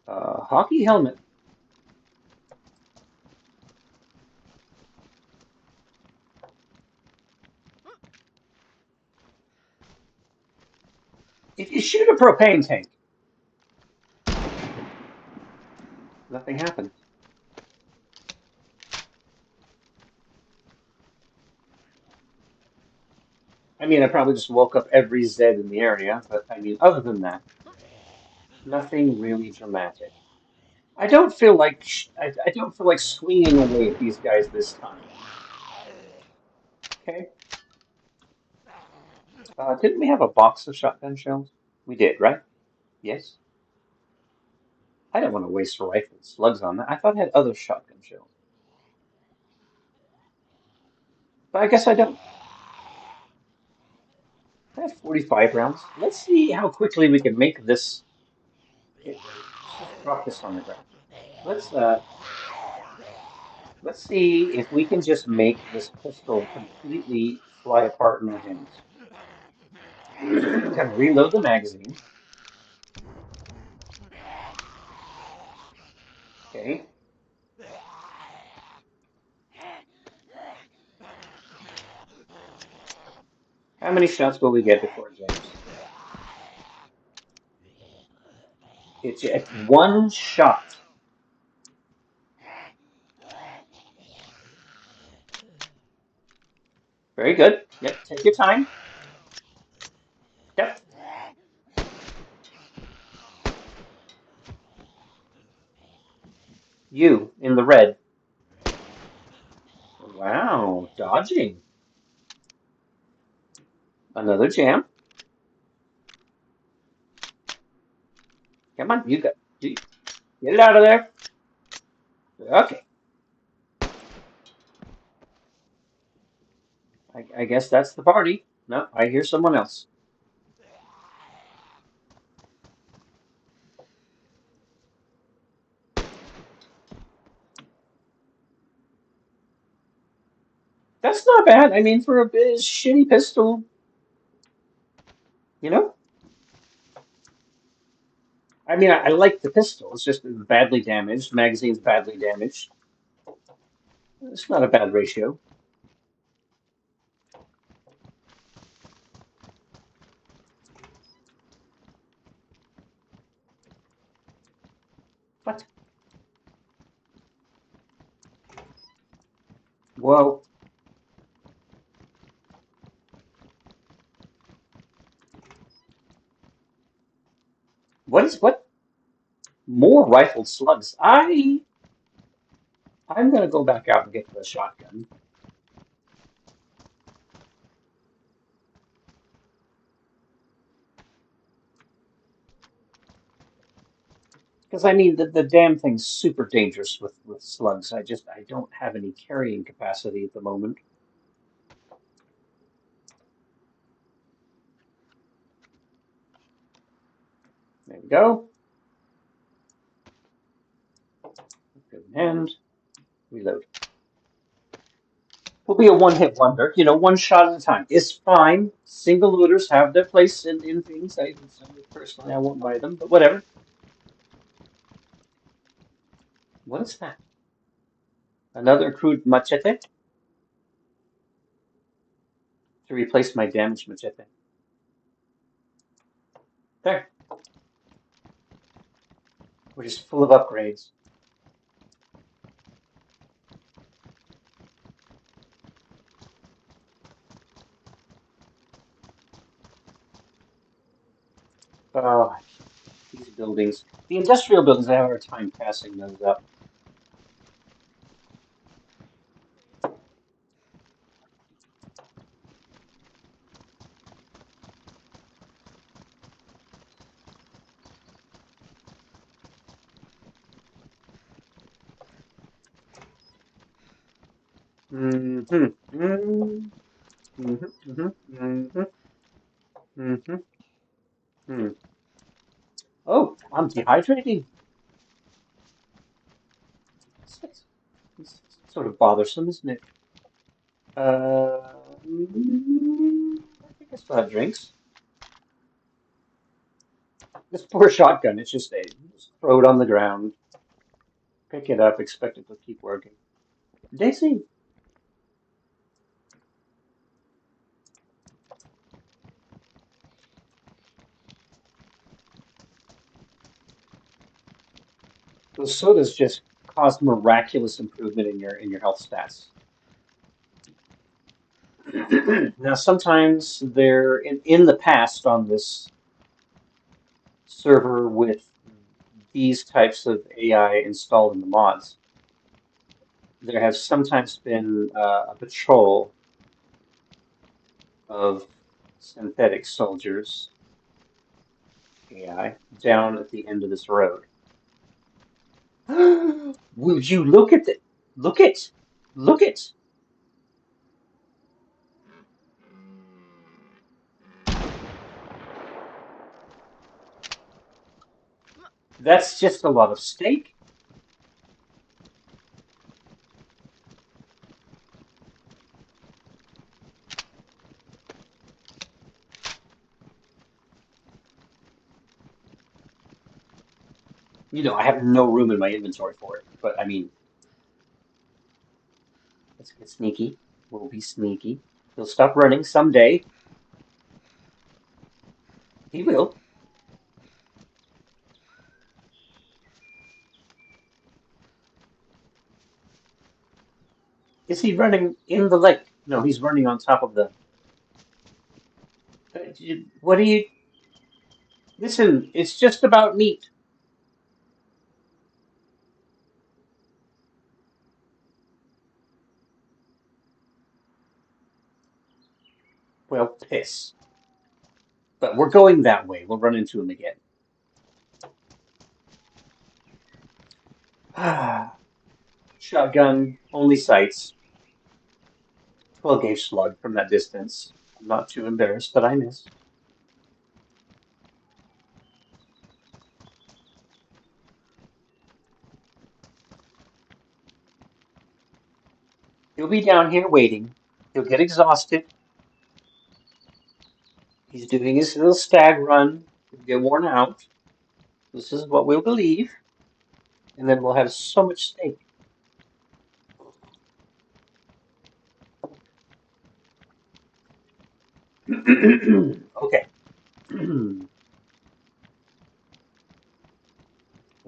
hockey helmet, If you shoot a propane tank, nothing happens. I mean, I probably just woke up every Zed in the area, but I mean, other than that, nothing really dramatic. I don't feel like I don't feel like swinging away at these guys this time. Okay. Didn't we have a box of shotgun shells? We did, right? Yes. I don't want to waste rifle slugs on that. I thought I had other shotgun shells, but I guess I don't. I have 45 rounds. Let's see how quickly we can make this. Let's just drop this on the ground. Let's uh, let's see if we can just make this pistol completely fly apart in our hands. Can reload the magazine. Okay. How many shots will we get before it jams? It's one shot. Very good. Yep. Take your time. Yep. You in the red. Wow. Dodging. Another jam. Come on. Get it out of there. Okay. I guess that's the party. No, I hear someone else. That's not bad. I mean, for a shitty pistol, you know? I mean, I like the pistol. It's just badly damaged. Magazine's badly damaged. It's not a bad ratio. What? Whoa. What? More rifled slugs. I'm gonna go back out and get the shotgun. Because I mean the damn thing's super dangerous with slugs. I don't have any carrying capacity at the moment. There we go. Good hand. Reload. Will be a one-hit wonder. You know, one shot at a time. It's fine. Single looters have their place in things. Personally, I won't buy them, but whatever. What is that? Another crude machete to replace my damaged machete. There. We're just full of upgrades. Oh, these buildings. The industrial buildings, I have a hard time passing those up. Mm-hmm. Mm-hmm. Mm-hmm. Mm-hmm. Mm-hmm. Mm. Oh, I'm dehydrating. It's sort of bothersome, isn't it? I think I still have drinks. This poor shotgun, it's just a just throw it on the ground, pick it up, expect it to keep working. Daisy, Those sodas just cause miraculous improvement in your health stats. Now, sometimes they're in the past on this server with these types of AI installed in the mods. There has sometimes been a patrol of synthetic soldiers, AI, down at the end of this road. Would you look at it? Look it! Look it! That's just a lot of steak. You know, I have no room in my inventory for it. But I mean, let's get sneaky. We'll be sneaky. He'll stop running someday. He will. Is he running in the lake? No, he's running on top of the. What do you? Listen, it's just about meat. Well, piss. But we're going that way. We'll run into him again. Shotgun, only sights. 12 gauge slug from that distance. I'm not too embarrassed that I missed. He'll be down here waiting. He'll get exhausted. He's doing his little stag run. He'll get worn out. This is what we'll believe. And then we'll have so much steak. Okay. The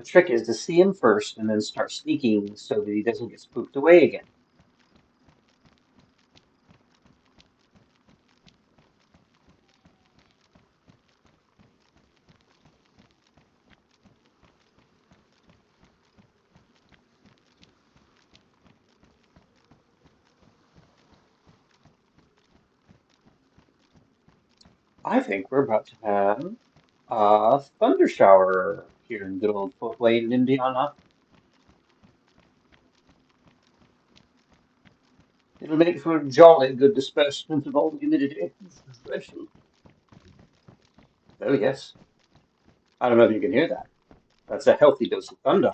trick is to see him first and then start sneaking so that he doesn't get spooked away again. I think we're about to have a thunder shower here in good old Fort Wayne, Indiana. It'll make for a jolly good disbursement of all the humidity. It's dreadful. Oh, yes. I don't know if you can hear that. That's a healthy dose of thunder.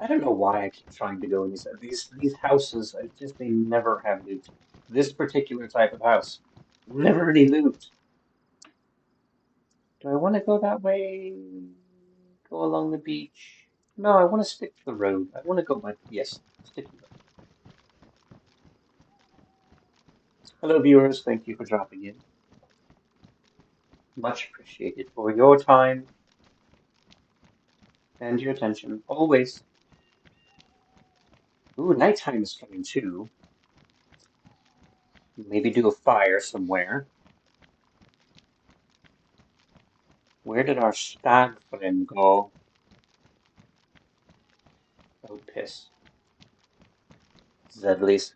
I don't know why I keep trying to go in these houses. I just they never have loot. This particular type of house, never any loot. Do I want to go that way? Go along the beach? No, I want to stick to the road. I want to go by yes, stick to the road. Hello, viewers. Thank you for dropping in. Much appreciated for your time and your attention always. Ooh, nighttime is coming too. Maybe do a fire somewhere. Where did our stag friend go? Oh, piss. Zedley's.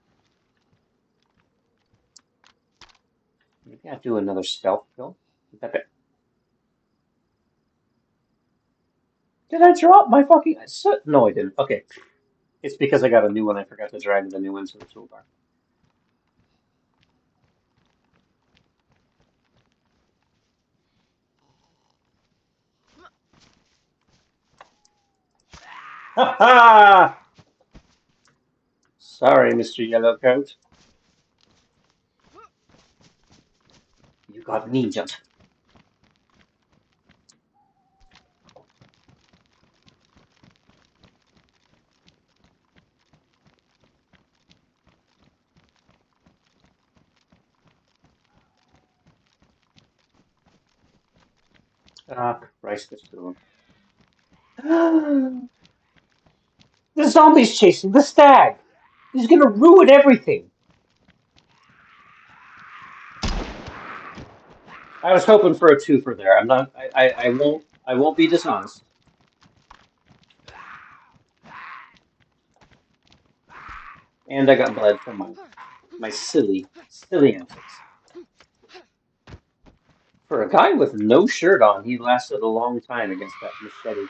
Maybe I'll do another stealth kill. Did I drop my fucking... No, I didn't. Okay. It's because I got a new one. I forgot to drag the new one to the toolbar. Ha ha! Sorry, Mr. Yellowcoat. You got ninja. Ah, Christ, this to him. The zombie's chasing the stag. He's gonna ruin everything. I was hoping for a twofer there. I'm not. I won't. I won't be dishonest. And I got blood from my silly antics. For a guy with no shirt on, he lasted a long time against that machete.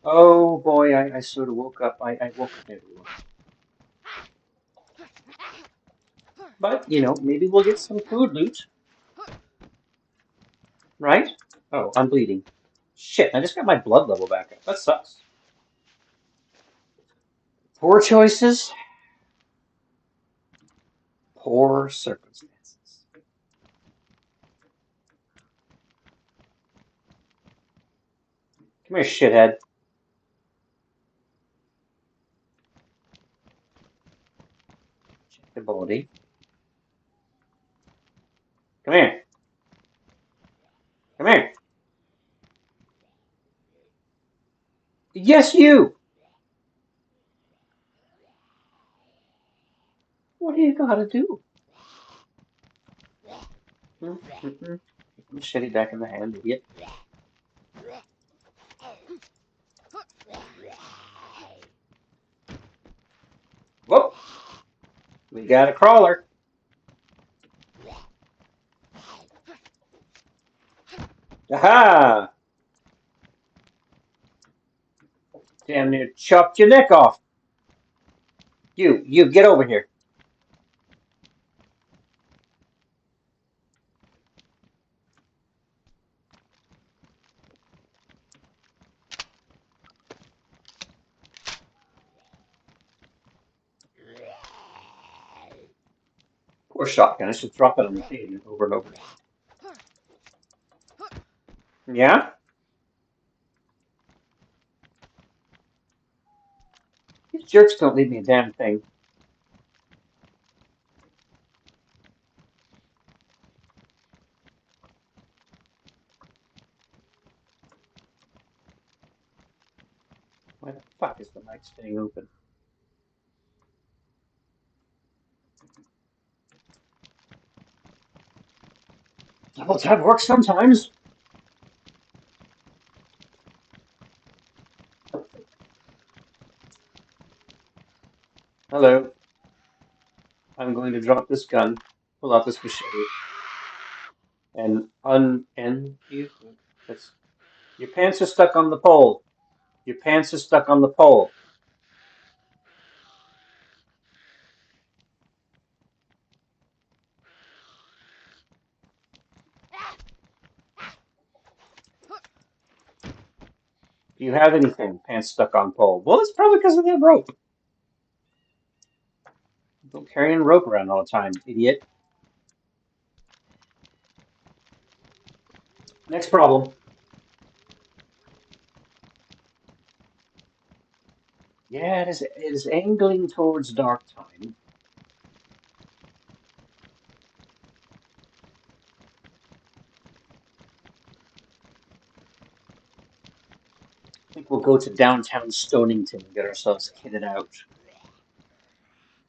Oh boy, I sort of woke up. I woke up everyone. But, maybe we'll get some food loot, right? Oh, I'm bleeding. Shit, I just got my blood level back up. That sucks. Poor choices, poor circumstances. Come here, shithead. Check the body. Come here. Come here. Yes, you! What do you gotta do? Mm-hmm. Machete back in the hand, idiot. Whoop! We got a crawler. Aha! Damn near chopped your neck off. You, get over here. Poor shotgun. I should drop it on the pavement over and over. Yeah? These jerks don't leave me a damn thing. Why the fuck is the mic staying open? Double tap works sometimes. Hello. I'm going to drop this gun, pull out this machete, and unend you. That's your pants are stuck on the pole. Your pants are stuck on the pole. Do you have anything? Pants stuck on pole. Well, it's probably because of that rope. Don't carry a rope around all the time, idiot. Next problem. Yeah, it is angling towards dark time. I think we'll go to downtown Stonington and get ourselves kitted out.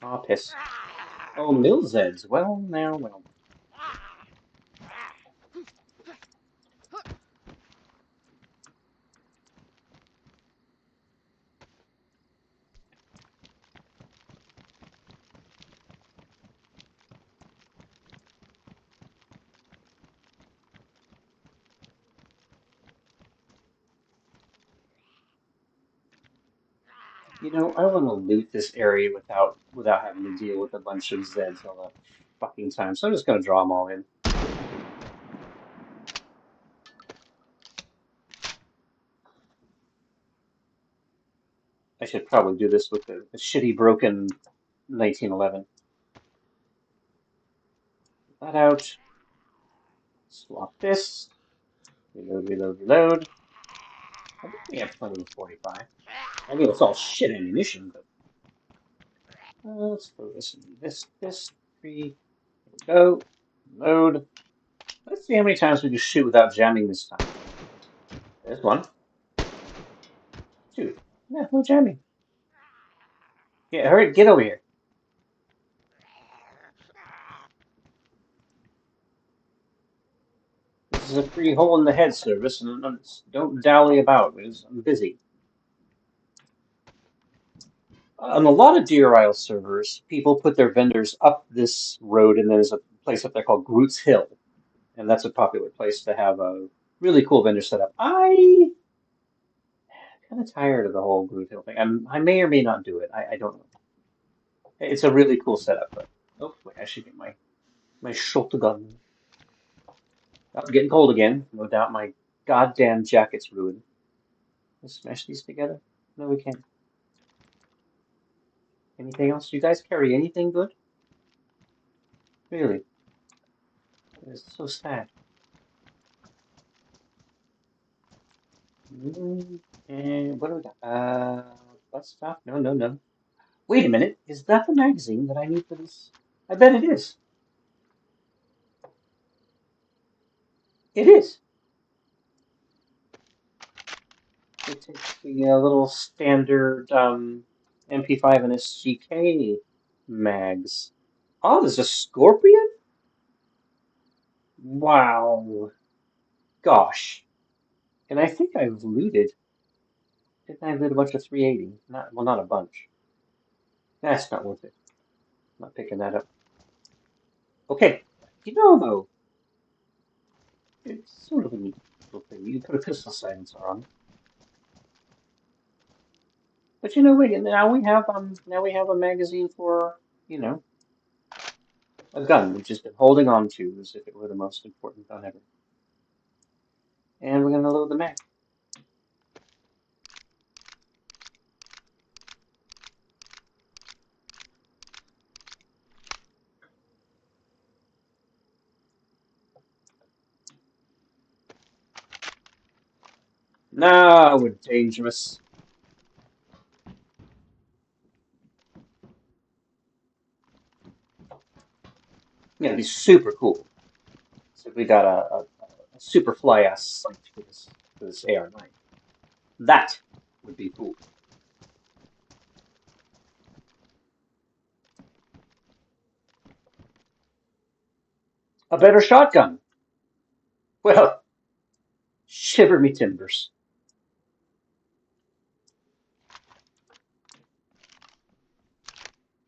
Oh, piss. Oh, Millseds. Well, now, well. I want to loot this area without having to deal with a bunch of Zeds all the fucking time. So I'm just gonna draw them all in. I should probably do this with the shitty broken 1911. That out. Swap this. Reload, reload, reload. I think we have plenty of 45. I mean, it's all shit ammunition, but let's throw this in this three. There we go. Load. Let's see how many times we can shoot without jamming this time. There's one. Two. Yeah, no jamming. Yeah, hurry, get over here. This is a free hole in the head service, and don't dally about. I'm busy. On a lot of Deer Isle servers, people put their vendors up this road, and there's a place up there called Groot's Hill, and that's a popular place to have a really cool vendor set up. I kind of tired of the whole Groot Hill thing. I may or may not do it. I don't know. It's a really cool setup, but oh, wait, I should get my shotgun. Oh, it's getting cold again. No doubt my goddamn jacket's ruined. Let's smash these together. No, we can't. Anything else? You guys carry anything good? Really? It's so sad. And what do we got? Bus stop? No, no, no. Wait a minute. Is that the magazine that I need for this? I bet it is. It is. It takes the little standard MP5 and SGK mags. Oh, there's a Scorpion? Wow. Gosh. And I think I've looted. Didn't I loot a bunch of 380? Not, well, not a bunch. That's not worth it. I'm not picking that up. Okay. You know, though, it's sort of a neat little thing. You can put a pistol silencer on it. But you know, wait, now we have a magazine for, you know, a gun we've just been holding on to as if it were the most important gun ever. And we're gonna load the mag. Now we're dangerous. Yeah, it'd be super cool. So if we got a super fly ass sight for this AR-9. That would be cool. A better shotgun. Well, shiver me timbers.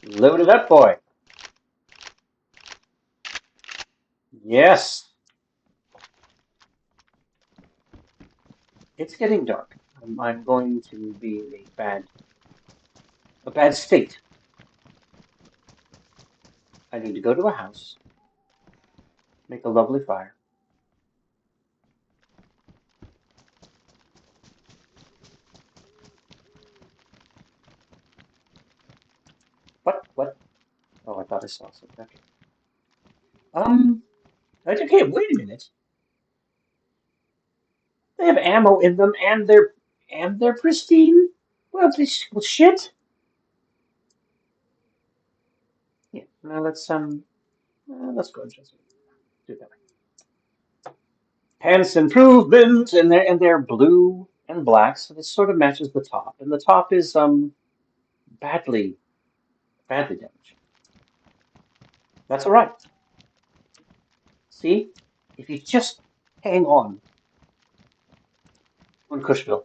Load it up, boy. Yes. It's getting dark. I'm going to be in a bad state. I need to go to a house, make a lovely fire. What? What? Oh, I thought I saw something. Okay. Okay, wait a minute. They have ammo in them and they're pristine. Well, shit. Yeah. Now let's go and just do that. Pants improvement, and they're blue and black, so this sort of matches the top. And the top is badly badly damaged. That's all right. See, if you just hang on Cushville.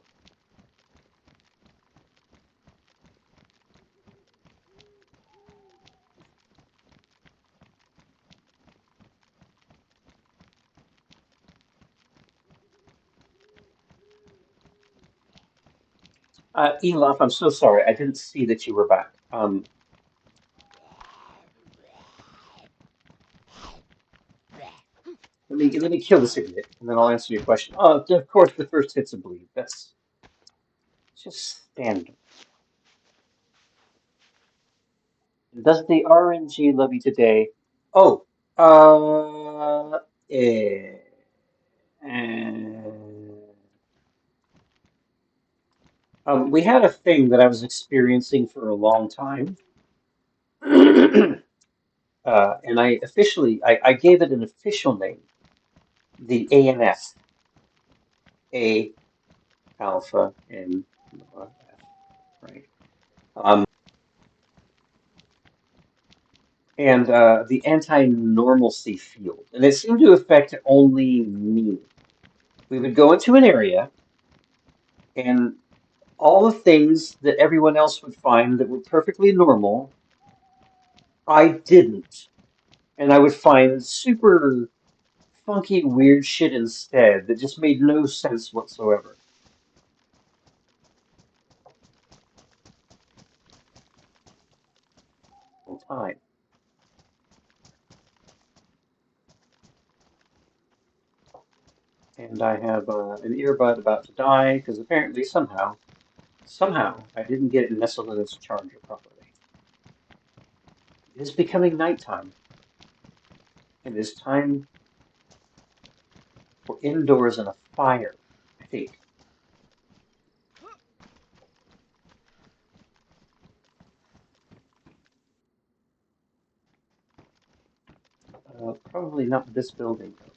Elaf, I'm so sorry. I didn't see that you were back. Let me kill this idiot, and then I'll answer your question. Oh, of course, the first hit's a bleed. That's just standard. Does the RNG love you today? Oh, eh, eh. We had a thing that I was experiencing for a long time, and I gave it an official name, the ANF, alpha, and F, right? Um, and the anti-normalcy field, and it seemed to affect only me. We would go into an area, and all the things that everyone else would find that were perfectly normal, I didn't. And I would find super funky, weird shit instead that just made no sense whatsoever. All time. And I have an earbud about to die because apparently somehow I didn't get it nestled in its charger properly. It is becoming nighttime. It is time for indoors and a fire, I think. Probably not this building, though.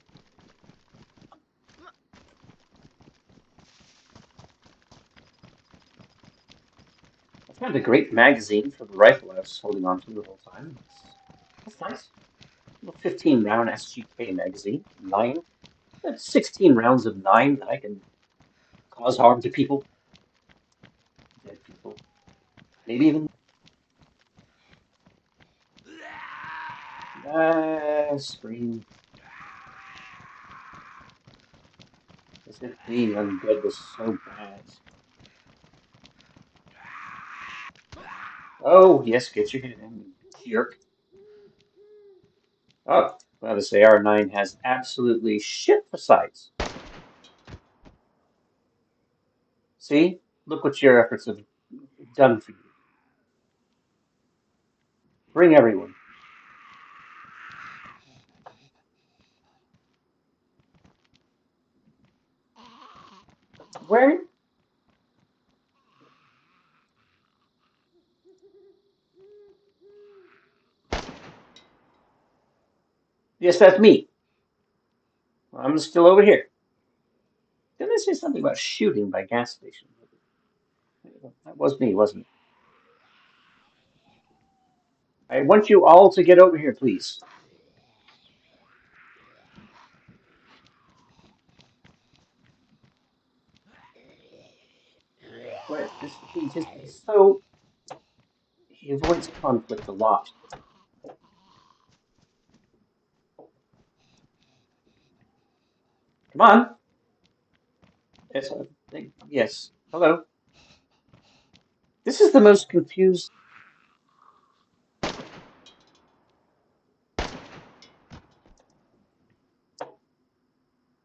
I found a great magazine for the rifle I was holding on to the whole time. That's nice. A little 15 round SGK magazine. That's 16 rounds of 9 that I can cause harm to people, dead people. Maybe even. Scream. As if being undead was so bad. Oh, yes, get your head in, jerk. Oh, well, this AR-9 has absolutely shit for sights. See? Look what your efforts have done for you. Bring everyone. Where? Yes, that's me. I'm still over here. Didn't I say something about shooting by gas station? That was me, wasn't it? I want you all to get over here, please. But this, he's so, he avoids conflict a lot. Come on. Yes, yes. Hello. This is the most confused.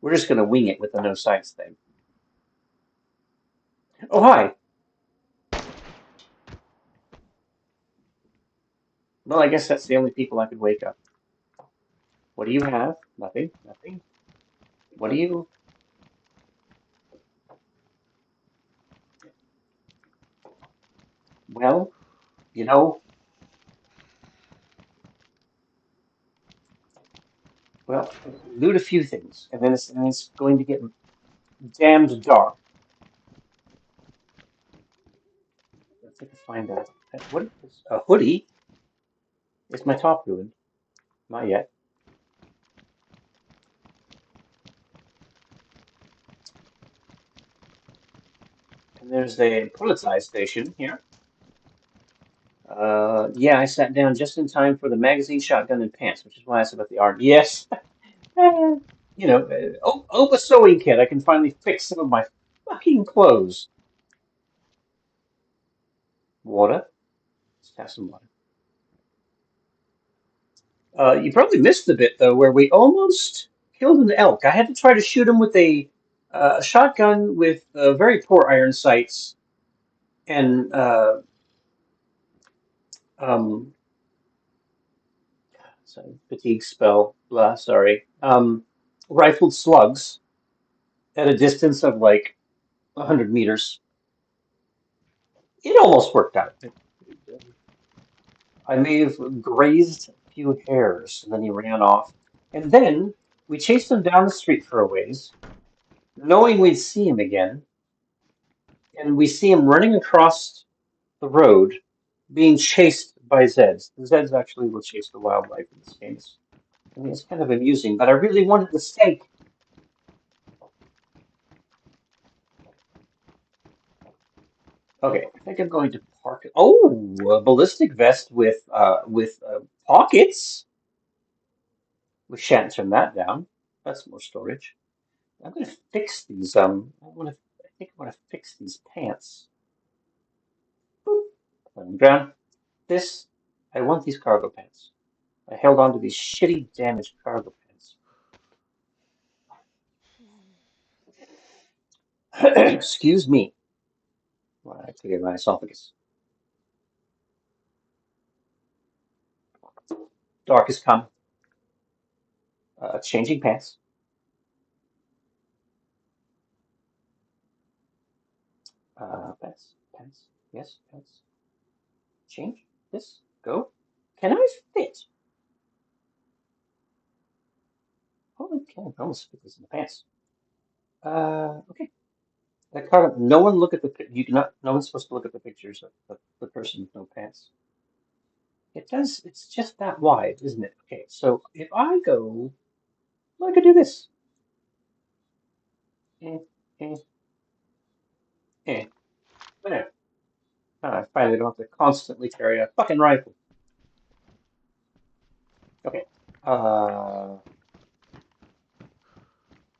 We're just going to wing it with the no sights thing. Oh, hi. Well, I guess that's the only people I could wake up. What do you have? Nothing. Nothing. What do you? Well, you know, well, loot a few things, and it's going to get damned dark. Let's see if I can find a what is this? A hoodie. Is my top ruined? Not yet. And there's a Polizei station here. Yeah, I sat down just in time for the magazine, shotgun, and pants, which is why I asked about the art. Yes, you know, oh, a sewing kit. I can finally fix some of my fucking clothes. Water. Let's have some water. You probably missed the bit though where we almost killed an elk. I had to try to shoot him with a shotgun with very poor iron sights and um, sorry, fatigue spell. Blah, sorry. Rifled slugs at a distance of like 100 meters. It almost worked out. I may have grazed a few hairs, and then he ran off. And then we chased him down the street for a ways, knowing we'd see him again. and we see him running across the road, being chased by Zeds. The Zeds actually will chase the wildlife in this game. I mean, it's kind of amusing, but I really wanted the steak. Okay, I think I'm going to park it. Oh, a ballistic vest with pockets. We shan't turn that down. That's more storage. I'm going to fix these. I think I want to fix these pants. Boop. Put them down. This. I want these cargo pants. I held on to these shitty, damaged cargo pants. Excuse me. While I clear my esophagus. Dark has come. Changing pants. Pants. Pants. Yes, pants. Change. This. Go. Can I fit? Holy cow! I almost fit this in the pants. Okay. No one look at you do not. No one's supposed to look at the pictures of the person with no pants. It does. It's just that wide, isn't it? Okay. So if I go, I could do this. Eh, eh, eh. There. I finally don't have to constantly carry a fucking rifle. Okay. Uh,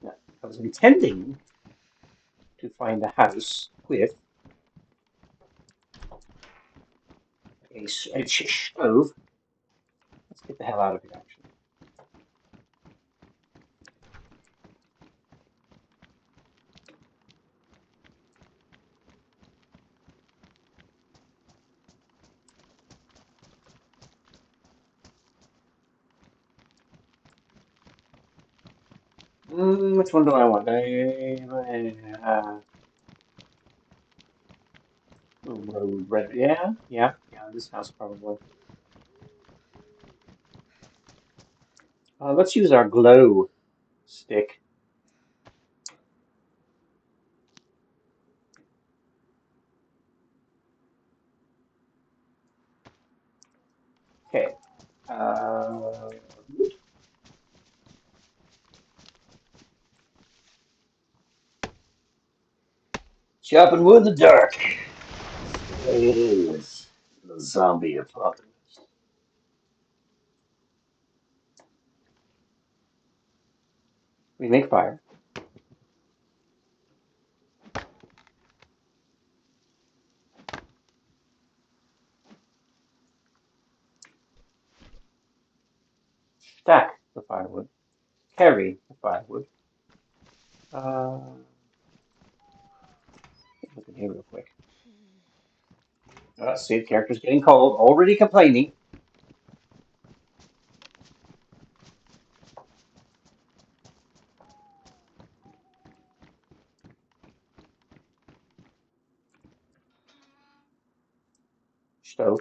no, I was intending to find a house with a stove. Let's get the hell out of here, actually. Which one do I want? Road red. Yeah, yeah, yeah. This house probably. Let's use our glow stick. Okay. Uh, Chopping wood in the dark. That's the way it is. The zombie apocalypse. We make fire. Stack the firewood. Carry the firewood. Look in here real quick. See, the character's getting cold. Already complaining. Stove.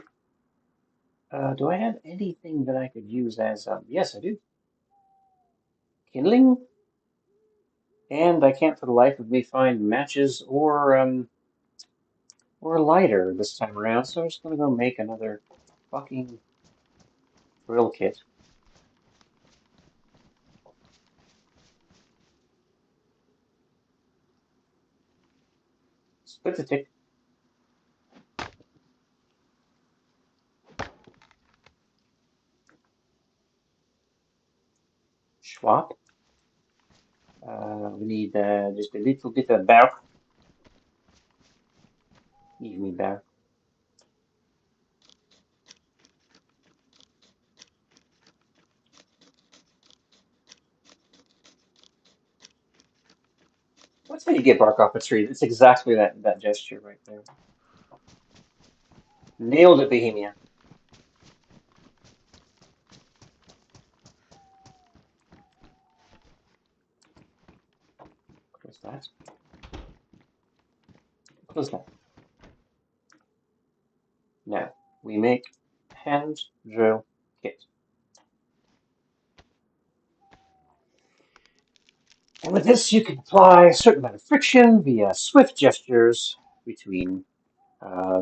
Do I have anything that I could use as, yes, I do. Kindling? And I can't for the life of me find matches or a lighter this time around, so I'm just gonna go make another fucking drill kit. Split the tick. Swap. We need just a little bit of bark. Give me bark. What's how you get bark off a tree? It's exactly that gesture right there. Nailed it, Bohemia. Close that. Close that. Now we make hand drill kit. And with this, you can apply a certain amount of friction via swift gestures between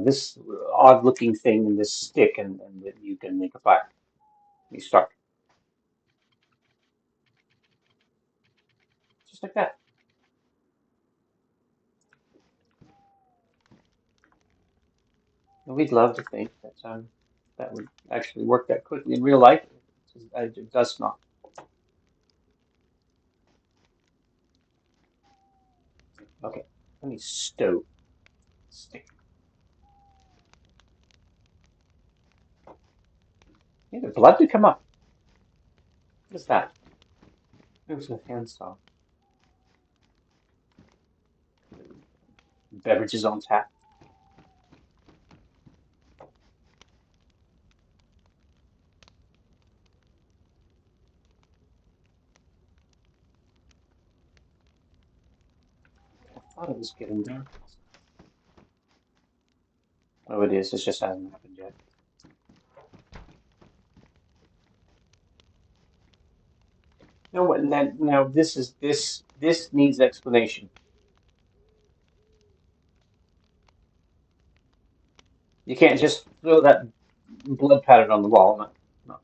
this odd-looking thing and this stick, and that you can make a fire. You start just like that. And we'd love to think that that would actually work that quickly in real life. It does not. Okay, let me stow stick. Yeah, the blood to come up. What is that? There's a handsaw. Beverages on tap. I thought it was getting dark. Oh, it is. It just hasn't happened yet. No, what? Now this needs explanation. You can't just throw that blood pattern on the wall. No, no.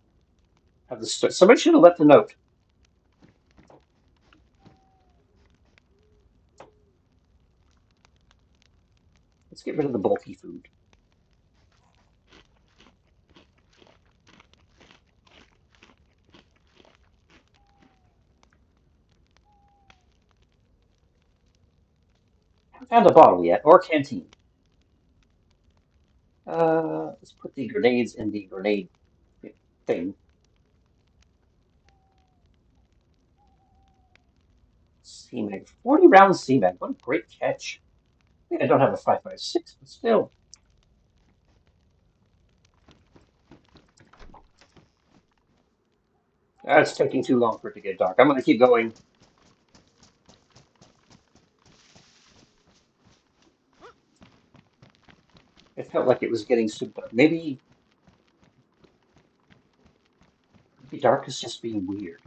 Have the somebody should have left a note. Let's get rid of the bulky food. Haven't found a bottle yet or a canteen. Let's put the grenades in the grenade thing. C-Mag. 40 rounds C-Mag. What a great catch. I don't have a 5.56, but still. It's taking too long for it to get dark. I'm going to keep going. It felt like it was getting super. Maybe dark is just being weird.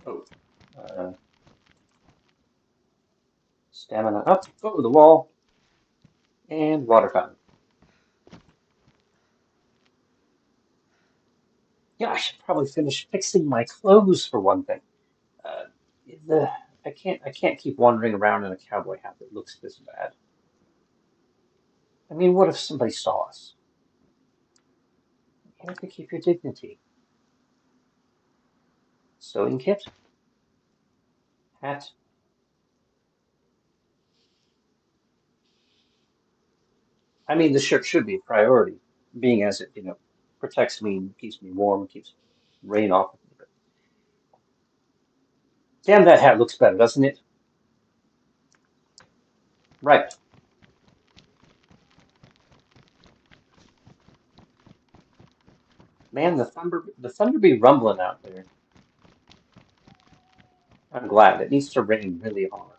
Oh. Uh, Stamina up. Oh, the wall. And water fountain. Yeah, I should probably finish fixing my clothes for one thing. Uh, the I can't keep wandering around in a cowboy hat that looks this bad. I mean, what if somebody saw us? You have to keep your dignity. Sewing kit, hat. I mean, the shirt should be a priority, being as it, protects me, keeps me warm, keeps rain off of me. But damn, that hat looks better, doesn't it? Right. Man, the thunder be rumbling out there. I'm glad. It needs to rain really hard.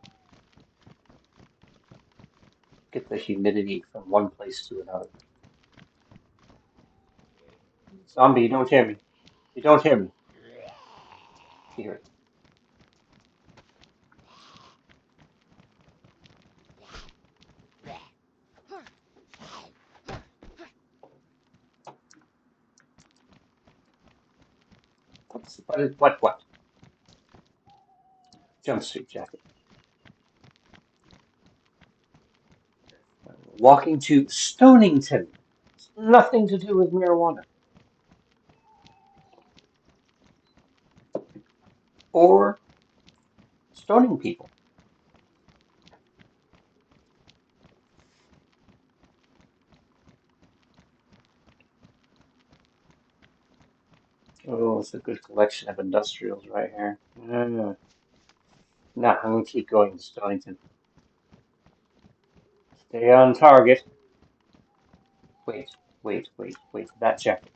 Get the humidity from one place to another. Zombie, you don't hear me. You don't hear me. Here. What? Jumpsuit jacket. Walking to Stonington. It's nothing to do with marijuana or stoning people. Oh, it's a good collection of industrials right here. Nah, I'm gonna keep going to Stonington. Stay on target. Wait. That jacket.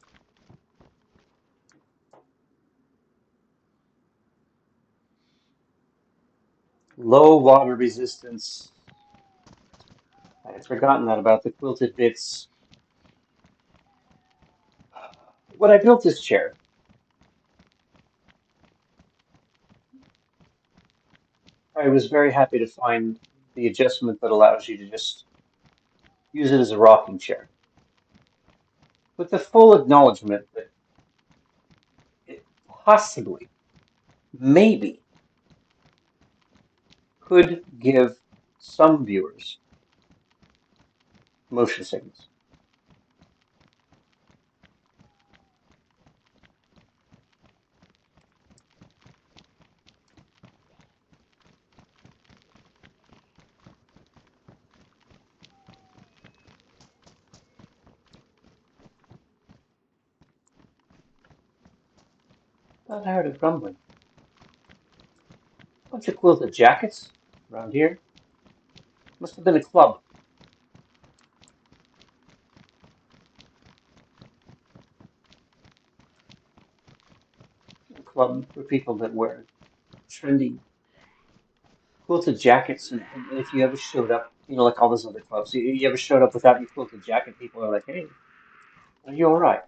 Low water resistance. I had forgotten that about the quilted bits. When I built this chair, I was very happy to find the adjustment that allows you to just use it as a rocking chair, with the full acknowledgement that it possibly, maybe, could give some viewers motion sickness. Thought I heard a grumbling. Bunch of quilted jackets around here. Must have been a club. A club for people that wear trendy quilted jackets. And if you ever showed up, like all those other clubs, you ever showed up without your quilted jacket, people are like, hey, are you all right?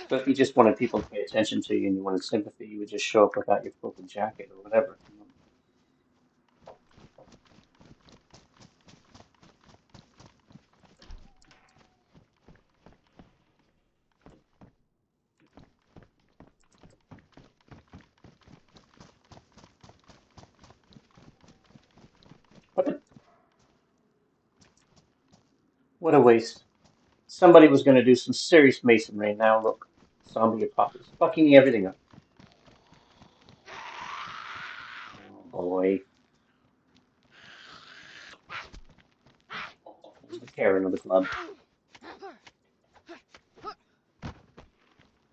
So if you just wanted people to pay attention to you and you wanted sympathy, you would just show up without your quilted jacket or whatever. What what a waste. Somebody was going to do some serious masonry. Now look, zombie apocalypse, fucking everything up. Oh boy, there's the Karen of the club.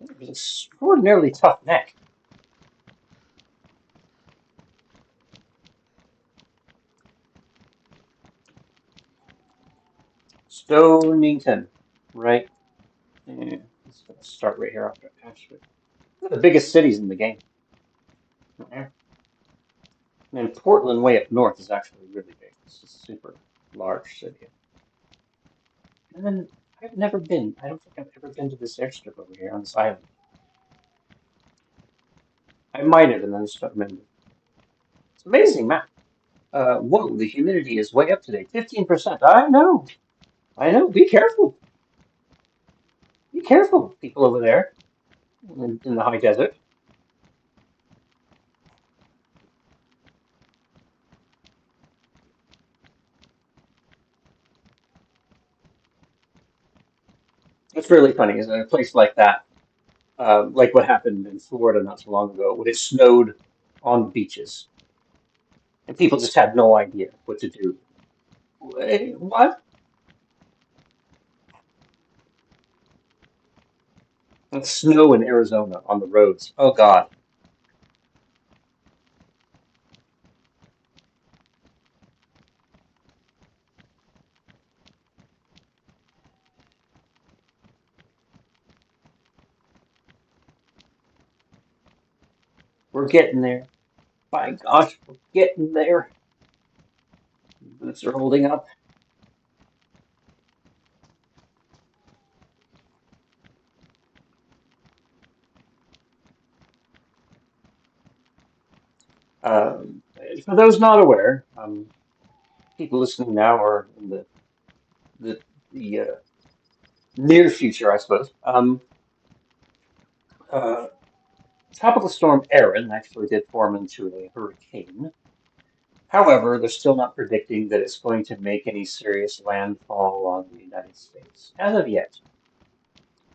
It was an extraordinarily tough neck. Stonington, right? Yeah, let's start right here after Ashford. One of the biggest cities in the game. Yeah. And Portland, way up north, is actually really big. It's a super large city. And then I've never been. I don't think I've ever been to this airstrip over here on this island. I might have, and then just don't remember. It's an amazing map. Whoa, the humidity is way up today. 15%. I know. I know. Be careful. Be careful, people over there in the high desert. It's really funny. Is a place like that, like what happened in Florida not so long ago, when it snowed on the beaches, and people just had no idea what to do. What? It's snow in Arizona on the roads. Oh God. We're getting there. By gosh, we're getting there. Boots are holding up. Um, for those not aware, people listening now are in the, the near future, I suppose. Uh, Tropical storm Erin actually did form into a hurricane. However, they're still not predicting that it's going to make any serious landfall on the United States as of yet.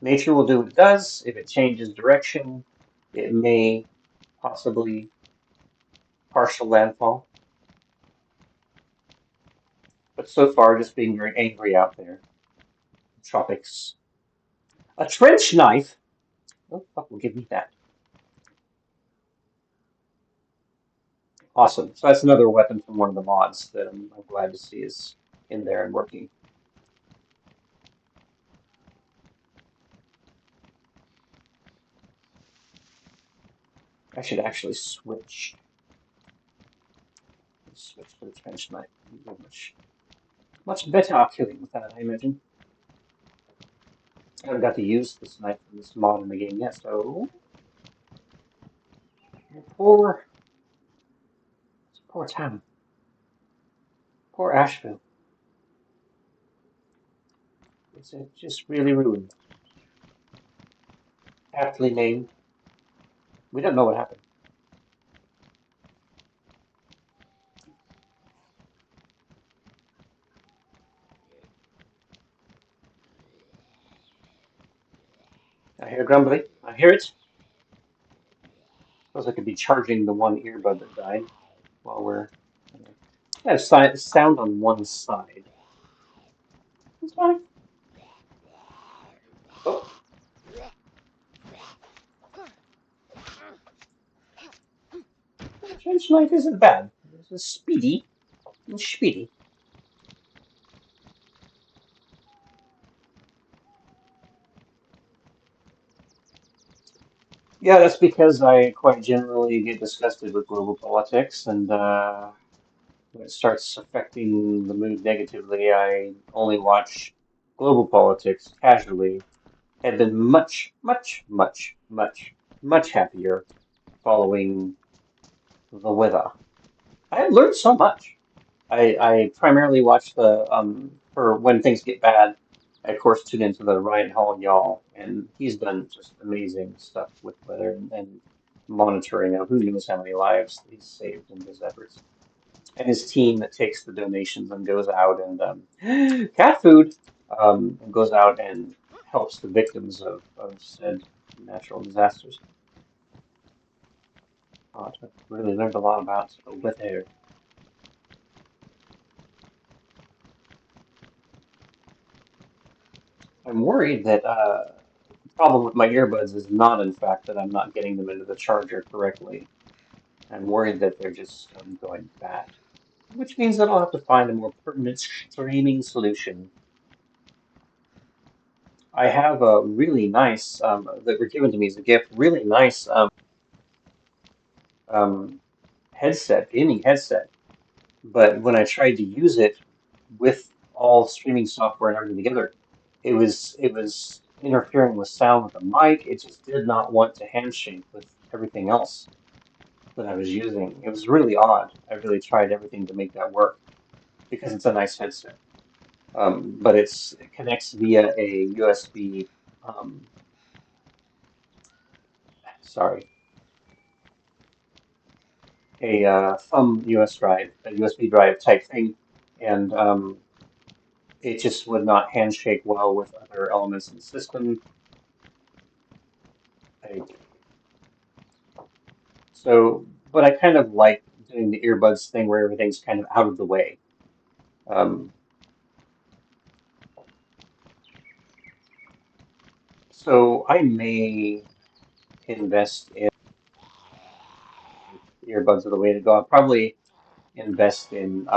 Nature will do what it does. If it changes direction, it may possibly partial landfall. But so far, just being very angry out there. Tropics. A trench knife? Oh, fuck, will give me that. Awesome. So that's another weapon from one of the mods that I'm glad to see is in there and working. I should actually switch to the trench knife. Much better killing with that, I imagine. I haven't got to use this knife in this mod in the game yet, so Poor, poor town. Poor Asheville. It's just really ruined. Aptly named. We don't know what happened. I hear grumbling. I hear it. Suppose I could be charging the one earbud that died while we're. I have sound on one side. It's fine. Oh, trench knife isn't bad. It's speedy and speedy. Yeah, that's because I quite generally get disgusted with global politics, and when it starts affecting the mood negatively, I only watch global politics casually. Have been much, much, much, much, much happier following the weather. I have learned so much. I primarily watch the for when things get bad. I of course tune into the Ryan Hall Y'all, and he's done just amazing stuff with weather and monitoring of who knows how many lives he's saved in his efforts. And his team that takes the donations and goes out and cat food and goes out and helps the victims of said natural disasters. I've really learned a lot about weather. I'm worried that the problem with my earbuds is not, in fact, that I'm not getting them into the charger correctly. I'm worried that they're just going bad, which means that I'll have to find a more permanent streaming solution. I have a really nice that were given to me as a gift, really nice um, headset, gaming headset. But when I tried to use it with all streaming software and everything together, it was interfering with sound with the mic. It just did not want to handshake with everything else that I was using. It was really odd. I really tried everything to make that work because it's a nice headset. But it connects via a USB, um, sorry, a thumb US drive, a USB drive type thing, and it just would not handshake well with other elements in the system. I, but I kind of like doing the earbuds thing where everything's kind of out of the way. Um, so I may invest in earbuds are the way to go. I'll probably invest in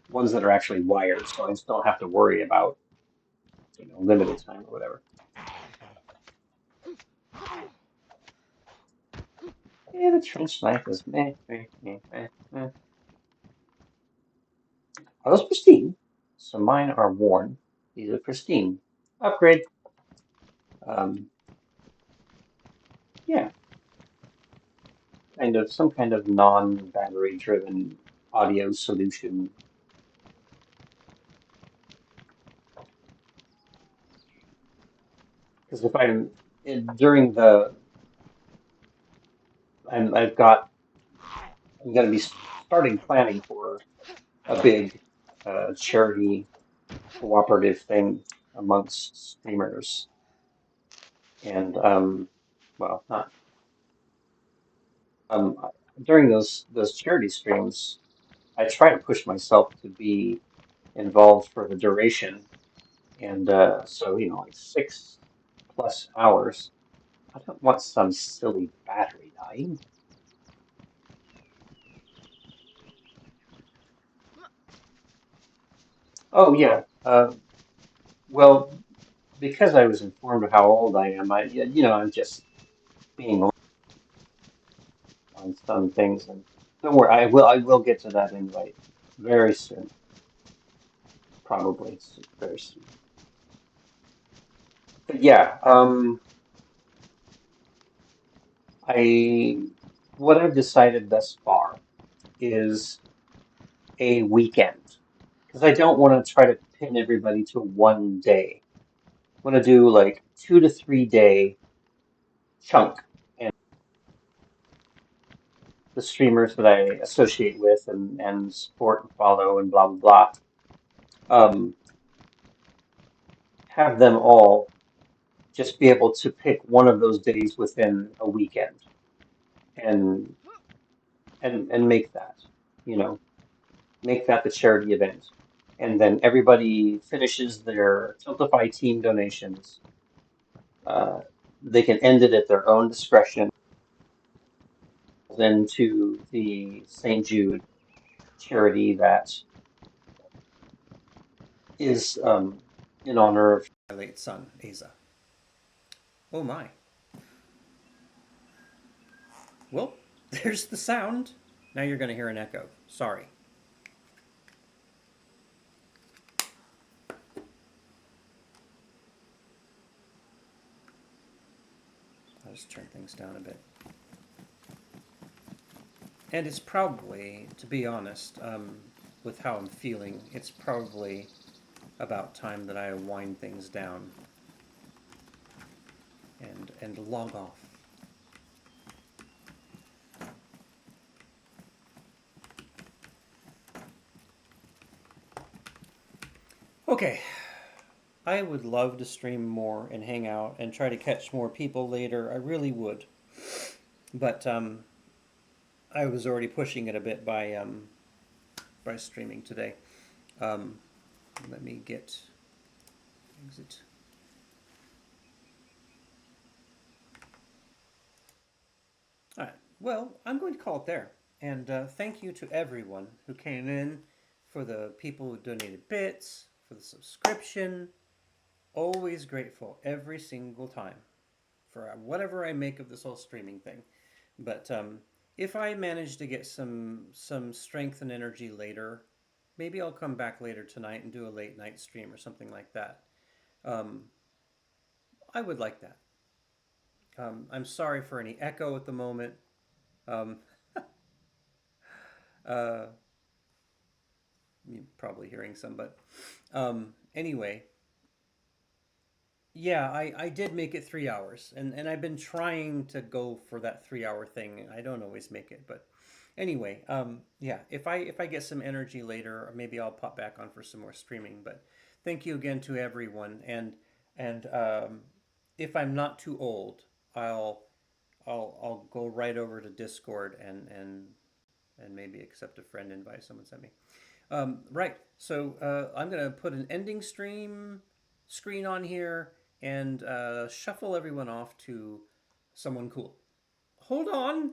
ones that are actually wired, so I just don't have to worry about limited time or whatever. Yeah, the trench knife is meh, meh, meh, meh, meh. Are those pristine? So mine are worn. These are pristine. Upgrade. Um, yeah, kind of some kind of non-battery driven audio solution. Because if during I've got I'm going to be starting planning for a big charity cooperative thing amongst streamers, and well, not um, during those charity streams, I try to push myself to be involved for the duration, and so like 6+ hours. I don't want some silly battery dying. Oh yeah, well, because I was informed of how old I am, I'm just being on some things, and don't worry, I will get to that invite very soon, probably very soon. But yeah, I what I've decided thus far is a weekend because I don't want to try to pin everybody to one day. I want to do like 2 to 3 day chunk, and the streamers that I associate with and support and follow and blah blah blah. Have them all just be able to pick one of those days within a weekend and and make that, you know, make that the charity event. And then everybody finishes their Tiltify team donations. Uh, they can end it at their own discretion. Then to the St. Jude charity that is in honor of my late son, Asa. Oh my. Well, there's the sound. Now you're going to hear an echo. Sorry. I'll just turn things down a bit. And it's probably, to be honest, with how I'm feeling, it's probably about time that I wind things down and log off. Okay, I would love to stream more and hang out and try to catch more people later. I really would, but I was already pushing it a bit by streaming today. Um, Let me get exit. All right. Well, I'm going to call it there. And thank you to everyone who came in, for the people who donated bits, for the subscription. Always grateful every single time for whatever I make of this whole streaming thing. But if I manage to get some strength and energy later, maybe I'll come back later tonight and do a late night stream or something like that. Um, I would like that. I'm sorry for any echo at the moment. Um, uh, you're probably hearing some, but anyway, yeah, I did make it 3 hours, and I've been trying to go for that 3 hour thing. I don't always make it, but anyway, yeah, if I get some energy later, maybe I'll pop back on for some more streaming. But thank you again to everyone, and if I'm not too old, I'll I'll go right over to Discord and maybe accept a friend invite someone sent me. Right. So I'm gonna put an ending stream screen on here and shuffle everyone off to someone cool. Hold on.